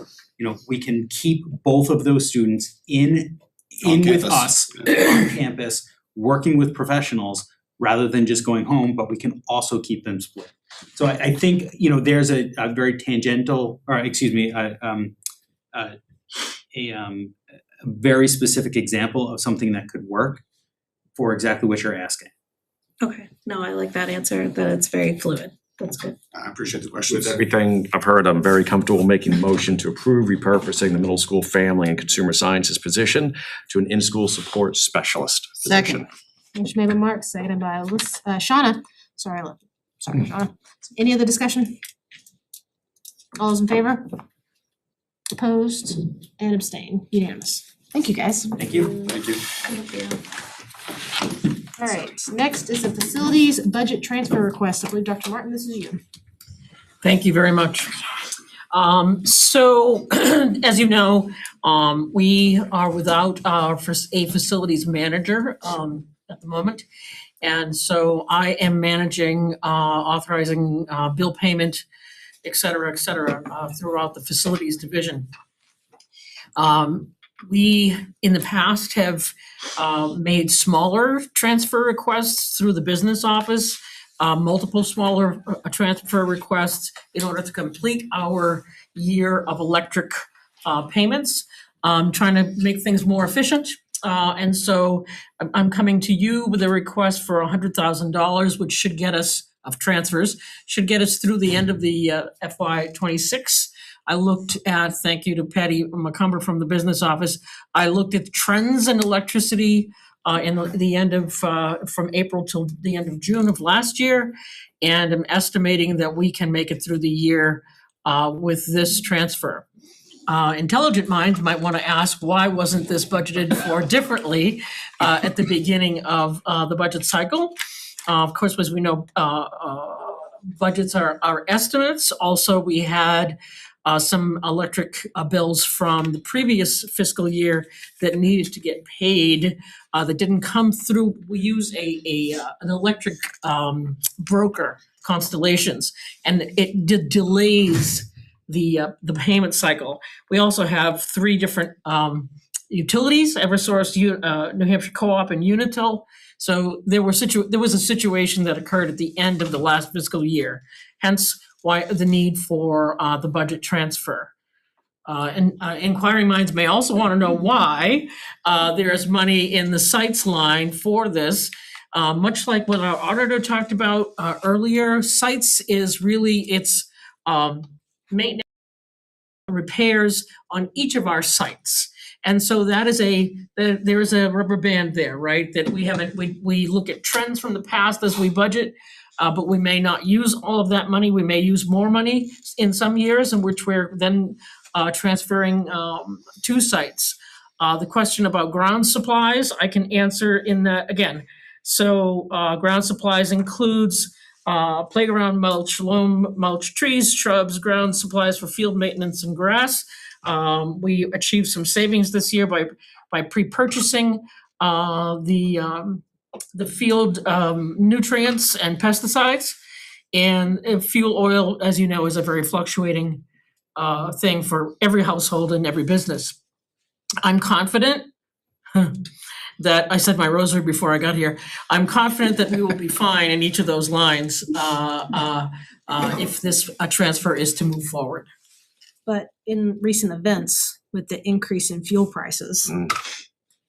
We can keep both of those students in with us on campus, working with professionals rather than just going home, but we can also keep them split. So I think, there's a very tangential, or excuse me, a very specific example of something that could work for exactly what you're asking. Okay, no, I like that answer, that it's very fluid. That's good. I appreciate the questions. With everything I've heard, I'm very comfortable making the motion to approve repurposing the middle school family and consumer sciences position to an in-school support specialist position. Second. Motion made by Mark, seconded by Shauna. Sorry, Shauna. Any other discussion? All those in favor? Opposed and abstain, unanimous. Thank you, guys. Thank you. Thank you. All right, next is the facilities budget transfer request. I believe Dr. Martin, this is you. Thank you very much. So as you know, we are without a facilities manager at the moment. And so I am managing, authorizing, bill payment, et cetera, throughout the facilities division. We, in the past, have made smaller transfer requests through the business office, multiple smaller transfer requests in order to complete our year of electric payments, trying to make things more efficient. And so I'm coming to you with a request for $100,000, which should get us, of transfers, should get us through the end of the FY '26. I looked at, thank you to Patty McCumber from the business office, I looked at trends in electricity in the end of, from April till the end of June of last year. And I'm estimating that we can make it through the year with this transfer. Intelligent minds might want to ask, why wasn't this budgeted for differently at the beginning of the budget cycle? Of course, as we know, budgets are estimates. Also, we had some electric bills from the previous fiscal year that needed to get paid that didn't come through. We use an electric broker, Constellations, and it delays the payment cycle. We also have 3 different utilities: Eversource, New Hampshire Co-op, and Unitil. So there was a situation that occurred at the end of the last fiscal year, hence why the need for the budget transfer. And inquiring minds may also want to know why there is money in the sites line for this. Much like what our auditor talked about earlier, sites is really its maintenance, repairs on each of our sites. And so that is there is a rubber band there, right? That we look at trends from the past as we budget, but we may not use all of that money. We may use more money in some years in which we're then transferring to sites. The question about ground supplies, I can answer in that again. So ground supplies includes playground mulch, loam mulch, trees, shrubs, ground supplies for field maintenance and grass. We achieved some savings this year by pre-purchasing the field nutrients and pesticides. And fuel oil, as you know, is a very fluctuating thing for every household and every business. I'm confident that I said my rosary before I got here. I'm confident that we will be fine in each of those lines if this transfer is to move forward. But in recent events, with the increase in fuel prices,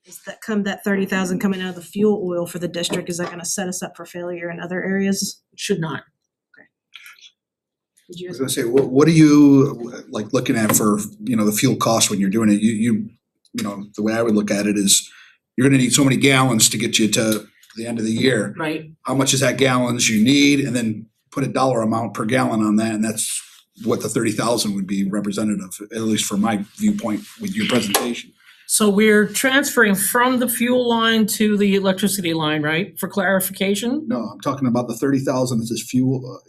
is that 30,000 coming out of the fuel oil for the district, is that gonna set us up for failure in other areas? Should not. Did you I was gonna say, what are you like looking at for, the fuel cost when you're doing it? You know, the way I would look at it is you're gonna need so many gallons to get you to the end of the year. Right. How much is that gallons you need, and then put a dollar amount per gallon on that, and that's what the 30,000 would be representative, at least from my viewpoint with your presentation. So we're transferring from the fuel line to the electricity line, right, for clarification? No, I'm talking about the 30,000 that says fuel,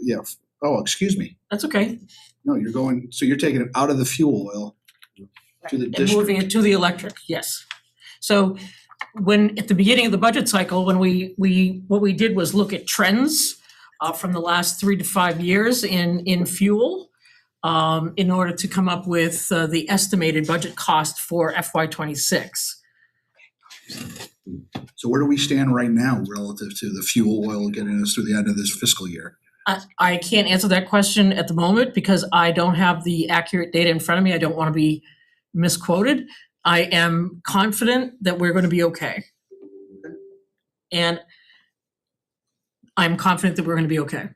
oh, excuse me. That's okay. No, so you're taking it out of the fuel oil to the And district. moving it to the electric, yes. So when, at the beginning of the budget cycle, when what we did was look at trends from the last 3 to 5 years in fuel in order to come up with the estimated budget cost for FY '26. So where do we stand right now relative to the fuel oil getting us through the end of this fiscal year? I can't answer that question at the moment because I don't have the accurate data in front of me. I don't want to be misquoted. I am confident that we're going to be okay. And I'm confident that we're going to be okay.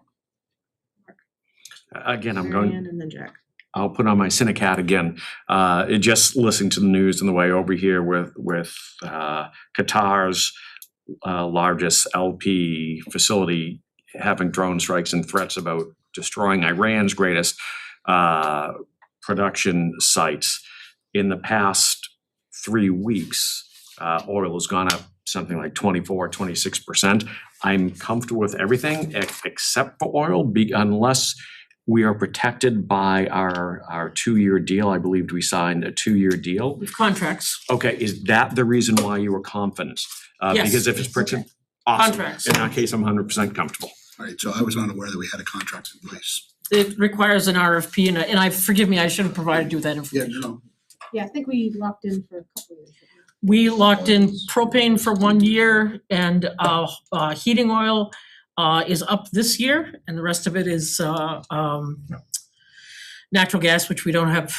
Again, Marianne and then Jack. I'll put on my cynic hat again. Just listening to the news on the way over here with Qatar's largest LP facility having drone strikes and threats about destroying Iran's greatest production sites. In the past 3 weeks, oil has gone up something like 26%. I'm comfortable with everything except for oil, unless we are protected by our 2-year deal. I believed we signed a 2-year deal. With contracts. Okay, is that the reason why you were confident? Yes. Because if it's protected, Awesome. Contracts. In that case, I'm 100% comfortable. All right, so I was unaware that we had a contract in place. It requires an RFP and I, forgive me, I should have provided you with that information. Yeah, no. Yeah, I think we locked in for a couple years. We locked in propane for 1 year and heating oil is up this year and the rest of it is natural gas, which we don't have.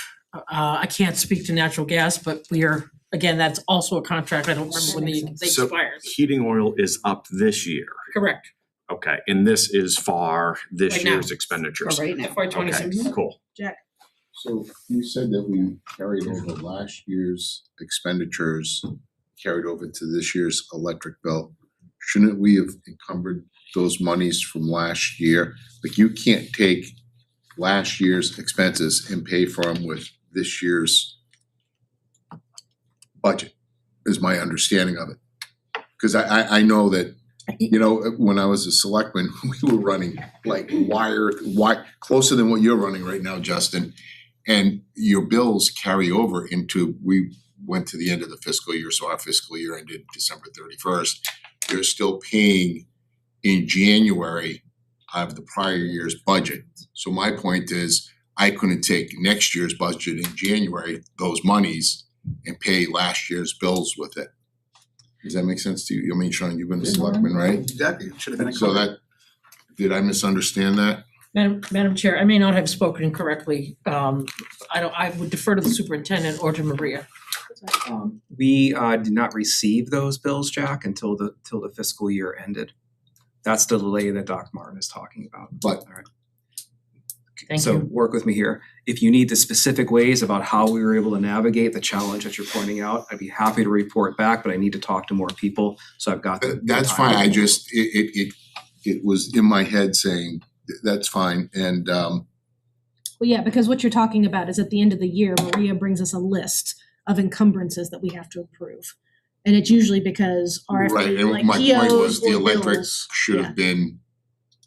I can't speak to natural gas, but we are, again, that's also a contract. I don't remember when they So expires. heating oil is up this year. Correct. Okay, and this is for this Right now. year's expenditures. For right now. FY 26. Okay, cool. Jack? So you said that we carried over last year's expenditures, carried over to this year's electric bill. Shouldn't we have encumbered those monies from last year? Like you can't take last year's expenses and pay for them with this year's budget, is my understanding of it. Cause I know that, you know, when I was a selectman, we were running like wire closer than what you're running right now, Justin. And your bills carry over into, we went to the end of the fiscal year, so our fiscal year ended December 31st. You're still paying in January of the prior year's budget. So my point is, I couldn't take next year's budget in January, those monies, and pay last year's bills with it. Does that make sense to you? I mean, Sean, you've been a selectman, right? Exactly, it should have been a So that, did I misunderstand that? Madam Chair, I may not have spoken correctly. I would defer to the superintendent or to Maria. We did not receive those bills, Jack, until the fiscal year ended. That's the delay that Dr. Martin is talking about. But all right. Thank So you. work with me here. If you need the specific ways about how we were able to navigate the challenge that you're pointing out, I'd be happy to report back, but I need to talk to more people. So I've got the That's time. fine, I just, it was in my head saying, that's fine, and Well, yeah, because what you're talking about is at the end of the year, Maria brings us a list of encumbrances that we have to approve. And it's usually because right, RFP, and like my point was POs the or electric bills. should Yeah. have been,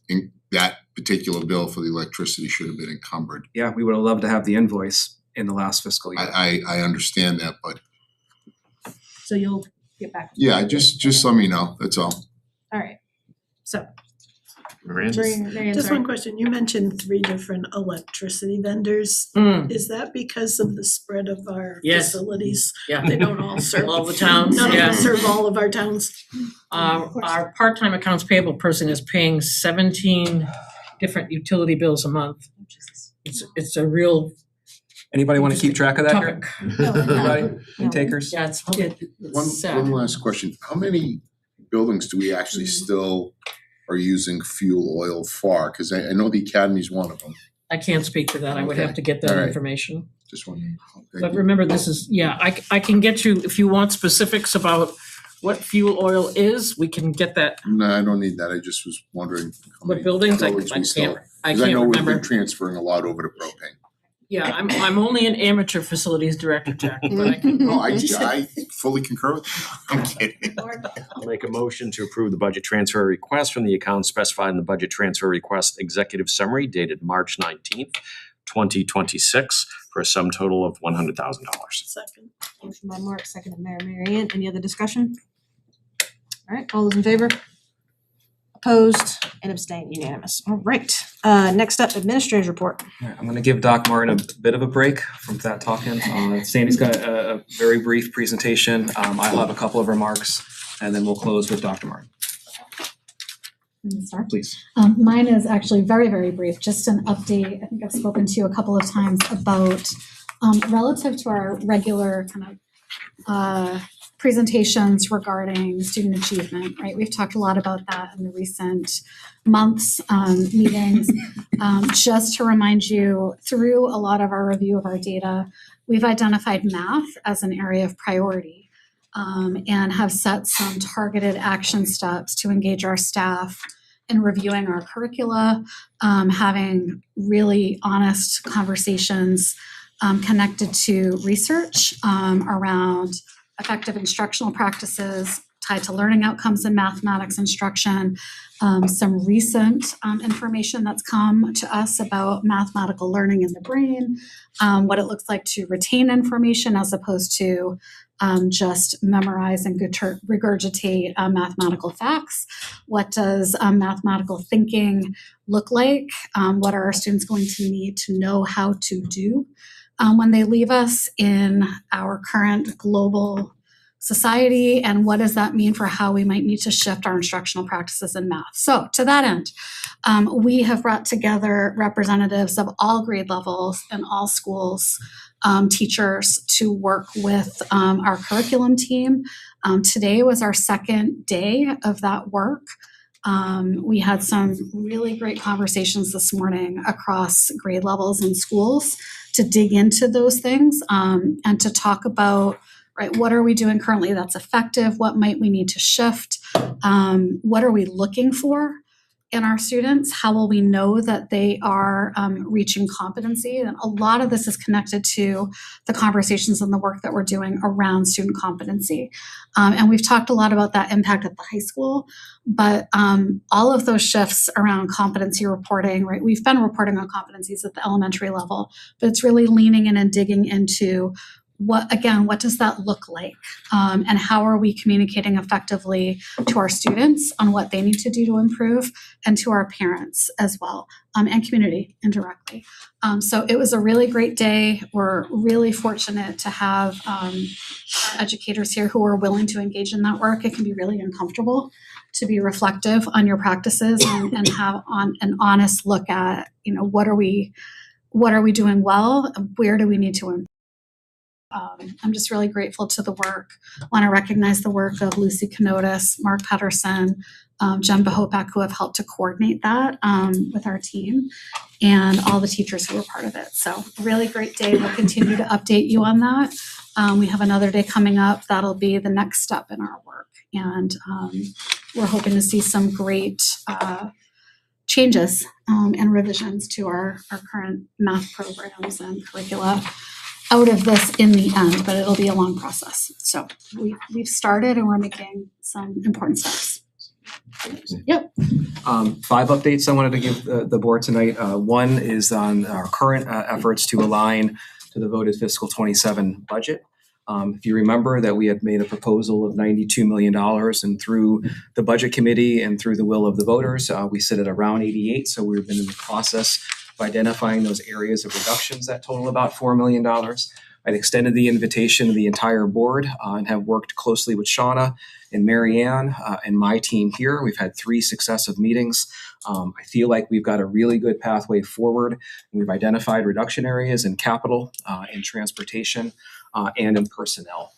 in that particular bill for the electricity should have been encumbered. Yeah, we would have loved to have the invoice in the last fiscal year. I understand that, but So you'll get back. yeah, just let me know, that's all. All right, so. Miranda? Marianne, Just sorry. one question, you mentioned 3 different electricity vendors. Mm. Is that because of the spread of our Yes. facilities? Yeah. They don't all serve. All the towns, None of yeah. them serve all of our towns. Our part-time accounts payable person is paying 17 different utility bills a month. It's a real Anybody want to keep track of that here? topic. Anybody? Any takers? Yeah, it's One sad. last question, how many buildings do we actually still are using fuel oil for? Cause I know the Academy's one of them, I can't speak to that. I would have to get All that right. information. just wondering. Thank But you. remember, this is, yeah, I can get you, if you want specifics about what fuel oil is, we can get that. No, I don't need that, I just was wondering. how What many buildings? I buildings we still- can't 'cause I know we've remember. been transferring a lot over to propane. Yeah, I'm only an amateur facilities director, Jack, but I can. No, I fully concur with you. I'm kidding. I'll make a motion to approve the budget transfer request from the account specified in the budget transfer request executive summary dated March 19th, 2026 for a sum total of $100,000. Second. Motion by Mark, second by Marianne. Any other discussion? All right, all those in favor? Opposed and abstained, unanimous. All right, next up, administrator's report. All right, I'm gonna give Doc Martin a bit of a break from that talking. Sandy's got a very brief presentation. I'll have a couple of remarks and then we'll close with Dr. Martin. Start? Please. Mine is actually very, very brief, just an update. I think I've spoken to you a couple of times about relative to our regular kind of presentations regarding student achievement, right? We've talked a lot about that in the recent months, meetings. Just to remind you, through a lot of our review of our data, we've identified math as an area of priority, and have set some targeted action steps to engage our staff in reviewing our curricula, having really honest conversations connected to research around effective instructional practices tied to learning outcomes in mathematics instruction, some recent information that's come to us about mathematical learning in the brain, what it looks like to retain information as opposed to just memorize and regurgitate mathematical facts? What does mathematical thinking look like? What are our students going to need to know how to do when they leave us in our current global society, and what does that mean for how we might need to shift our instructional practices in math? So to that end, we have brought together representatives of all grade levels and all schools, teachers, to work with our curriculum team. Today was our second day of that work. We had some really great conversations this morning across grade levels and schools to dig into those things, and to talk about, right, what are we doing currently that's effective? What might we need to shift? What are we looking for in our students? How will we know that they are reaching competency? And a lot of this is connected to the conversations and the work that we're doing around student competency. And we've talked a lot about that impact at the high school, but all of those shifts around competency reporting, right? We've been reporting on competencies at the elementary level, but it's really leaning in and digging into what does that look like? And how are we communicating effectively to our students on what they need to do to improve, and to our parents as well, and community indirectly. So it was a really great day. We're really fortunate to have our educators here who are willing to engage in that work. It can be really uncomfortable to be reflective on your practices and have an honest look at, what are we doing well? Where do we need to improve? I'm just really grateful to the work. I want to recognize the work of Lucy Kanotis, Mark Pedersen, Jen Bahopek, who have helped to coordinate that with our team, and all the teachers who were part of it. So a really great day. We'll continue to update you on that. We have another day coming up. That'll be the next step in our work. And we're hoping to see some great changes and revisions to our current math programs and curricula out of this in the end, but it'll be a long process. So we've started and we're making some important steps. Yep. 5 updates I wanted to give the board tonight. One is on our current efforts to align to the voted fiscal 27 budget. If you remember that we had made a proposal of $92 million, and through the budget committee and through the will of the voters, we sit at around 88. So we've been in the process of identifying those areas of reductions that total about $4 million. I'd extended the invitation to the entire board and have worked closely with Shauna and Mary Ann and my team here. We've had 3 successive meetings. I feel like we've got a really good pathway forward. We've identified reduction areas in capital, in transportation, and in personnel.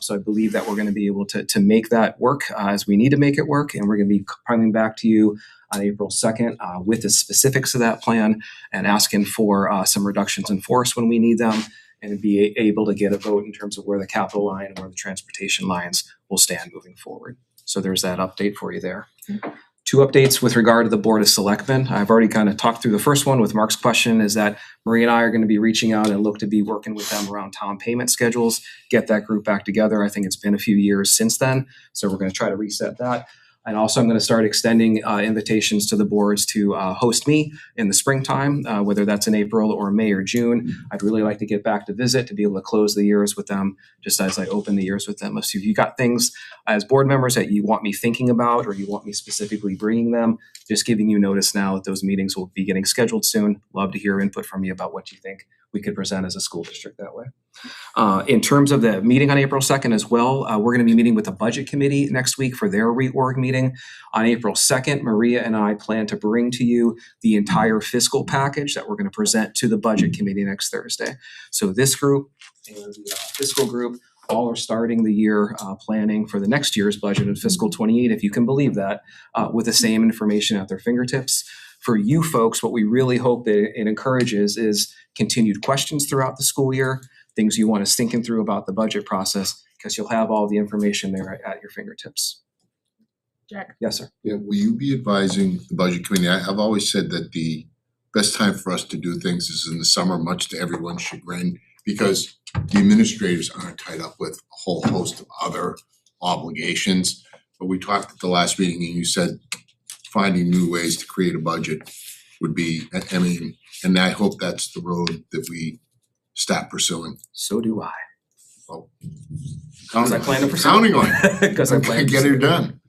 So I believe that we're going to be able to make that work as we need to make it work. And we're going to be coming back to you on April 2nd with the specifics of that plan and asking for some reductions in force when we need them, and be able to get a vote in terms of where the capital line and where the transportation lines will stand moving forward. So there's that update for you there. 2 updates with regard to the Board of Selectmen. I've already kind of talked through the first one with Mark's question, is that Marie and I are going to be reaching out and look to be working with them around town payment schedules, get that group back together. I think it's been a few years since then, so we're going to try to reset that. And also I'm going to start extending invitations to the boards to host me in the springtime, whether that's in April or May or June. I'd really like to get back to visit, to be able to close the years with them just as I open the years with them. So if you got things as board members that you want me thinking about, or you want me specifically bringing them, just giving you notice now that those meetings will be getting scheduled soon. Love to hear input from you about what you think we could present as a school district that way. In terms of the meeting on April 2nd as well, we're going to be meeting with the budget committee next week for their reorg meeting. On April 2nd, Maria and I plan to bring to you the entire fiscal package that we're going to present to the budget committee next Thursday. So this group and the fiscal group all are starting the year planning for the next year's budget in fiscal 28, if you can believe that, with the same information at their fingertips. For you folks, what we really hope that it encourages is continued questions throughout the school year, things you want us thinking through about the budget process, because you'll have all the information there at your fingertips. Jack? Yes, sir. Yeah, will you be advising the budget committee? I've always said that the best time for us to do things is in the summer, much to everyone's chagrin, because the administrators aren't tied up with a whole host of other obligations. But we talked at the last meeting and you said finding new ways to create a budget would be, and I hope that's the road that we start pursuing. So do I. Because I plan to pursue. Counting on it. Because I plan to Get pursue it done.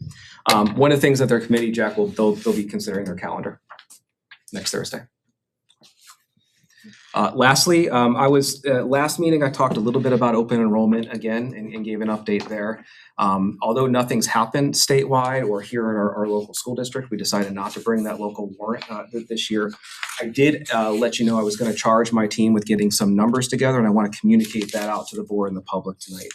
One of the things that their committee, Jack, they'll be considering their calendar next Thursday. Lastly, last meeting, I talked a little bit about open enrollment again and gave an update there. Although nothing's happened statewide or here in our local school district, we decided not to bring that local warrant this year. I did let you know I was gonna charge my team with getting some numbers together, and I wanna communicate that out to the board and the public tonight.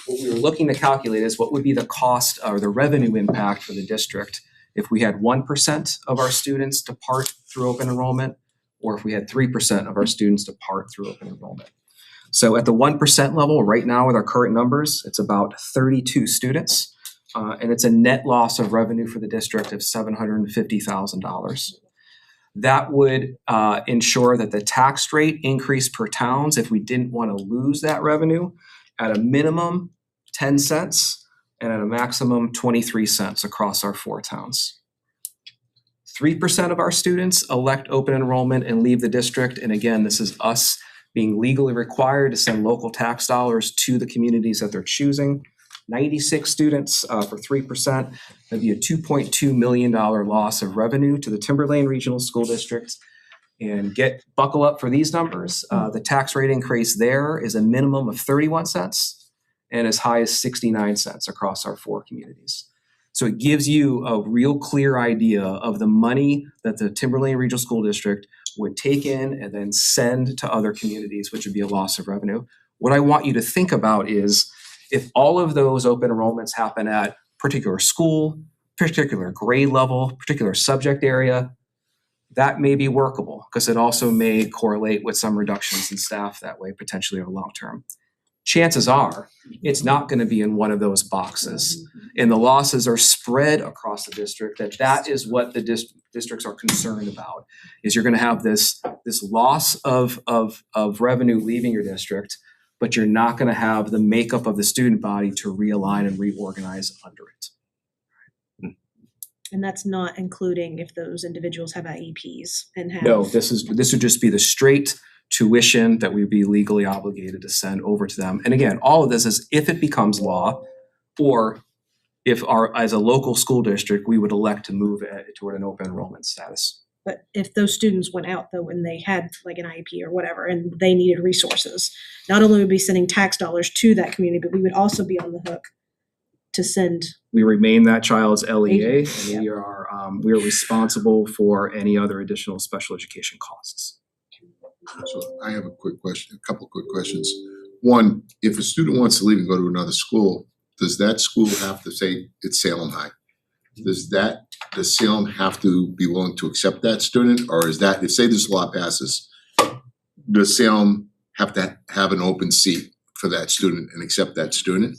What we were looking to calculate is what would be the cost or the revenue impact for the district if we had 1% of our students depart through open enrollment, or if we had 3% of our students depart through open enrollment. So at the 1% level, right now with our current numbers, it's about 32 students, and it's a net loss of revenue for the district of $750,000. That would ensure that the tax rate increased per towns if we didn't want to lose that revenue at a minimum 10 cents and at a maximum 23 cents across our 4 towns. 3% of our students elect open enrollment and leave the district. And again, this is us being legally required to send local tax dollars to the communities that they're choosing. 96 students for 3%, that'd be a $2.2 million loss of revenue to the Timberlane Regional School District. And buckle up for these numbers. The tax rate increase there is a minimum of 31 cents and as high as 69 cents across our 4 communities. So it gives you a real clear idea of the money that the Timberlane Regional School District would take in and then send to other communities, which would be a loss of revenue. What I want you to think about is if all of those open enrollments happen at particular school, particular grade level, particular subject area, that may be workable because it also may correlate with some reductions in staff that way, potentially over long term. Chances are it's not going to be in one of those boxes, and the losses are spread across the district. That is what the districts are concerned about. Is you're going to have this loss of revenue leaving your district, but you're not going to have the makeup of the student body to realign and reorganize under it. And that's not including if those individuals have IEPs and have. No, this would just be the straight tuition that we'd be legally obligated to send over to them. And again, all of this is if it becomes law, or if as a local school district, we would elect to move it toward an open enrollment status. But if those students went out though, when they had like an IEP or whatever, and they needed resources, not only would we be sending tax dollars to that community, but we would also be on the hook to send. We remain that child's LEA, and we are responsible for any other additional special education costs. So I have a couple quick questions. One, if a student wants to leave and go to another school, does that school have to say it's Salem High? Does Salem have to be willing to accept that student, or is that, if say this law passes, does Salem have to have an open seat for that student and accept that student?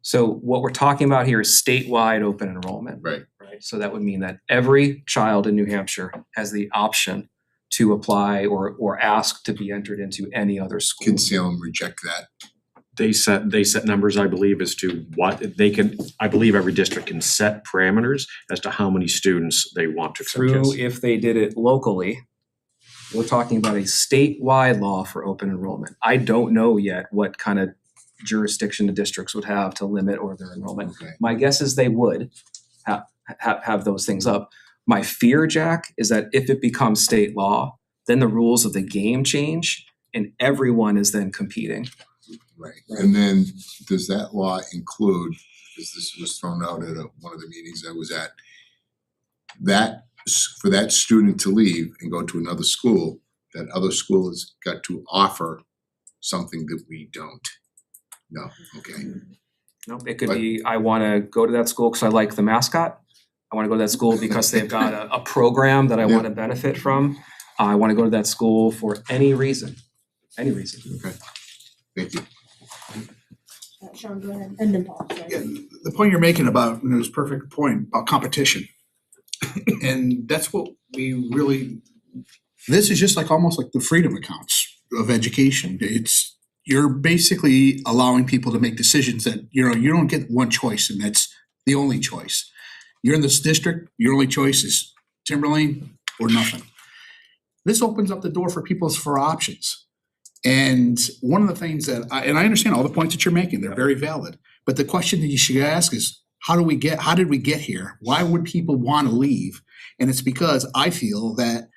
So what we're talking about here is statewide open enrollment. Right. So that would mean that every child in New Hampshire has the option to apply or ask to be entered into any other school. Can Salem reject that? They set numbers, I believe, as to what they can, I believe every district can set parameters as to how many students they want to accept kids. If they did it locally, we're talking about a statewide law for open enrollment. I don't know yet what kind of jurisdiction the districts would have to limit or their enrollment. Okay. My guess is they would have those things up. My fear, Jack, is that if it becomes state law, then the rules of the game change and everyone is then competing. Right. And then does that law include, because this was thrown out at one of the meetings I was at, that for that student to leave and go to another school, that other school has got to offer something that we don't? No, okay. Nope, it could be, I wanna go to that school because I like the mascot. I wanna go to that school because they've got a program that I wanna benefit from. I wanna go to that school for any reason, Okay, thank you. Sean, go ahead. And then Paul. Yeah, the point you're making about, and it was a perfect point, about competition. And that's what we really, this is just like almost like the freedom accounts of education. You're basically allowing people to make decisions that, you don't get one choice and that's the only choice. You're in this district, your only choice is Timberlane or nothing. This opens up the door for options. And one of the things that, and I understand all the points that you're making, they're very valid. But the question that you should ask is, how did we get here? Why would people want to leave? And it's because I feel that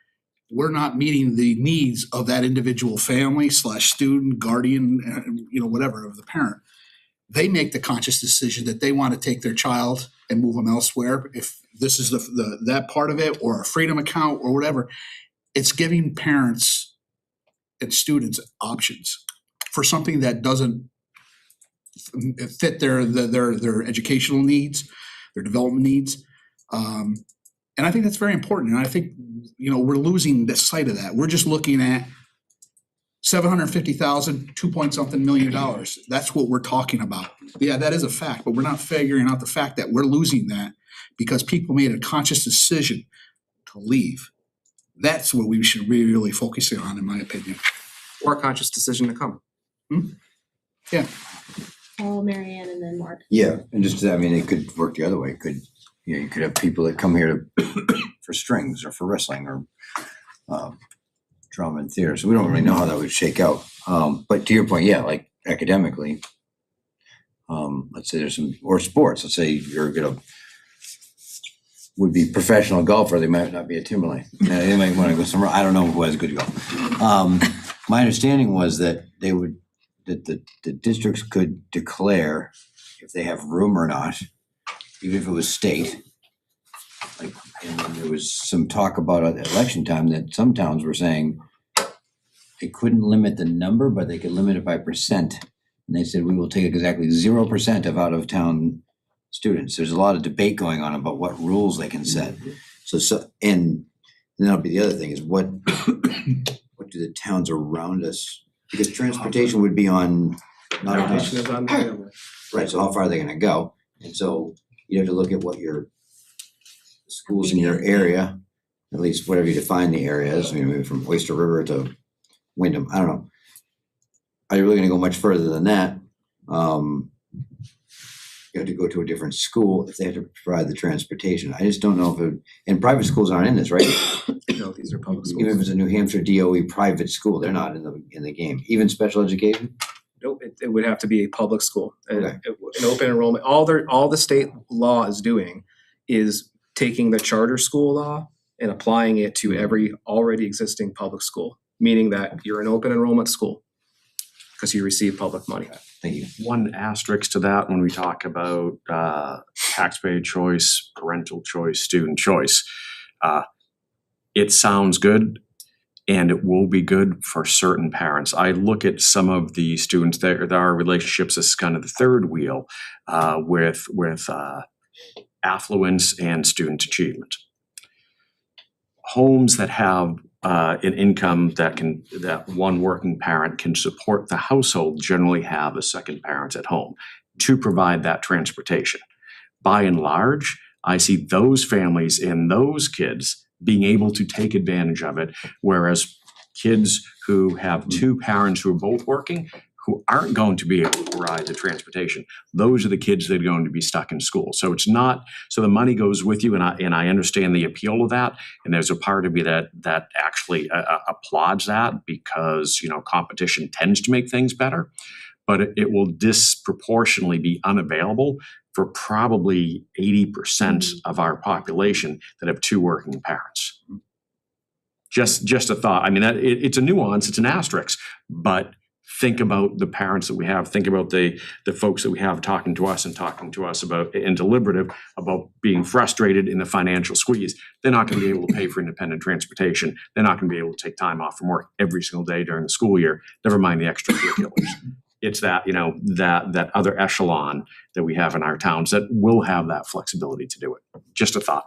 we're not meeting the needs of that individual family / student, guardian, whatever, of the parent. They make the conscious decision that they want to take their child and move them elsewhere. If this is that part of it, or a freedom account or whatever, it's giving parents and students options for something that doesn't fit their educational needs, their development needs. And I think that's very important. And I think, we're losing the sight of that. We're just looking at $750,000, $2 million. That's what we're talking about. Yeah, that is a fact, but we're not figuring out the fact that we're losing that because people made a conscious decision to leave. That's what we should really focus on, in my opinion. Or a conscious decision to come. Yeah. Paul, Mary Ann, and then Mark. Yeah, and it could work the other way. You could have people that come here for strings or for wrestling or drama and theater. So we don't really know how that would shake out. But to your point, yeah, like academically, let's say there's or sports. Let's say would be professional golfer. They might not be a Timberlane. They might want to go somewhere. I don't know who has good golf. My understanding was that the districts could declare if they have room or not, even if it was state. And then there was some talk about at election time that some towns were saying they couldn't limit the number, but they could limit it by percent. And they said, we will take exactly 0% of out of town students. There's a lot of debate going on about what rules they can set. And that'll be the other thing is what do the towns around us, because transportation would be on not us. Right, so how far are they gonna go? And so you have to look at what your schools in your area, at least whatever you define the area as, maybe from Oyster River to Wyndham, I don't know. Are you really gonna go much further than that? You have to go to a different school if they have to provide the transportation. I just don't know and private schools aren't in this, right? No, these are public schools. Even if it's a New Hampshire DOE private school, they're not in the game. Even special education? Nope, it would have to be a public school. Okay. An open enrollment. All the state law is doing is taking the charter school law and applying it to every already existing public school, meaning that you're an open enrollment school because you receive public money. Thank you. One asterisk to that when we talk about taxpayer choice, parental choice, student choice. It sounds good and it will be good for certain parents. I look at some of the students that are relationships as kind of the third wheel with affluence and student achievement. Homes that have an income that one working parent can support the household generally have a second parent at home to provide that transportation. By and large, I see those families and those kids being able to take advantage of it, whereas kids who have two parents who are both working, who aren't going to be able to provide the transportation, those are the kids that are going to be stuck in school. So it's not, so the money goes with you, and I understand the appeal of that, and there's a part of me that actually applauds that because, competition tends to make things better, but it will disproportionately be unavailable for probably 80% of our population that have two working parents. Just a thought. I mean, it's a nuance, it's an asterisk, but think about the parents that we have, think about the folks that we have talking to us about and deliberative about being frustrated in the financial squeeze. They're not going to be able to pay for independent transportation. They're not going to be able to take time off from work every single day during the school year, never mind the extracurriculars. It's that, that other echelon that we have in our towns that will have that flexibility to do it. Just a thought.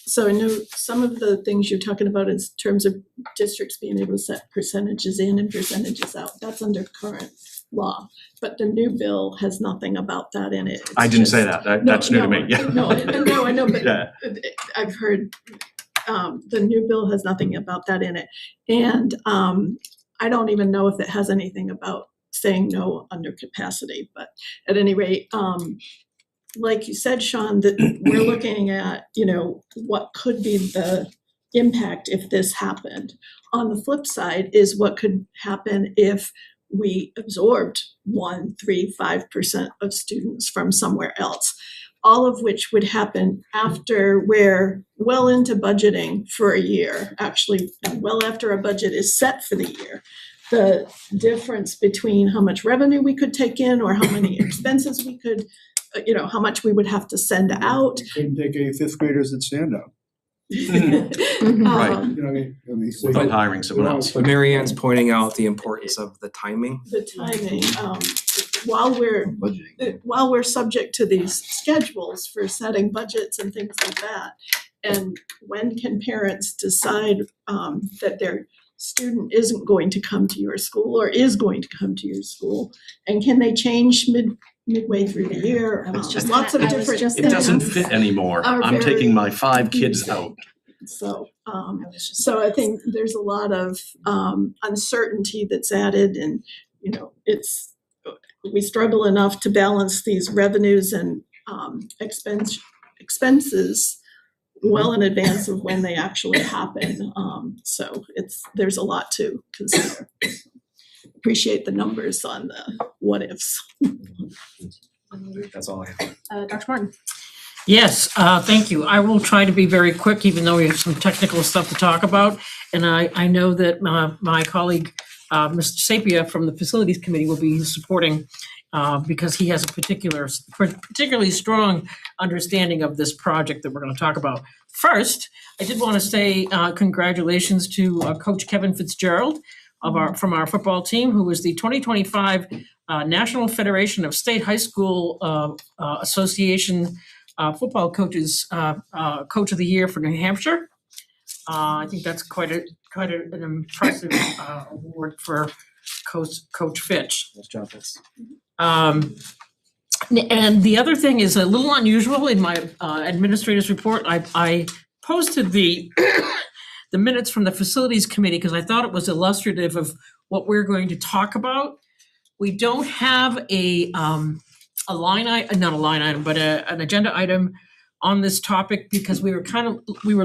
So I know some of the things you're talking about in terms of districts being able to set percentages in and percentages out, that's under current law. But the new bill has nothing about that in it. I didn't say that. That's new to me. Yeah. No, I know, but Yeah. I've heard the new bill has nothing about that in it. And I don't even know if it has anything about saying no under capacity, but at any rate, like you said, Sean, that we're looking at, what could be the impact if this happened. On the flip side is what could happen if we absorbed 1, 3, 5% of students from somewhere else. All of which would happen after we're well into budgeting for a year, actually, well after a budget is set for the year. The difference between how much revenue we could take in or how many expenses we could, how much we would have to send out. You couldn't take any fifth graders at stand up. Right. You know what I mean? Without hiring someone else. But Mary Ann's pointing out the importance of the timing. The timing, while we're subject to these schedules for setting budgets and things like that. And when can parents decide that their student isn't going to come to your school or is going to come to your school? And can they change midway through the year? Lots of different things. It doesn't fit anymore. I'm taking my 5 kids out. So I think there's a lot of uncertainty that's added, and we struggle enough to balance these revenues and expenses well in advance of when they actually happen. So there's a lot to consider. Appreciate the numbers on the what ifs. That's all I have. Dr. Martin. Yes, thank you. I will try to be very quick, even though we have some technical stuff to talk about. And I know that my colleague, Mr. Sapia from the Facilities Committee will be supporting because he has a particularly strong understanding of this project that we're going to talk about. First, I did want to say congratulations to Coach Kevin Fitzgerald from our football team, who was the 2025 National Federation of State High School Association Football Coaches Coach of the Year for New Hampshire. I think that's quite an impressive award for Coach Fitch. Nice job, Fitz. And the other thing is a little unusual in my administrator's report. I posted the the minutes from the Facilities Committee because I thought it was illustrative of what we're going to talk about. We don't have a line item, not a line item, but an agenda item on this topic because we were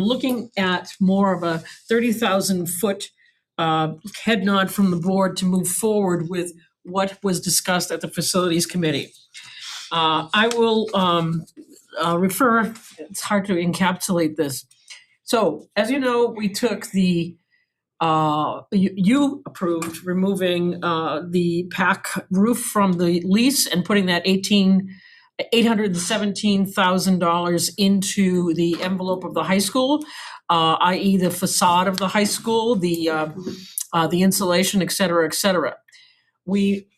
looking at more of a 30,000 foot head nod from the board to move forward with what was discussed at the Facilities Committee. I will refer, it's hard to encapsulate this. So, as you know, we took the, you approved removing the PAC roof from the lease and putting that $817,000 into the envelope of the high school, i.e. the facade of the high school, the insulation, et cetera, et cetera.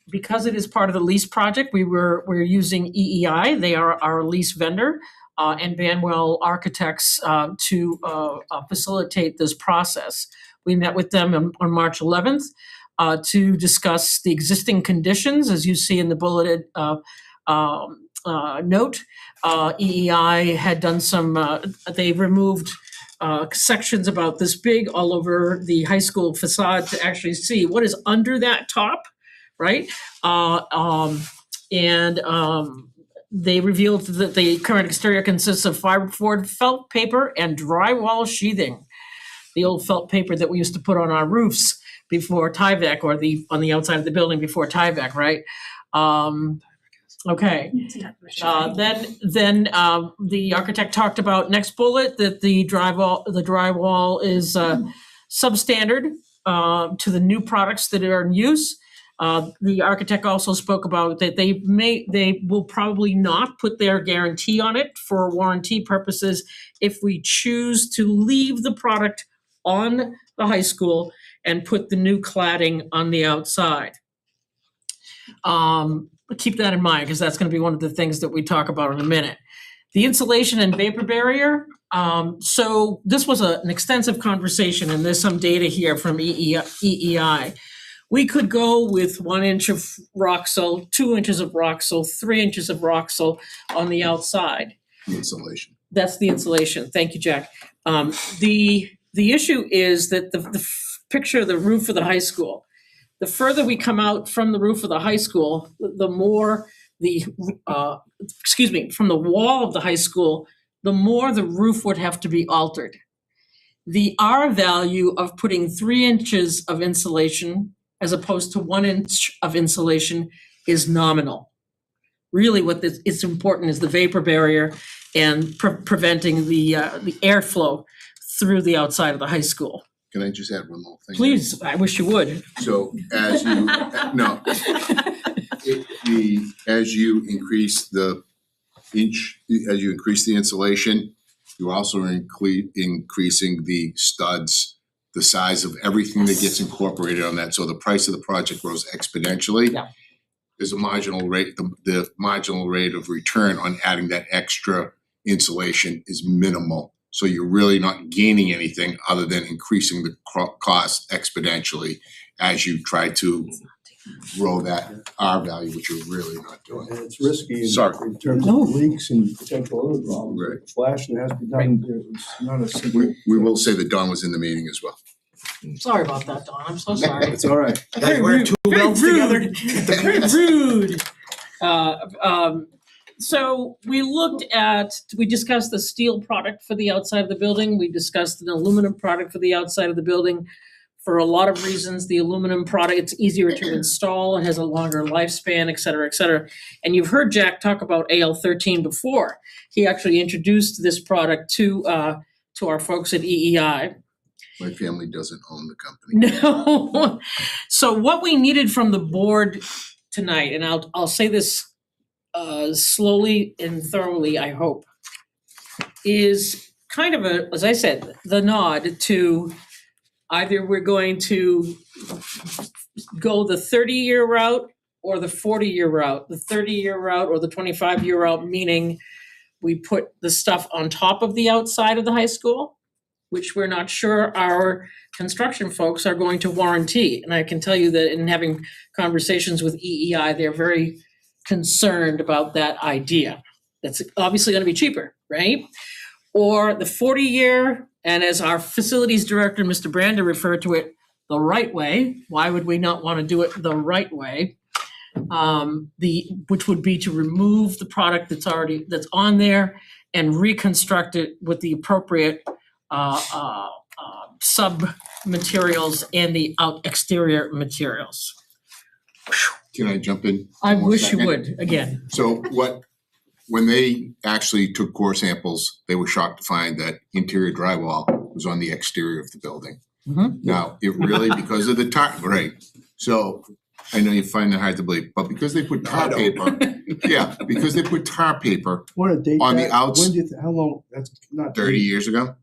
Because it is part of the lease project, we're using EEI. They are our lease vendor, and Banwell Architects to facilitate this process. We met with them on March 11th to discuss the existing conditions, as you see in the bulleted note. EEI had done they removed sections about this big all over the high school facade to actually see what is under that top, right? They revealed that the current exterior consists of fiberboard felt paper and drywall sheathing. The old felt paper that we used to put on our roofs before Tyvek, or on the outside of the building before Tyvek, right? Okay. Then the architect talked about next bullet that the drywall is substandard to the new products that are in use. The architect also spoke about that they will probably not put their guarantee on it for warranty purposes if we choose to leave the product on the high school and put the new cladding on the outside. Keep that in mind because that's going to be one of the things that we talk about in a minute. The insulation and vapor barrier. So this was an extensive conversation, and there's some data here from EEI. We could go with 1 inch of Roxol, 2 inches of Roxol, 3 inches of Roxol on the outside. The insulation. That's the insulation. Thank you, Jack. The issue is that the picture of the roof of the high school, the further we come out from the roof of the high school, the more from the wall of the high school, the more the roof would have to be altered. the R value of putting 3 inches of insulation as opposed to 1 inch of insulation is nominal. Really what is important is the vapor barrier and preventing the airflow through the outside of the high school. Can I just add one more thing? Please, I wish you would. So as you, no. As you increase the insulation, you're also increasing the studs, the size of everything that gets incorporated on that, so the price of the project grows exponentially. Yeah. There's a marginal rate, the marginal rate of return on adding that extra insulation is minimal. So you're really not gaining anything other than increasing the cost exponentially as you try to grow that R value, which you're really not doing. And it's risky in terms No. of leaks and potential other problems. Right. Flashing has to be done, it's not a simple. We will say that Don was in the meeting as well. Sorry about that, Don, I'm so sorry. It's all right. Very rude, very rude, very rude. So we discussed the steel product for the outside of the building, we discussed an aluminum product for the outside of the building. For a lot of reasons, the aluminum product, it's easier to install, it has a longer lifespan, et cetera, et cetera. And you've heard Jack talk about AL13 before. He actually introduced this product to our folks at EEI. My family doesn't own the company. No. So what we needed from the board tonight, and I'll say this slowly and thoroughly, I hope, is kind of as I said, the nod to either we're going to go the 30-year route or the 40-year route. The 30-year route or the 25-year route, meaning we put the stuff on top of the outside of the high school, which we're not sure our construction folks are going to warranty. And I can tell you that in having conversations with EEI, they're very concerned about that idea. That's obviously gonna be cheaper, right? Or the 40-year, and as our facilities director, Mr. Brander, referred to it, the right way. Why would we not wanna do it the right way? Which would be to remove the product that's on there and reconstruct it with the appropriate sub-materials and the exterior materials. Can I jump in? I one more wish you second? would, again. So when they actually took core samples, they were shocked to find that interior drywall was on the exterior of the building. Mhm. Now, it really, because of the right, so I know you find that hard to believe, but because they put tar paper, because they put tar paper Want to date on that? the outs When did, how long, that's not. 30 years ago,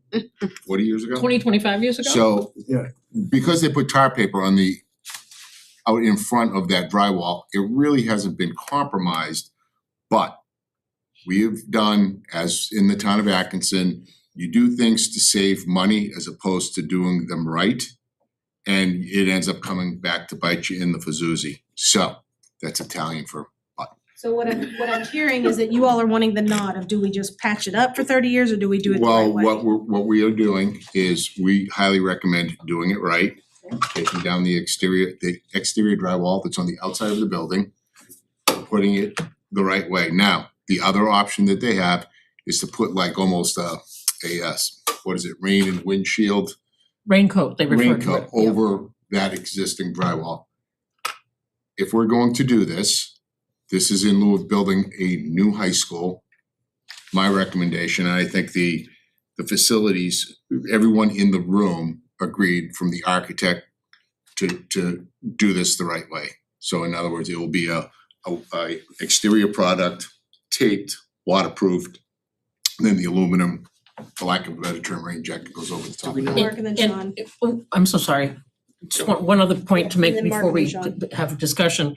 40 years ago. 20, 25 years ago? So Yeah. because they put tar paper on the out in front of that drywall, it really hasn't been compromised. But we have done, as in the town of Atkinson, you do things to save money as opposed to doing them right. And it ends up coming back to bite you in the fazoozy. So that's Italian for butt. So what I'm hearing is that you all are wanting the nod of, do we just patch it up for 30 years or do we do it the right way? Well, what we are doing is we highly recommend doing it right. Taking down the exterior drywall that's on the outside of the building, putting it the right way. Now, the other option that they have is to put like almost what is it, rain and windshield Raincoat, they refer to it. raincoat over that existing drywall. If we're going to do this, this is in lieu of building a new high school. My recommendation, and I think the facilities, everyone in the room agreed from the architect to do this the right way. So in other words, it will be a exterior product, taped, waterproofed, then the aluminum, for lack of a better term, rain jacket goes over the top of it. Mark and then Sean. I'm so sorry. Just one other point to make And then Mark before we and then have a discussion.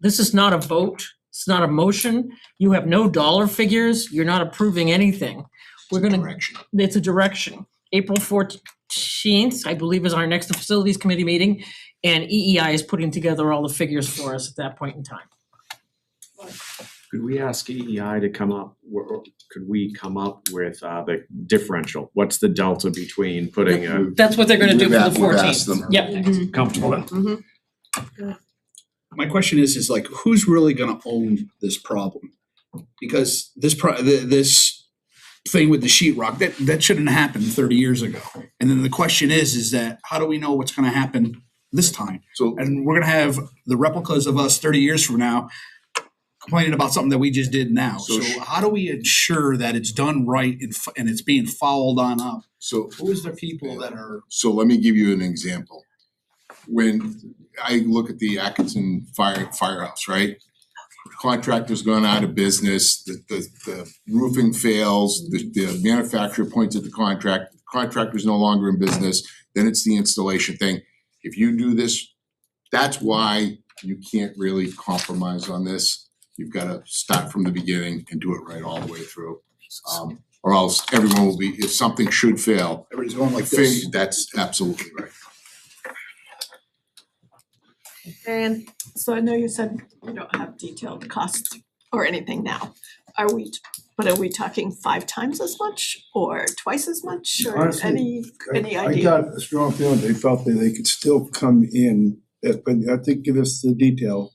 This is not a vote, it's not a motion. You have no dollar figures, you're not approving anything. It's a direction. April 14th, I believe, is our next facilities committee meeting, and EEI is putting together all the figures for us at that point in time. Could we ask EEI to come up, could we come up with the differential? What's the delta between putting a? That's what they're gonna do for the We've asked 14th. them. Yep. Comfortable with. My question is like, who's really gonna own this problem? Because this thing with the sheetrock, that shouldn't happen 30 years ago. And then the question is that how do we know what's gonna happen this time? So, And we're gonna have the replicas of us 30 years from now complaining about something that we just did now. So So how do we ensure that it's done right and it's being followed on up? so Who is the people that are? So let me give you an example. When I look at the Atkinson firehouse, right? Contractor's gone out of business, the roofing fails, the manufacturer points at the contractor's no longer in business, then it's the installation thing. If you do this, that's why you can't really compromise on this. You've gotta start from the beginning and do it right all the way through. Or else everyone will be, if something should fail, Everybody's going like this. that's absolutely right. Marion? So I know you said we don't have detailed costs or anything now. But are we talking 5 times as much or twice as much or Honestly, any I idea? got a strong feeling they felt that they could still come in, but I think give us the detail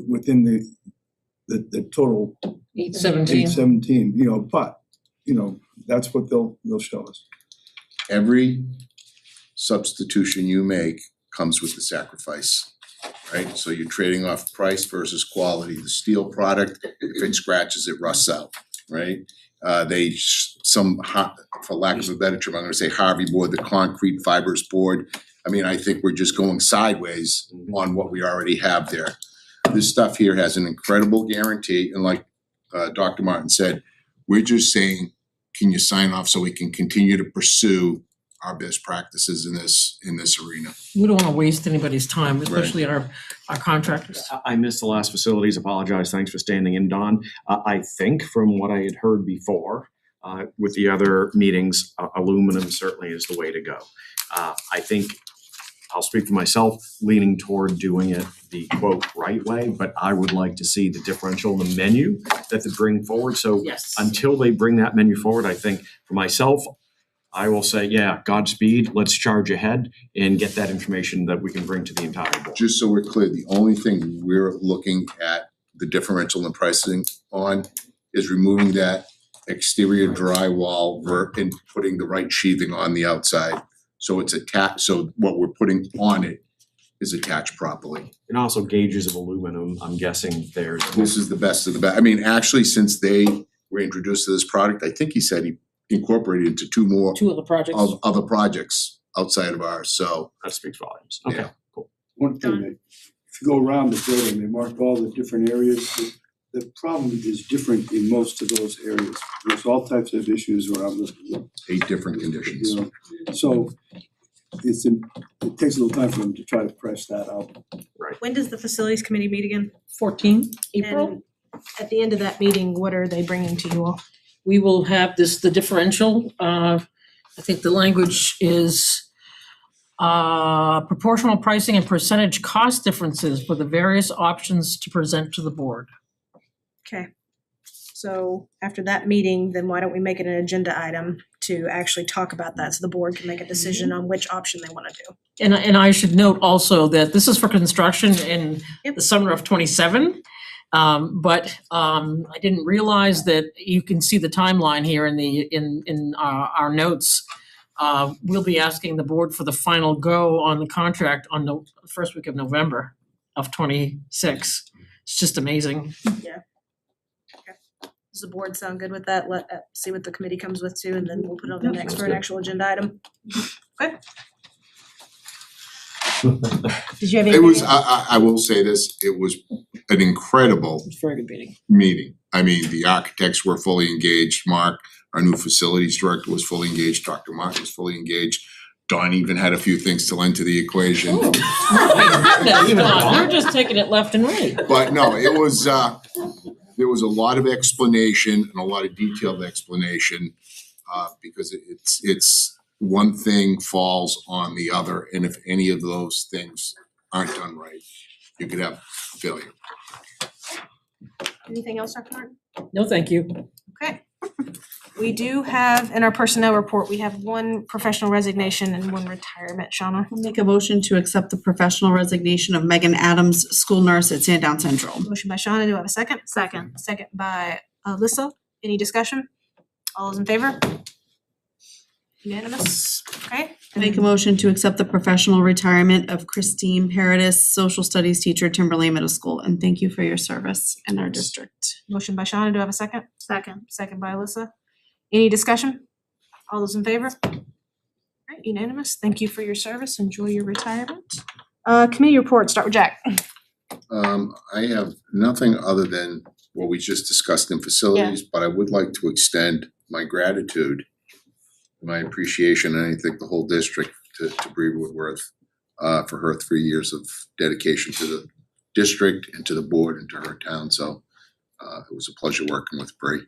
within the total 817. 817, but, that's what they'll show us. Every substitution you make comes with the sacrifice, right? So you're trading off price versus quality. The steel product, if it scratches, it rusts out, right? For lack of a better term, I'm gonna say Harvey board, the concrete fibers board. I mean, I think we're just going sideways on what we already have there. This stuff here has an incredible guarantee, and like Dr. Martin said, we're just saying, can you sign off so we can continue to pursue our best practices in this arena? We don't wanna waste anybody's time, especially our contractors. I missed the last facilities, apologize, thanks for standing in, Don. I think from what I had heard before, with the other meetings, aluminum certainly is the way to go. I think, I'll speak for myself, leaning toward doing it the quote right way, but I would like to see the differential in the menu that they bring forward. So Yes. until they bring that menu forward, I think for myself, I will say, yeah, Godspeed, let's charge ahead and get that information that we can bring to the entire board. Just so we're clear, the only thing we're looking at the differential in pricing on is removing that exterior drywall and putting the right sheathing on the outside. So it's attached, so what we're putting on it is attached properly. And also gauges of aluminum, I'm guessing there's. This is the best of the best. I mean, actually, since they were introduced to this product, I think he said he incorporated into 2 other projects. of other projects outside of ours, so. That speaks volumes. Okay, Yeah. cool. One thing, if you go around the building, they mark all the different areas. The problem is different in most of those areas. There's all types of issues around the 8 different conditions. So it takes a little time for them to try to press that out. When does the facilities committee meet again? 14 April. And at the end of that meeting, what are they bringing to you all? We will have the differential, I think the language is proportional pricing and percentage cost differences for the various options to present to the board. Okay. So after that meeting, then why don't we make it an agenda item to actually talk about that so the board can make a decision on which option they wanna do? And I should note also that this is for construction in the summer of '27. But I didn't realize that you can see the timeline here in our notes. We'll be asking the board for the final go on the contract on the first week of November of '26. It's just amazing. Yeah. Okay. Does the board sound good with that? See what the committee comes with too, and then we'll put it on the next for an actual agenda item. Okay. Did you have anything? It was, else? I will say this, it was an incredible It's a very good meeting. meeting. I mean, the architects were fully engaged, Mark, our new facilities director was fully engaged, Dr. Mark was fully engaged. Don even had a few things to lend to the equation. We're just taking it left and right. But no, it was, there was a lot of explanation and a lot of detailed explanation, because it's one thing falls on the other, and if any of those things aren't done right, you could have failure. Anything else, Dr. Martin? No, thank you. Okay. We do have, in our personnel report, we have 1 professional resignation and 1 retirement. Shauna? I'll make a motion to accept the professional resignation of Megan Adams, school nurse at Sandown Central. Motion by Shauna, do I have a second? Second. Second by Alyssa. Any discussion? All those in favor? Unanimous, okay? Make a motion to accept the professional retirement of Christine Paradis, social studies teacher, Timberlane Middle School, and thank you for your service in our district. Motion by Shauna, do I have a second? Second. Second by Alyssa. Any discussion? All those in favor? Alright, unanimous, thank you for your service, enjoy your retirement. Committee report, start with Jack. I have nothing other than what we just discussed in facilities, but I would like to extend my gratitude, my appreciation, and I think the whole district to Bree Woodworth for her 3 years of dedication to the district and to the board and to her town. So it was a pleasure working with Bree.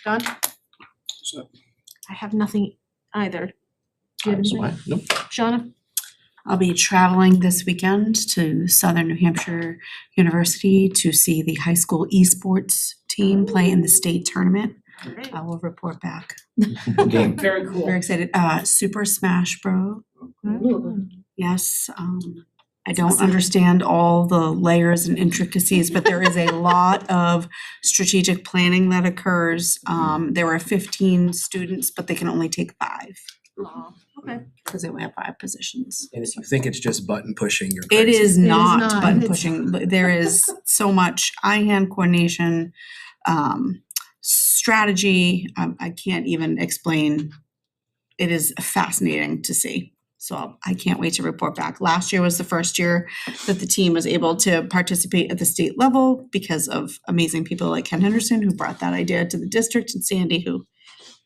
Don? I have nothing either. Do you have anything? Nope. Shauna? I'll be traveling this weekend to Southern New Hampshire University to see the high school esports team play in the state tournament. I will report back. Very cool. Very excited. Super Smash Bros. Yes, I don't understand all the layers and intricacies, but there is a lot of strategic planning that occurs. There were 15 students, but they can only take 5. Okay. Because they only have 5 positions. And if you think it's just button pushing, you're It crazy. is not not. button It's- pushing, but there is so much eye-hand coordination, strategy, I can't even explain. It is fascinating to see. So I can't wait to report back. Last year was the first year that the team was able to participate at the state level because of amazing people like Ken Henderson, who brought that idea to the district, and Sandy, who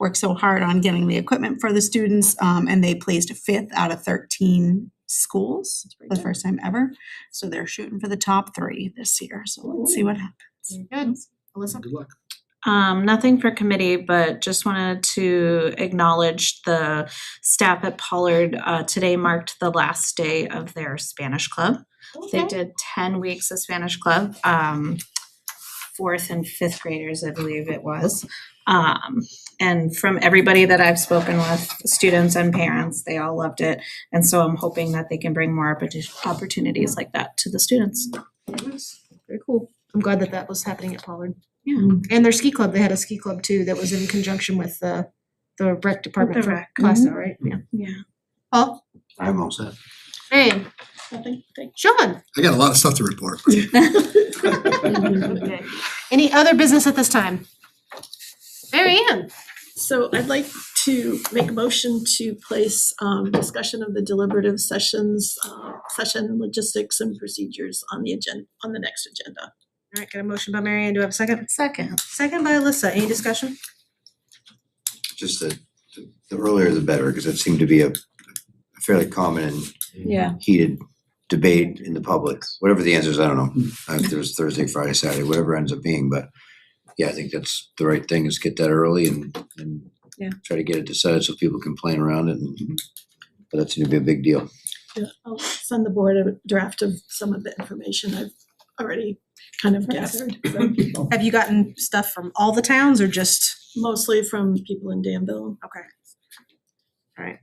worked so hard on getting the equipment for the students. And they placed 5th out of 13 schools for the first time ever. So they're shooting for the top 3 this year. So let's see what happens. Very good. Alyssa? Good luck. Nothing for committee, but just wanted to acknowledge the staff at Pollard. Today marked the last day of their Spanish club. They did 10 weeks of Spanish club, 4th and 5th graders, I believe it was. And from everybody that I've spoken with, students and parents, they all loved it. And so I'm hoping that they can bring more opportunities like that to the students. Very cool. I'm glad that that was happening at Pollard. Yeah. And their ski club, they had a ski club too that was in conjunction with the rec department The for rec. Classo, right? Yeah. Yeah. Paul? I'm all set. Hey. Nothing. Thanks. Sean? I got a lot of stuff to report. Okay. Any other business at this time? Mary Ann? So I'd like to make a motion to place discussion of the deliberative session logistics and procedures on the next agenda. All right, got a motion by Mary Ann. Do I have a second? Second. Second by Alyssa. Any discussion? Just the earlier the better, because it seemed to be a fairly common and Yeah. heated debate in the public. Whatever the answer is, I don't know. If there's Thursday, Friday, Saturday, whatever it ends up being, but yeah, I think that's the right thing, is get that early and Yeah. try to get it decided so people can plan around it, but that seemed to be a big deal. Yeah, I'll send the board a draft of some of the information I've already kind of gathered from people, Have you gotten stuff from all the towns or just? mostly from people in Danville. Okay. All right.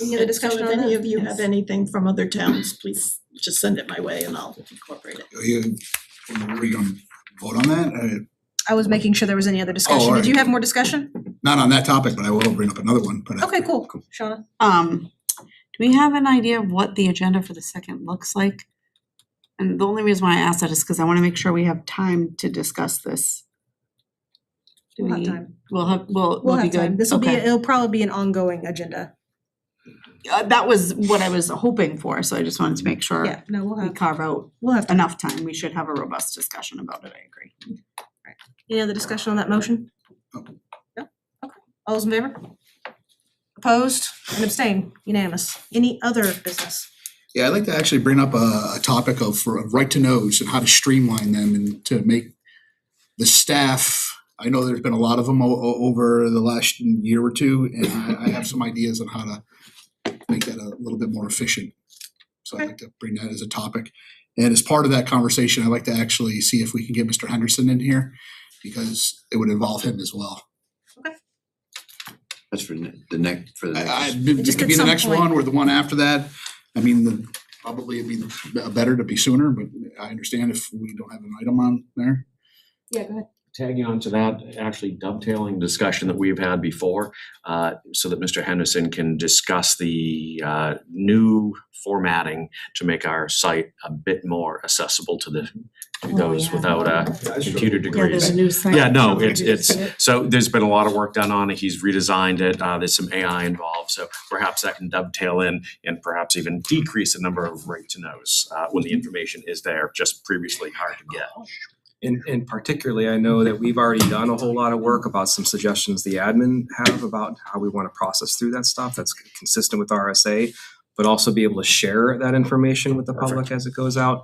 Any Any other discussion If on any that? of you have anything from other towns, please just send it my way and I'll incorporate it. Are you gonna vote on that? I was making sure there was any other discussion. all Did you right. have more discussion? Not on that topic, but I will bring up another one, but. Okay, cool. Shauna? Do we have an idea of what the agenda for the second looks like? And the only reason why I ask that is because I want to make sure we have time to discuss this. Do We'll have we- time. We'll We'll be have time. good. This will be, Okay. it'll probably be an ongoing agenda. That was what I was hoping for, so I just wanted to make sure Yeah, no, we'll we have, carve out we'll have time. enough time. We should have a robust discussion about it, I agree. Any other discussion on that motion? No. No? Okay. All those in favor? Opposed and abstained? Unanimous. Any other business? Yeah, I'd like to actually bring up a topic of right to knows and how to streamline them and to make the staff, I know there's been a lot of them over the last year or two, and I have some ideas on how to make that a little bit more efficient. So I'd like to bring that as a topic. And as part of that conversation, I'd like to actually see if we can get Mr. Henderson in here, because it would involve him as well. That's for the next, for the next. It Just could at be the some next point. one or the one after that. I mean, probably it'd be better to be sooner, but I understand if we don't have an item on there. Yeah, go ahead. tagging on to that, actually dovetailing discussion that we've had before, so that Mr. Henderson can discuss the new formatting to make our site a bit more accessible to those without computer degrees. Yeah, there's a new site. Yeah, no, it's, so there's been a lot of work done on it. He's redesigned it. There's some AI involved, so perhaps that can dovetail in and perhaps even decrease the number of right to knows when the information is there, just previously hard to get. And particularly, I know that we've already done a whole lot of work about some suggestions the admin have about how we want to process through that stuff that's consistent with RSA, but also be able to share that information with the public as it goes out.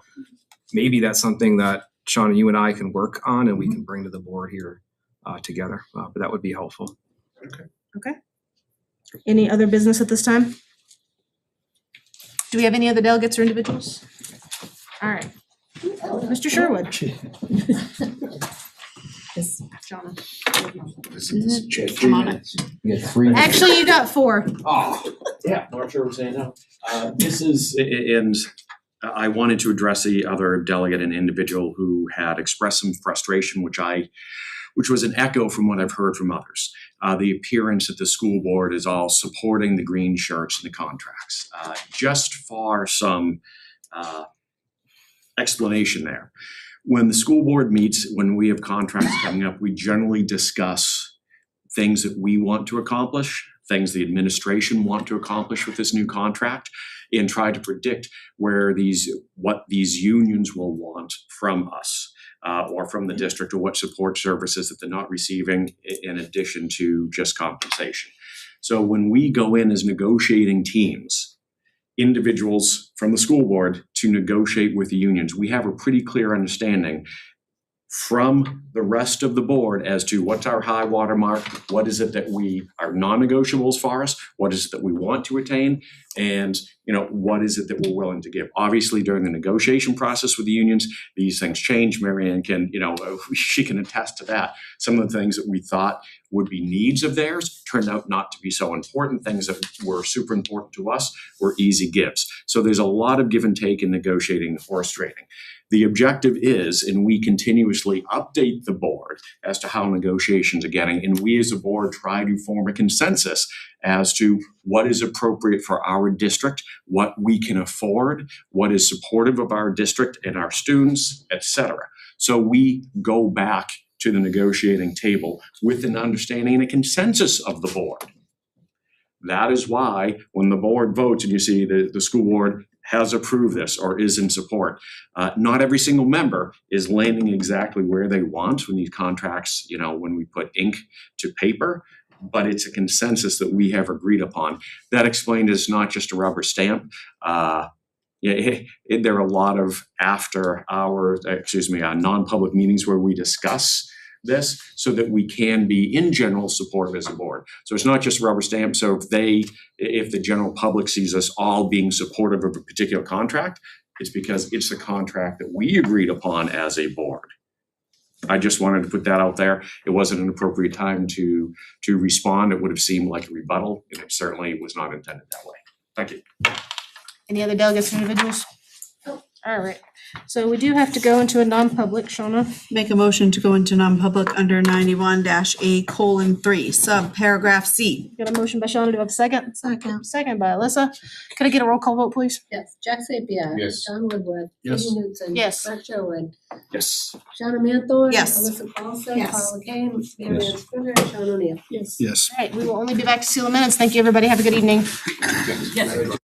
Maybe that's something that, Sean, you and I can work on and we can bring to the board here together, but that would be helpful. Okay. Any other business at this time? Do we have any other delegates or individuals? All right. Mr. Sherwood. Come on. You get 3 minutes. Actually, you got 4. Oh, yeah, not sure what saying now. This is, and I wanted to address the other delegate and individual who had expressed some frustration, which was an echo from what I've heard from others. The appearance that the school board is all supporting the green shirts and the contracts. Just for some explanation there. When the school board meets, when we have contracts coming up, we generally discuss things that we want to accomplish, things the administration want to accomplish with this new contract, and try to predict what these unions will want from us or from the district, or what support services that they're not receiving in addition to just compensation. So when we go in as negotiating teams, individuals from the school board to negotiate with the unions, we have a pretty clear understanding from the rest of the board as to what's our high water mark, what is it that we are non-negotiables for us, what is it that we want to attain, and what is it that we're willing to give. Obviously, during the negotiation process with the unions, these things change. Marianne can, she can attest to that. Some of the things that we thought would be needs of theirs turned out not to be so important. Things that were super important to us were easy gives. So there's a lot of give and take in negotiating and horse trading. The objective is, and we continuously update the board as to how negotiations are getting, and we as a board try to form a consensus as to what is appropriate for our district, what we can afford, what is supportive of our district and our students, etc. So we go back to the negotiating table with an understanding and a consensus of the board. That is why when the board votes and you see the school board has approved this or is in support, not every single member is landing exactly where they want when these contracts, when we put ink to paper, but it's a consensus that we have agreed upon. That explained it's not just a rubber stamp. There are a lot of non-public meetings where we discuss this so that we can be in general supportive as a board. So it's not just rubber stamp. So if the general public sees us all being supportive of a particular contract, it's because it's the contract that we agreed upon as a board. I just wanted to put that out there. It wasn't an appropriate time to respond. It would have seemed like a rebuttal, and it certainly was not intended that way. Thank you. Any other delegates or individuals? All right. So we do have to go into a non-public, Shauna. Make a motion to go into non-public under 91-A:3, sub-paragraph C. Got a motion by Shauna. Do I have a second? Second by Alyssa. Could I get a roll call vote, please? Yes, Jack Sapia. Yes. John Woodward. Yes. Katie Newton. Yes. Mark Sherwood. Yes. Shauna Manthorn. Yes. Alyssa Paulson. Yes. Paula Kane. Marianne Sprinter. Sean O'Neill. Yes. All right. We will only be back to seal the minutes. Thank you, everybody. Have a good evening. Yes.